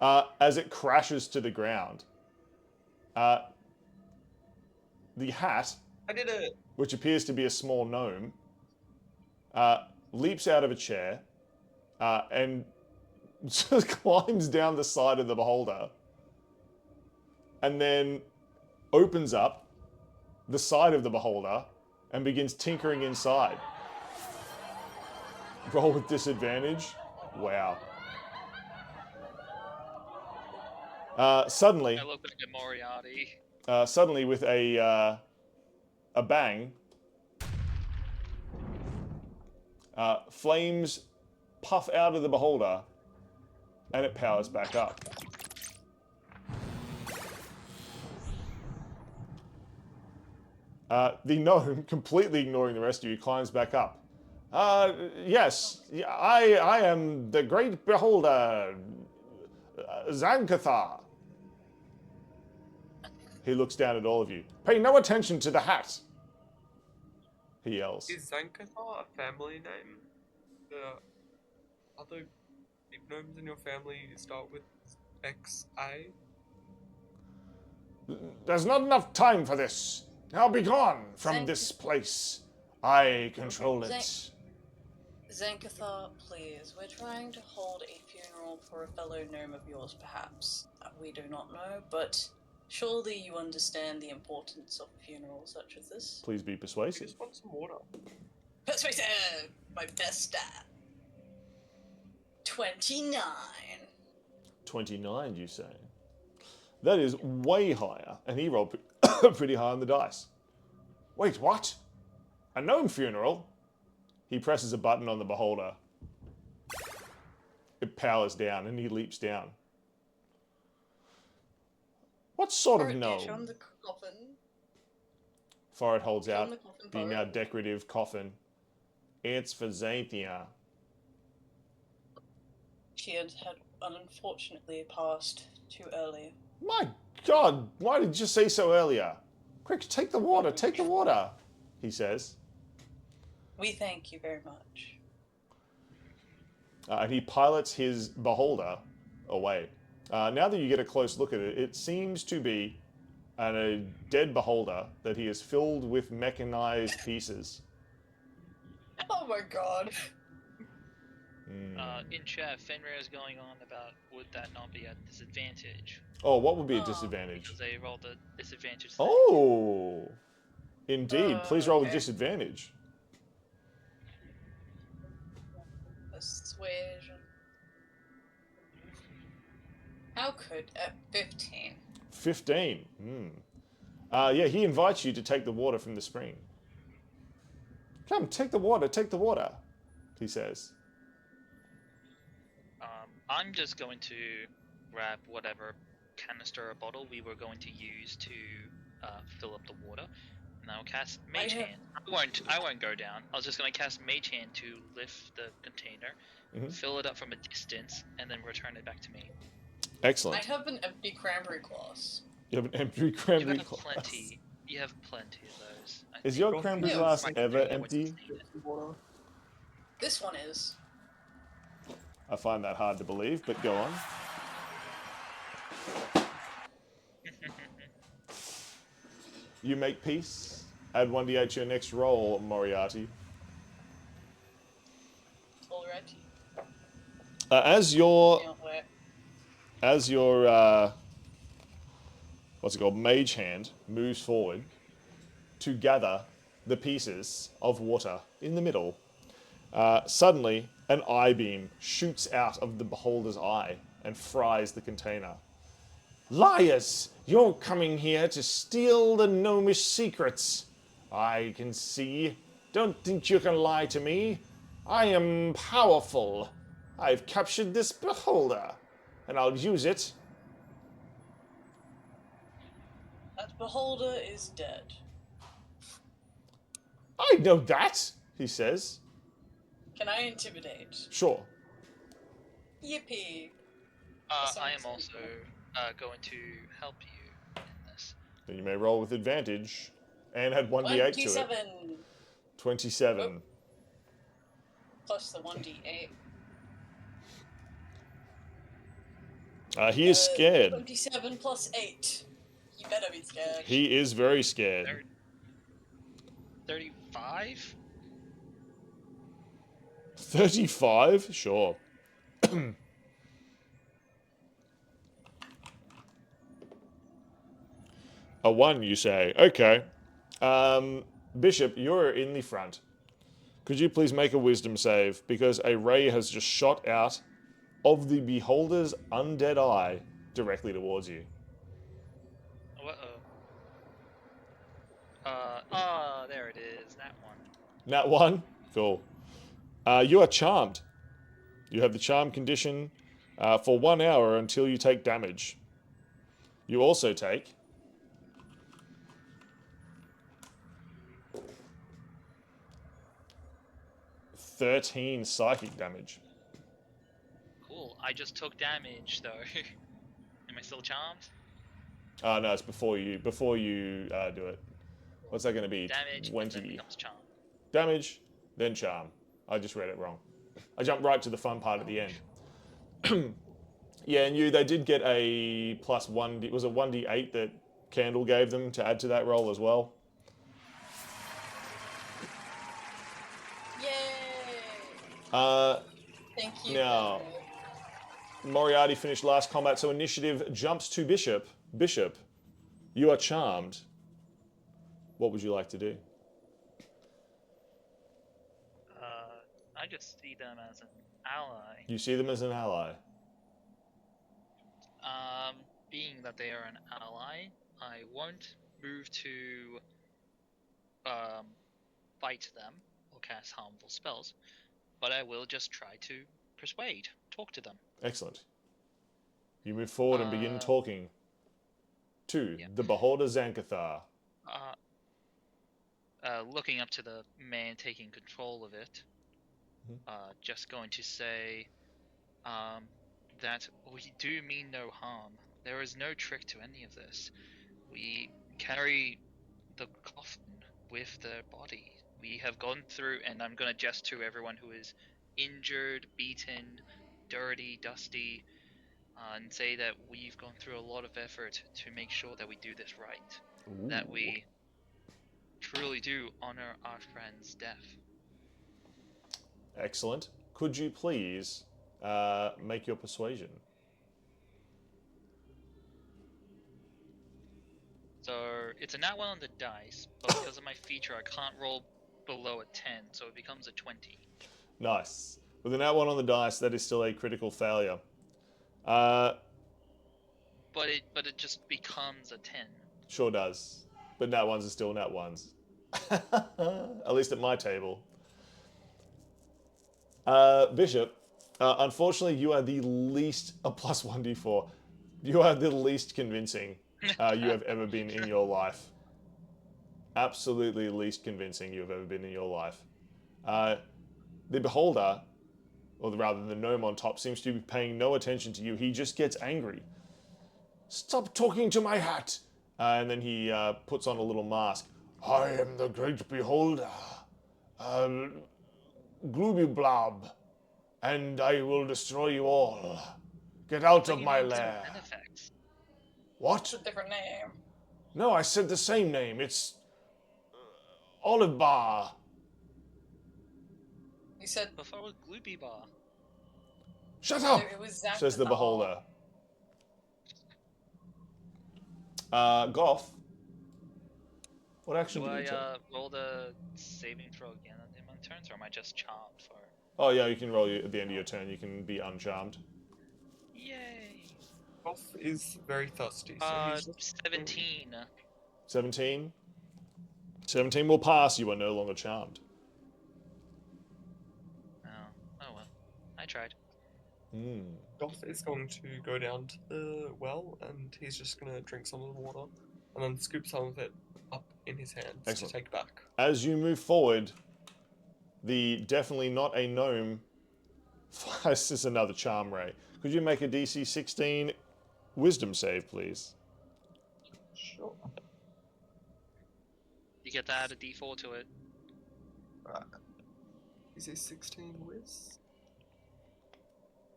As it crashes to the ground. The hat, I did it. which appears to be a small gnome, leaps out of a chair and just climbs down the side of the beholder and then opens up the side of the beholder and begins tinkering inside. Roll with disadvantage. Wow. Suddenly, I look back at Moriarty. suddenly with a bang, flames puff out of the beholder and it powers back up. The gnome, completely ignoring the rest of you, climbs back up. Yes, I am the great beholder, Xathia. He looks down at all of you. Pay no attention to the hat, he yells. Is Xathia a family name? The other big gnomes in your family start with XA? There's not enough time for this. Now be gone from this place. I control it. Xathia, please. We're trying to hold a funeral for a fellow gnome of yours, perhaps. We do not know, but surely you understand the importance of a funeral such as this. Please be I persuasive. just want some water. Persuasive! My best stat. 29. 29, you say? That is way higher, and he rolled pretty high on the dice. Wait, what? A gnome funeral? He presses a button on the beholder. It powers down, and he leaps down. What sort of Alright, gnome? show him the coffin. Forrest holds Show him out the coffin, the Forrest. now decorative coffin. It's for Xathia. She had unfortunately passed too early. My God, why did you say so earlier? Quick, take the water, take the water, he says. We thank you very much. And he pilots his beholder away. Now that you get a close look at it, it seems to be a dead beholder that he has filled with mechanized pieces. Oh my god. In chat, Fenrir is going on about would that not be a disadvantage? Oh, what would be a disadvantage? Because they rolled a disadvantage. Oh, indeed. Please roll with okay. disadvantage. Persuasion. How could 15? 15. Yeah, he invites you to take the water from the spring. Come, take the water, he says. I'm just going to grab whatever canister or bottle we were going to use to fill up the water, and I'll cast Mage Hand. I won't go down. I was just going to cast Mage Hand to lift the container, fill it up from a distance, and then return it back to me. Excellent. I have an empty cranberry glass. You have an empty cranberry You have glass. plenty. You have plenty of those. Is your cranberry glass Might ever bring it when you empty? need it. This one is. I find that hard to believe, but go on. You make peace. Add 1d8 to your next roll, Moriarty. Alrighty. As your Can't wait. what's it called, mage hand moves forward to gather the pieces of water in the middle, suddenly an eye beam shoots out of the beholder's eye and fries the container. Liars! You're coming here to steal the gnomish secrets. I can see. Don't think you can lie to me. I am powerful. I've captured this beholder, and I'll use it. That beholder is dead. I know that, he says. Can I intimidate? Sure. Yippee. I am also going to help you in this. Then you may roll with advantage. And add 1d8 to it. 27 27. plus the 1d8. He is scared. 27 plus 8. You better be scared. He is very scared. 35? 35? Sure. A 1, you say. Okay. Bishop, you're in the front. Could you please make a wisdom save? Because a ray has just shot out of the beholder's undead eye directly towards you. Oh, there it is. That one. Nat 1? Cool. You are charmed. You have the charm condition for 1 hour until you take damage. You also take 13 psychic damage. Cool. I just took damage, though. Am I still charmed? No, it's before you do it. What's that going to be? Damage, 20. then becomes charm. Damage, then charm. I just read it wrong. I jumped right to the fun part at the end. Yeah, and they did get a plus 1. It was a 1d8 that Candle gave them to add to that roll as well. Yay! Thank you. Now, Moriarty finished last combat, so initiative jumps to Bishop. Bishop, you are charmed. What would you like to do? I just see them as an ally. You see them as an ally. Being that they are an ally, I won't move to fight them or cast harmful spells, but I will just try to persuade, talk to them. Excellent. You move forward and begin talking to the beholder Xankathar. Looking up to the man taking control of it, just going to say that we do mean no harm. There is no trick to any of this. We carry the coffin with the body. We have gone through, and I'm going to gesture to everyone who is injured, beaten, dirty, dusty, and say that we've gone through a lot of effort to make sure that we do this right. Ooh. That we truly do honor our friend's death. Excellent. Could you please make your persuasion? So it's a nat 1 on the dice, but because of my feature, I can't roll below a 10, so it becomes a 20. Nice. With a nat 1 on the dice, that is still a critical failure. But it just becomes a 10. Sure does. But nat 1s are still nat 1s. At least at my table. Bishop, unfortunately, you are the least... A plus 1d4. You are the least convincing you have ever been in your life. Absolutely least convincing you have ever been in your life. The beholder, or rather the gnome on top, seems to be paying no attention to you. He just gets angry. Stop talking to my hat! And then he puts on a little mask. I am the great beholder, Glooby Blob, and I will destroy you all. Get out of my lair. What? It's a different name. No, I said the same name. It's Olive Bar. You said before was Gloopy Bar. Shut up, it was says the beholder. Goff, what action do you take? Roll the saving throw again in my turns, or am I just charmed for? Oh yeah, you can roll at the end of your turn. You can be uncharmed. Yay! Goff is very thirsty, so he's just... 17. 17? 17 will pass. You are no longer charmed. Oh well. I tried. Goff is going to go down to the well, and he's just going to drink some of the water, and then scoop some of it up in his hands to take back. As you move forward, the definitely not a gnome... This is another charm ray. Could you make a DC 16 wisdom save, please? Sure. You get to add a D4 to it. Right. Is he 16 whiz?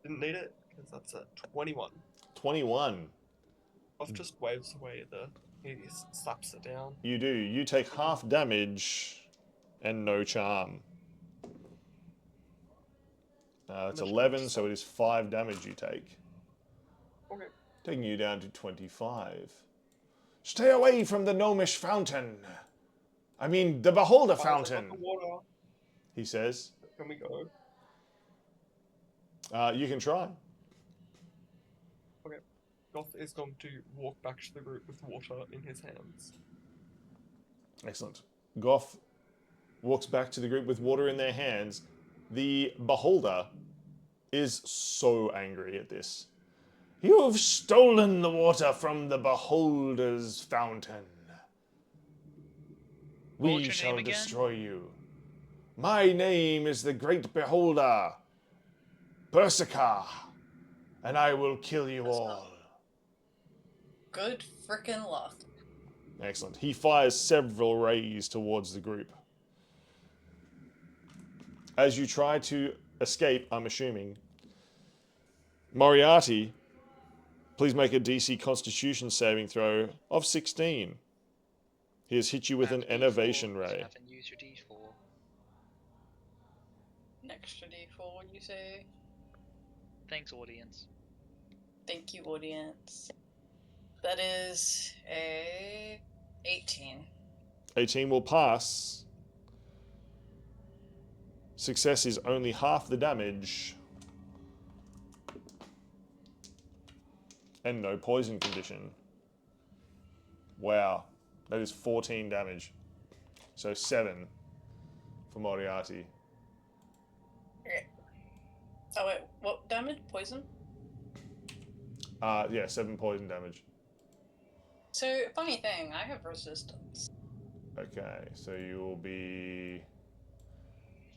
Didn't need it, because that's a 21. 21. Off just waves away he slaps it down. You do. You take half damage and no charm. It's Much 11, damage, so it is 5 damage you take. Okay. Taking you down to 25. Stay away from the gnomish fountain. I mean, the beholder fountain, The water. he says. Can we go? You can try. Okay. Goth is going to walk back to the group with water in his hands. Excellent. Goth walks back to the group with water in their hands. The beholder is so angry at this. You've stolen the water from the beholder's fountain. We shall destroy you. My name is the great beholder, Persica, and I will kill you all. Good frickin' luck. Excellent. He fires several rays towards the group. As you try to escape, I'm assuming, Moriarty, please make a DC Constitution saving throw of 16. He has hit you with an enervation ray. Haven't used your D4. An extra D4, would you say? Thanks, audience. Thank you, audience. That is a 18. 18 will pass. Success is only half the damage. And no poison condition. Wow. That is 14 damage. So 7 for Moriarty. Okay. Oh wait, what damage? Poison? Yeah, 7 poison damage. So, funny thing, I have resistance. Okay, so you will be...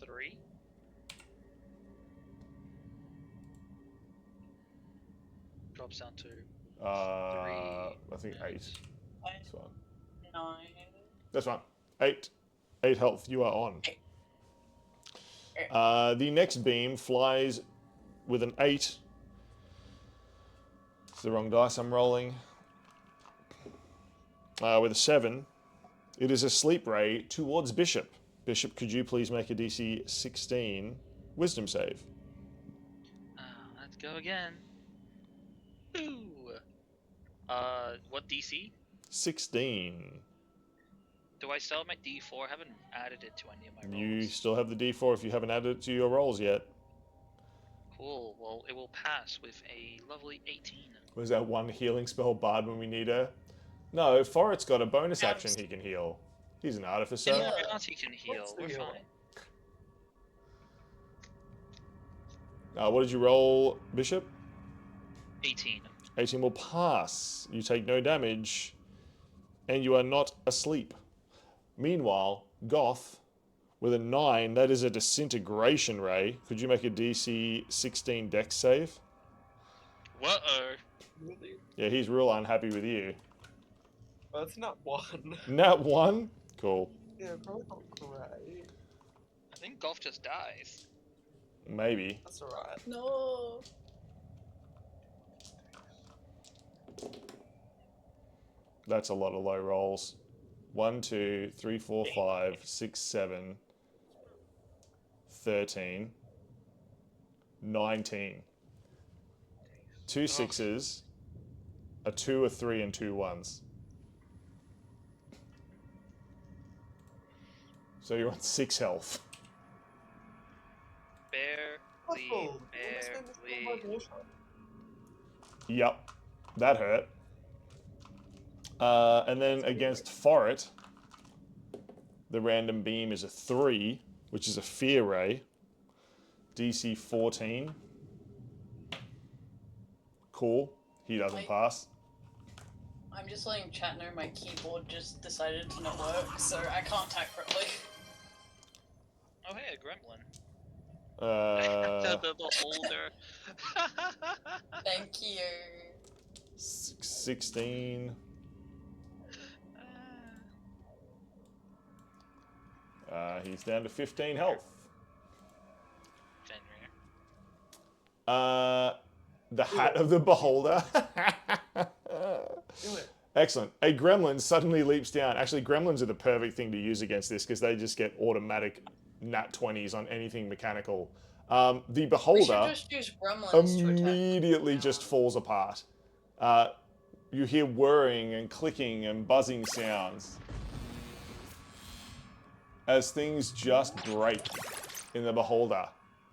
3. Drops down to 3. I think 8. That's fine. 9. That's fine. 8. 8 health. You are on. Okay. The next beam flies with an 8. It's the wrong dice I'm rolling. With a 7. It is a sleep ray towards Bishop. Bishop, could you please make a DC 16 wisdom save? Let's go again. Ooh. What DC? 16. Do I still have my D4? I haven't added it to any of my rolls. You still have the D4 if you haven't added it to your rolls yet. Cool. Well, it will pass with a lovely 18. Was that one healing spell Bard when we need her? No, Forret's got a bonus action he can heal. He's an artificer. Anyone else he can heal. What's the We're heal? fine. What did you roll, Bishop? 18. 18 will pass. You take no damage, and you are not asleep. Meanwhile, Goth, with a 9, that is a disintegration ray. Could you make a DC 16 dex save? Whoa. Really? Yeah, he's real unhappy with you. That's not 1. Nat 1? Cool. Yeah, probably not great. I think Golf just dies. Maybe. That's alright. No. That's a lot of low rolls. 1, 2, 3, 4, 5, 6, 7, 13, 19. 2 6s, a 2, a 3, and 2 1s. So you're on 6 health. Barely. Oh, you almost made me spill my water. Yep, that hurt. And then against Forret, the random beam is a 3, which is a fear ray. DC 14. Cool. He doesn't pass. I'm just letting chat know my keyboard just decided to not work, so I can't type correctly. Oh, hey, a gremlin. Uh, the holder. Thank you. 16. He's down to 15 health. Fenrir. The hat of the beholder. Do it. Excellent. A gremlin suddenly leaps down. Actually, gremlins are the perfect thing to use against this because they just get automatic nat 20s on anything mechanical. The We should beholder just use gremlins to attack. immediately just falls apart. You hear whirring and clicking and buzzing sounds as things just break in the beholder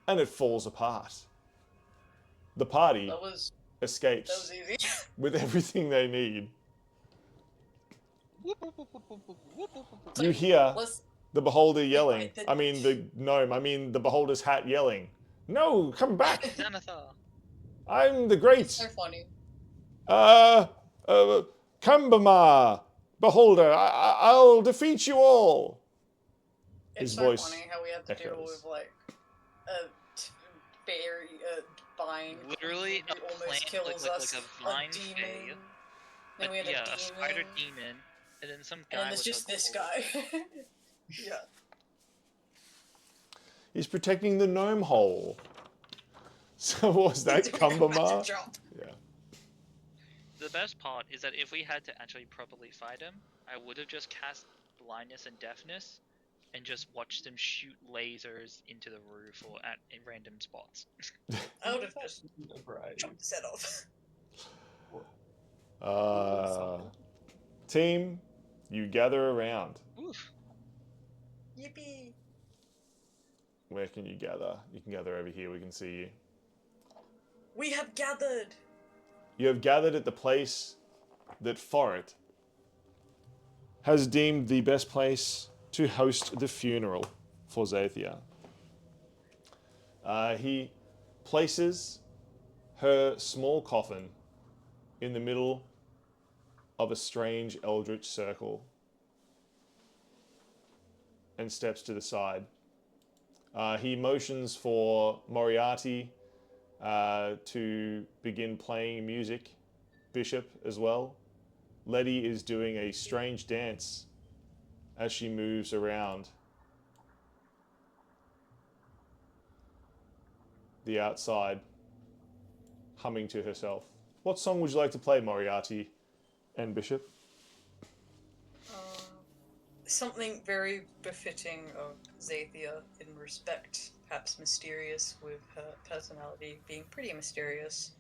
and it falls apart. The party That was escapes easy. with everything they need. You hear the beholder yelling. I mean, the gnome. I mean, the beholder's hat yelling. No, come back! Xanathar. I'm the great. So funny. Kambama, beholder. I'll defeat you all. It's His so voice funny how we have to deal echoes. with like a berry, vine. Literally who a almost plant, kills like us. a vine demon. fey. Then we had Yeah, a demon. a spider demon, and then some guy And then there's with just a this bow. guy. Yeah. He's protecting the gnome hole. So what was that, Kumbama? Yeah. The best part is that if we had to actually properly fight him, I would have just cast blindness and deafness, and just watched them shoot lasers into the roof or in random spots. I would have just Right. chopped his head off. Team, you gather around. Oof. Yippee! Where can you gather? You can gather over here. We can see you. We have gathered! You have gathered at the place that Forret has deemed the best place to host the funeral for Xathia. He places her small coffin in the middle of a strange eldritch circle and steps to the side. He motions for Moriarty to begin playing music, Bishop as well. Letty is doing a strange dance as she moves around the outside, humming to herself. What song would you like to play, Moriarty and Bishop? Something very befitting of Xathia in respect, perhaps mysterious, with her personality being pretty mysterious.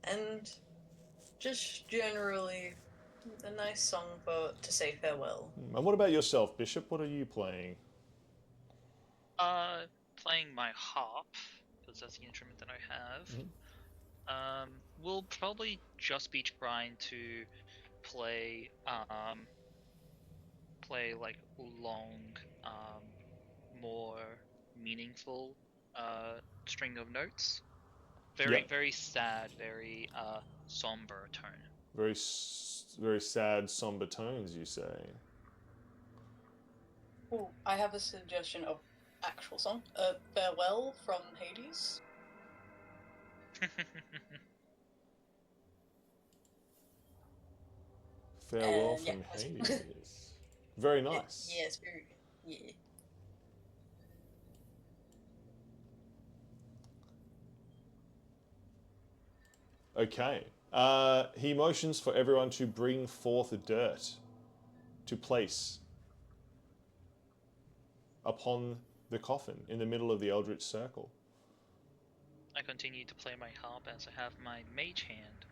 And just generally a nice song to say farewell. And what about yourself, Bishop? What are you playing? Playing my harp, because that's the instrument that I have. Mm-hmm. We'll probably just be trying to play like long, more meaningful string of notes. Very sad, very somber tone. Very sad, somber tones, you say? Oh, I have a suggestion of actual song. Farewell from Hades. Farewell Yeah, from Hades. Very nice. Yeah, it's very... Yeah. Okay. He motions for everyone to bring forth the dirt to place upon the coffin in the middle of the Eldritch Circle. I continue to play my harp as I have my mage hand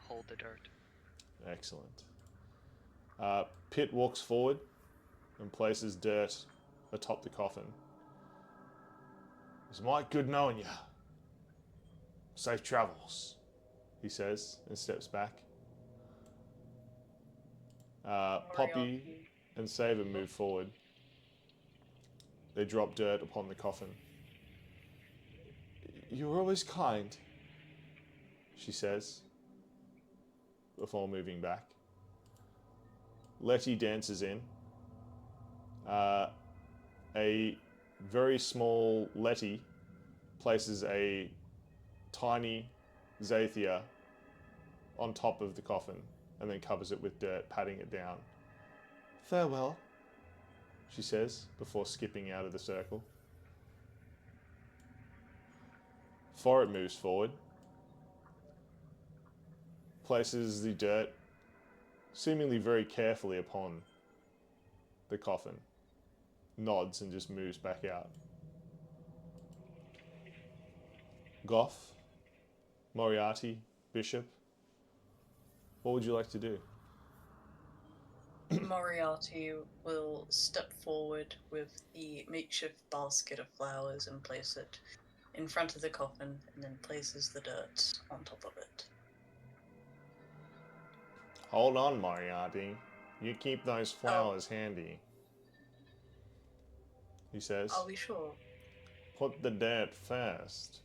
hold the dirt. Excellent. Pitt walks forward and places dirt atop the coffin. It's mighty good knowing you. Safe travels, he says, and steps back. Poppy and Saber move forward. They drop dirt upon the coffin. You were always kind, she says, before moving back. Letty dances in. A very small Letty places a tiny Xathia on top of the coffin and then covers it with dirt, patting it down. Farewell, she says, before skipping out of the circle. Forit moves forward, places the dirt seemingly very carefully upon the coffin, nods and just moves back out. Goff, Moriarty, Bishop, what would you like to do? Moriarty will step forward with the makeshift basket of flowers and place it in front of the coffin, and then places the dirt on top of it. Hold on, Moriarty. You keep those flowers handy, he says. Are we sure? Put the dirt first.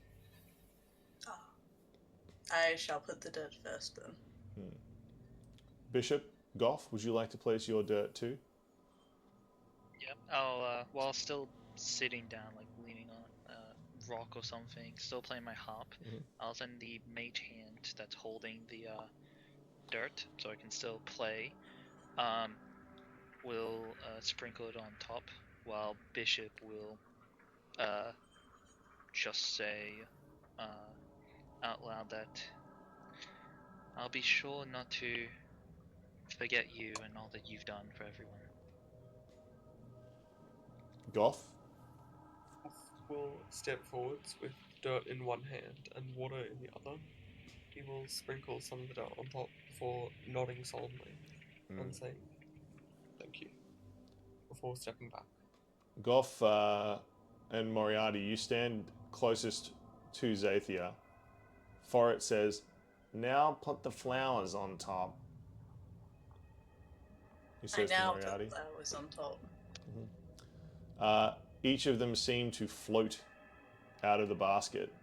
I shall put the dirt first then. Bishop, Goff, would you like to place your dirt too? Yep. I'll while still sitting down, like leaning on a rock or something, still playing my harp. I'll send the mage hand that's holding the dirt, so I can still play. Will sprinkle it on top, while Bishop will just say out loud that I'll be sure not to forget you and all that you've done for everyone. Goff? Will step forwards with dirt in one hand and water in the other. He will sprinkle some of the dirt on top before nodding solemnly and saying thank you before stepping back. Goff and Moriarty, you stand closest to Xathia. Forit says, now put the flowers on top. He says to Moriarty. Put flowers on top. Each of them seem to float out of the basket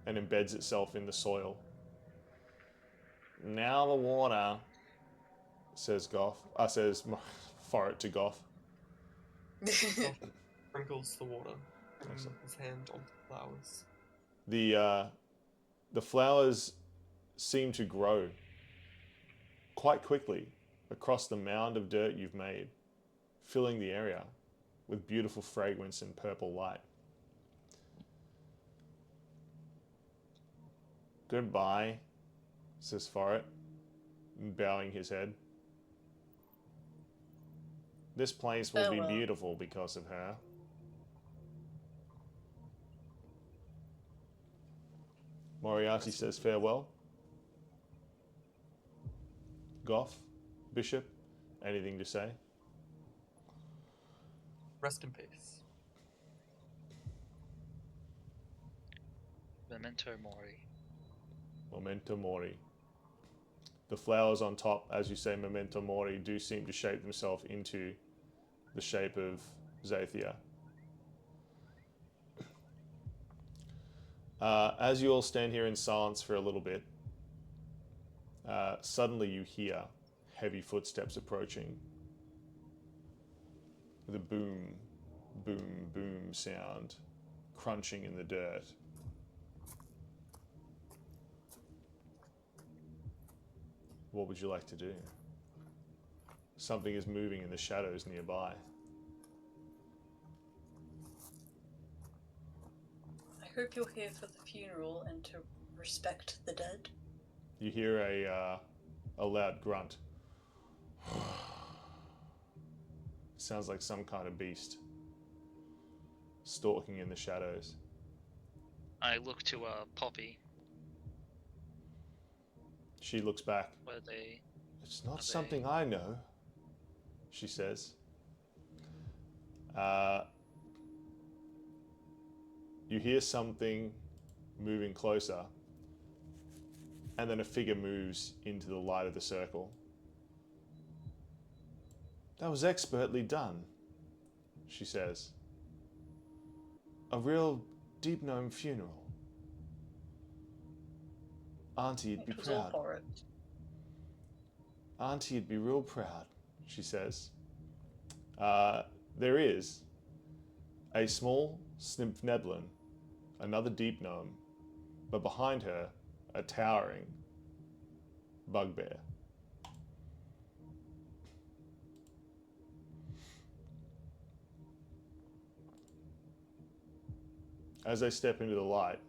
and embeds itself in the soil. Now the water, says Goff. Says Forit to Goff. Goff sprinkles the water in his hand on the flowers. The flowers seem to grow quite quickly across the mound of dirt you've made, filling the area with beautiful fragrance and purple light. Goodbye, says Forit, bowing his head. This place will be beautiful because of her. Moriarty says farewell. Goff, Bishop, anything to say? Rest in peace. Memento Mori. Memento Mori. The flowers on top, as you say, Memento Mori, do seem to shape themselves into the shape of Xathia. As you all stand here in silence for a little bit, suddenly you hear heavy footsteps approaching with a boom, boom, boom sound, crunching in the dirt. What would you like to do? Something is moving in the shadows nearby. I hope you're here for the funeral and to respect the dead. You hear a loud grunt. Sounds like some kind of beast stalking in the shadows. I look to Poppy. She looks back. It's not something I know, she says. You hear something moving closer, and then a figure moves into the light of the circle. That was expertly done, she says. A real deep gnome funeral. Auntie'd be proud. Auntie'd be real proud, she says. There is a small Snimpneblin, another deep gnome, but behind her, a towering bugbear. As they step into the light,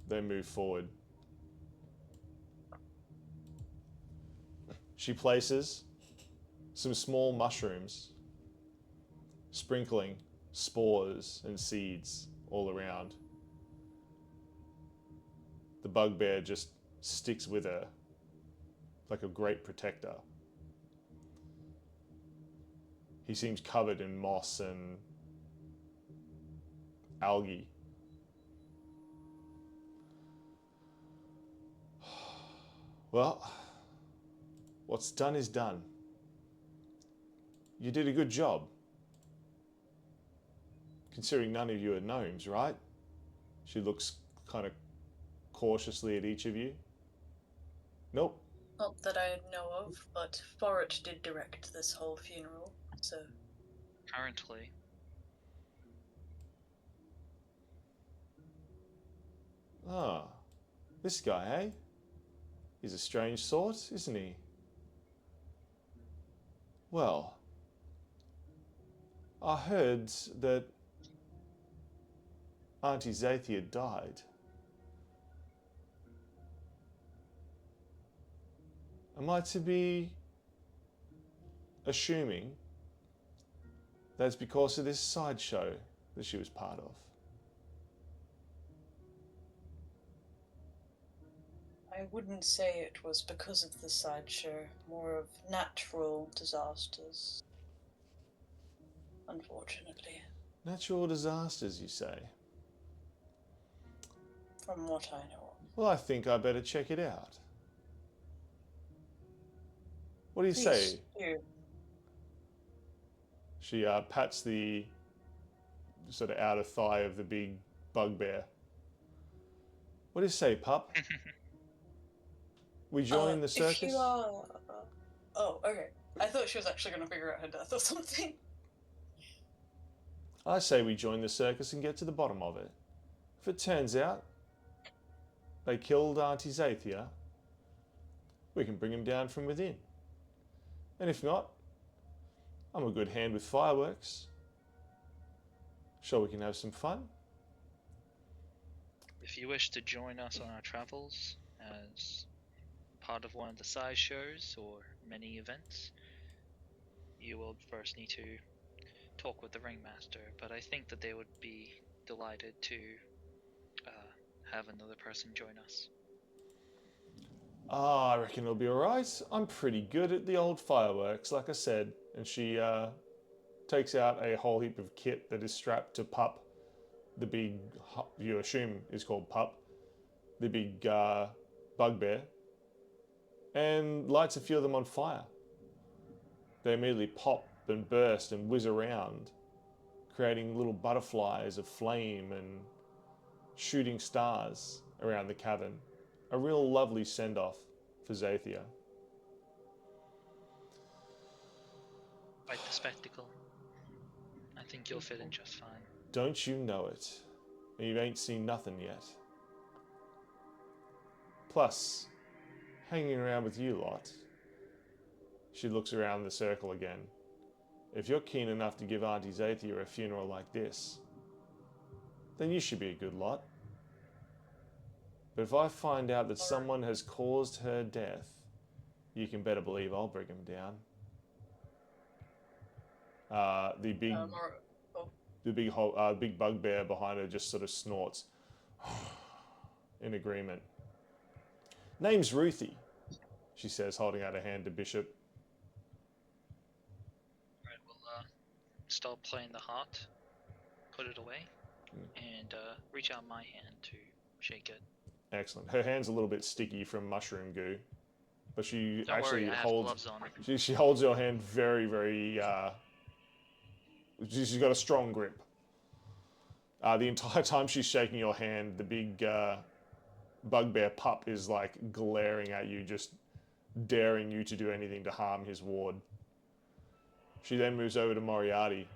they move forward. She places some small mushrooms, sprinkling spores and seeds all around. The bugbear just sticks with her like a great protector. He seems covered in moss and algae. Well, what's done is done. You did a good job. Considering none of you are gnomes, right? She looks kind of cautiously at each of you. Nope. Not that I know of, but Forrest did direct this whole funeral, so... Currently. Ah, this guy, eh? He's a strange sort, isn't he? Well, I heard that Auntie Xathia died. Am I to be assuming that's because of this sideshow that she was part of? I wouldn't say it was because of the sideshow, more of natural disasters. Unfortunately. Natural disasters, you say? From what I know of. Well, I think I better check it out. What do you Please say? do. She pats the sort of outer thigh of the big bugbear. What do you say, pup? We join the circus? If you are... Oh, okay. I thought she was actually going to figure out her death or something. I say we join the circus and get to the bottom of it. If it turns out they killed Auntie Xathia, we can bring him down from within. And if not, I'm a good hand with fireworks. Sure, we can have some fun. If you wish to join us on our travels as part of one of the sideshows or many events, you will first need to talk with the ringmaster, but I think that they would be delighted to have another person join us. Ah, I reckon it'll be alright. I'm pretty good at the old fireworks, like I said. And she takes out a whole heap of kit that is strapped to Pup, the big, you assume is called Pup, the big bugbear, and lights a few of them on fire. They immediately pop and burst and whiz around, creating little butterflies of flame and shooting stars around the cavern. A real lovely send-off for Xathia. Quite the spectacle. I think you'll fit in just fine. Don't you know it? You ain't seen nothing yet. Plus, hanging around with you lot. She looks around the circle again. If you're keen enough to give Auntie Xathia a funeral like this, then you should be a good lot. But if I find out that someone has caused her death, you can better believe I'll bring him down. The big bugbear behind her just sort of snorts in agreement. Name's Ruthie, she says, holding out a hand to Bishop. Alright, we'll stop playing the heart, put it away, and reach out my hand to shake it. Excellent. Her hand's a little bit sticky from mushroom goo, but she Don't actually worry, I have holds. gloves on. She holds your hand very, very. She's got a strong grip. The entire time she's shaking your hand, the big bugbear pup is like glaring at you, just daring you to do anything to harm his ward. She then moves over to Moriarty.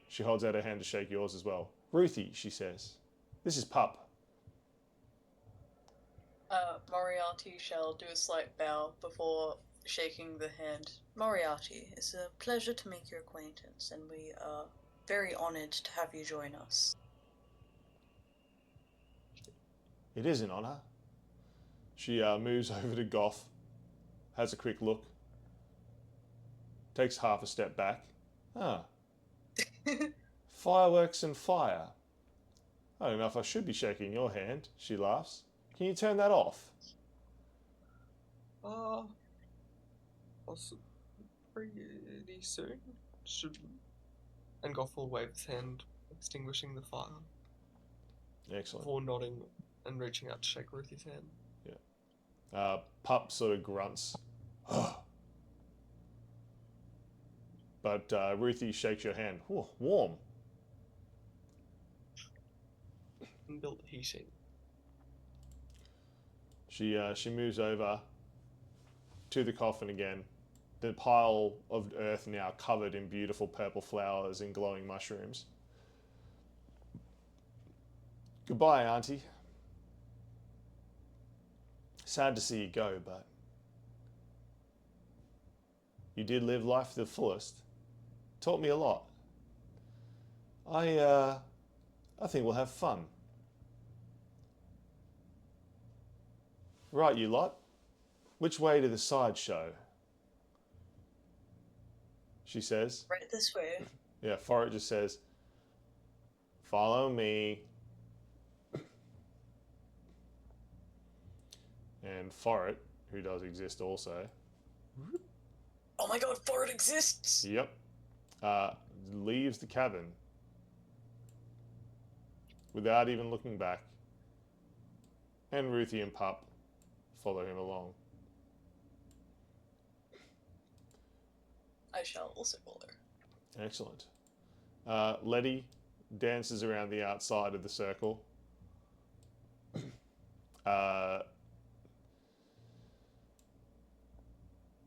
She holds out her hand to shake yours as well. Ruthie, she says, this is Pup. Moriarty shall do a slight bow before shaking the hand. Moriarty, it's a pleasure to make your acquaintance, and we are very honoured to have you join us. It is an honour. She moves over to Goth, has a quick look, takes half a step back. Ah, fireworks and fire. I don't know if I should be shaking your hand, she laughs. Can you turn that off? Possibly pretty soon. Should. And Goth will wave his hand, extinguishing the fire, Excellent. before nodding and reaching out to shake Ruthie's hand. Pup sort of grunts. But Ruthie shakes your hand. Ooh, warm. And built heating. She moves over to the coffin again. The pile of earth now covered in beautiful purple flowers and glowing mushrooms. Goodbye, Auntie. Sad to see you go, but you did live life to the fullest. Taught me a lot. I think we'll have fun. Right, you lot. Which way to the sideshow? She says. Right this way. Yeah, Forrest just says, follow me. And Forrest, who does exist also. Oh my god, Ford exists! Yep. Leaves the cabin without even looking back. And Ruthie and Pup follow him along. I shall also follow. Excellent. Letty dances around the outside of the circle.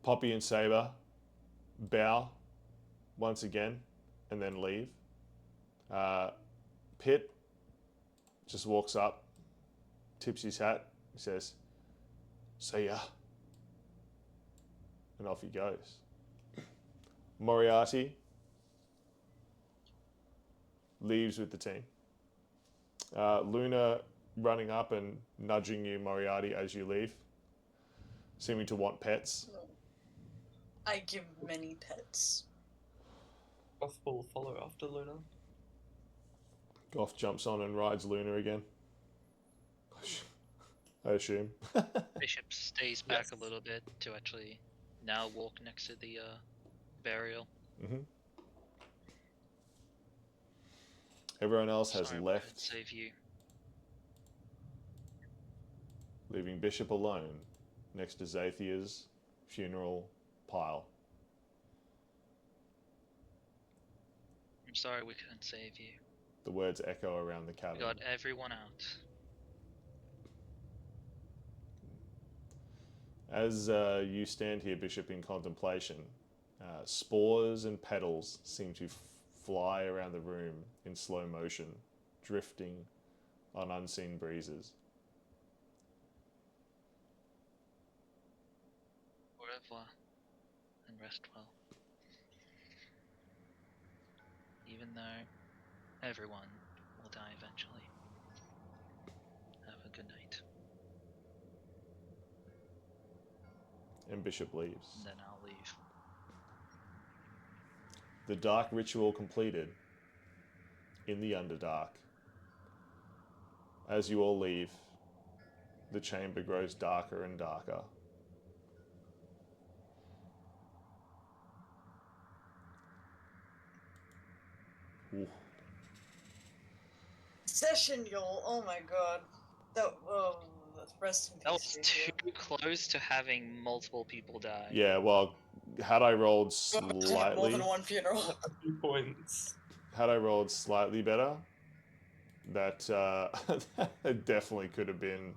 Poppy and Saber bow once again and then leave. Pitt just walks up, tips his hat, says, "See ya," and off he goes. Moriarty leaves with the team. Luna running up and nudging you, Moriarty, as you leave, seeming to want pets. I give many pets. Goth will follow after Luna. Goth jumps on and rides Luna again. I assume. Bishop stays back a little bit to actually now walk next to the burial. Mm-hmm. Everyone else has Sorry, left, save you. leaving Bishop alone next to Xathia's funeral pile. I'm sorry we couldn't save you. The words echo around the We cabin. got everyone out. As you stand here, Bishop, in contemplation, spores and petals seem to fly around the room in slow motion, drifting on unseen breezes. Au revoir, and rest well. Even though everyone will die eventually. Have a good night. And Bishop leaves. And then I'll leave. The dark ritual completed in the Underdark. As you all leave, the chamber grows darker and darker. Ooh. Session, y'all. Oh my god. That, rest in peace. That was Xathia. too close to having multiple people die. Yeah, well, had I rolled More than slightly, one funeral. A few points. had I rolled slightly better, that it definitely could have been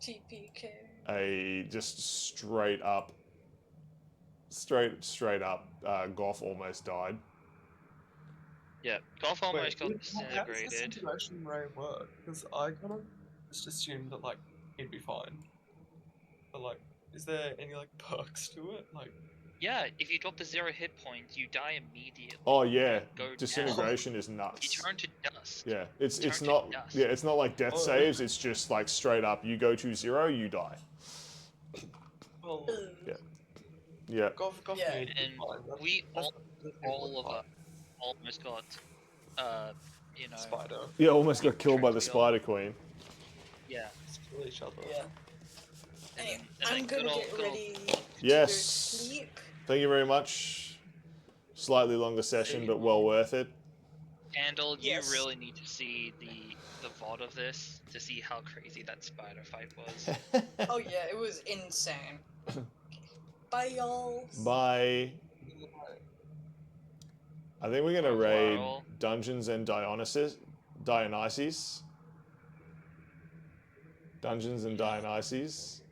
TPK. a just straight up, Goth almost died. Yeah, Golf almost got How does the disintegrated. situation ray work? Because I kind of just assumed that, he'd be fine. But, is there any, perks to it? Yeah, if you drop the 0 hit points, you die immediately. Oh yeah, Go down. disintegration is You nuts. turn to dust. Yeah, You it's turn to not dust. yeah, it's not like death Oh. saves. It's just like straight up. You go to 0, you die. Well, Yeah, yeah. Goth Yeah. made And fine. we That's- all of us almost got, you know, Spider. Yeah, almost got killed by the tricked. Spider Queen. Yeah. Let's kill each other. Yeah. And Anyway, then I'm gonna good get old- ready to Yes. go to sleep. Thank you very much. Slightly longer session, but well worth it. Candle, you Yes. really need to see the VOD of this to see how crazy that spider fight was. Oh yeah, it was insane. Bye, y'all. Bye. I think we're gonna Au revoir, raid all. Dungeons and Dionysus. Dionysus. Dungeons and Dionysus.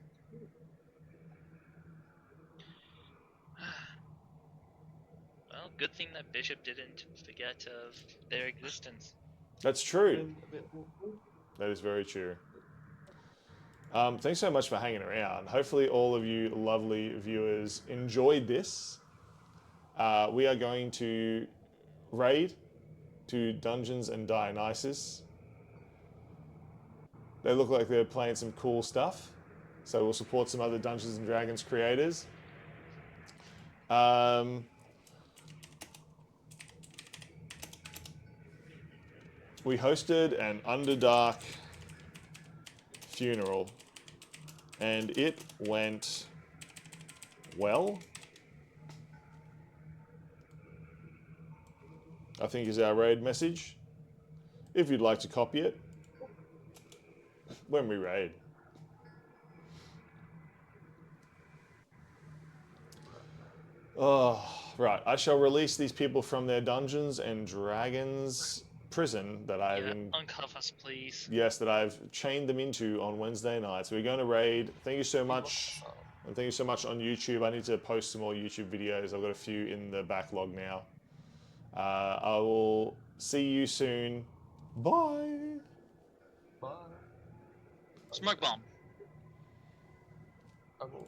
Well, good thing that Bishop didn't forget of their existence. That's true. Been a bit more- That is very true. Thanks so much for hanging around. Hopefully all of you lovely viewers enjoyed this. We are going to raid to Dungeons and Dionysus. They look like they're playing some cool stuff. So we'll support some other Dungeons and Dragons creators. We hosted an Underdark funeral, and it went well, I think is our raid message. If you'd like to copy it when we raid. Oh, right. I shall release these people from their Dungeons and Dragons prison that I've Uncuff us, please. yes, that I've chained them into on Wednesday nights. We're going to raid. Thank you so much. And thank you so much on YouTube. I need to post some more YouTube videos. I've got a few in the backlog now. I will see you soon. Bye. Bye. Smoke bomb. I will.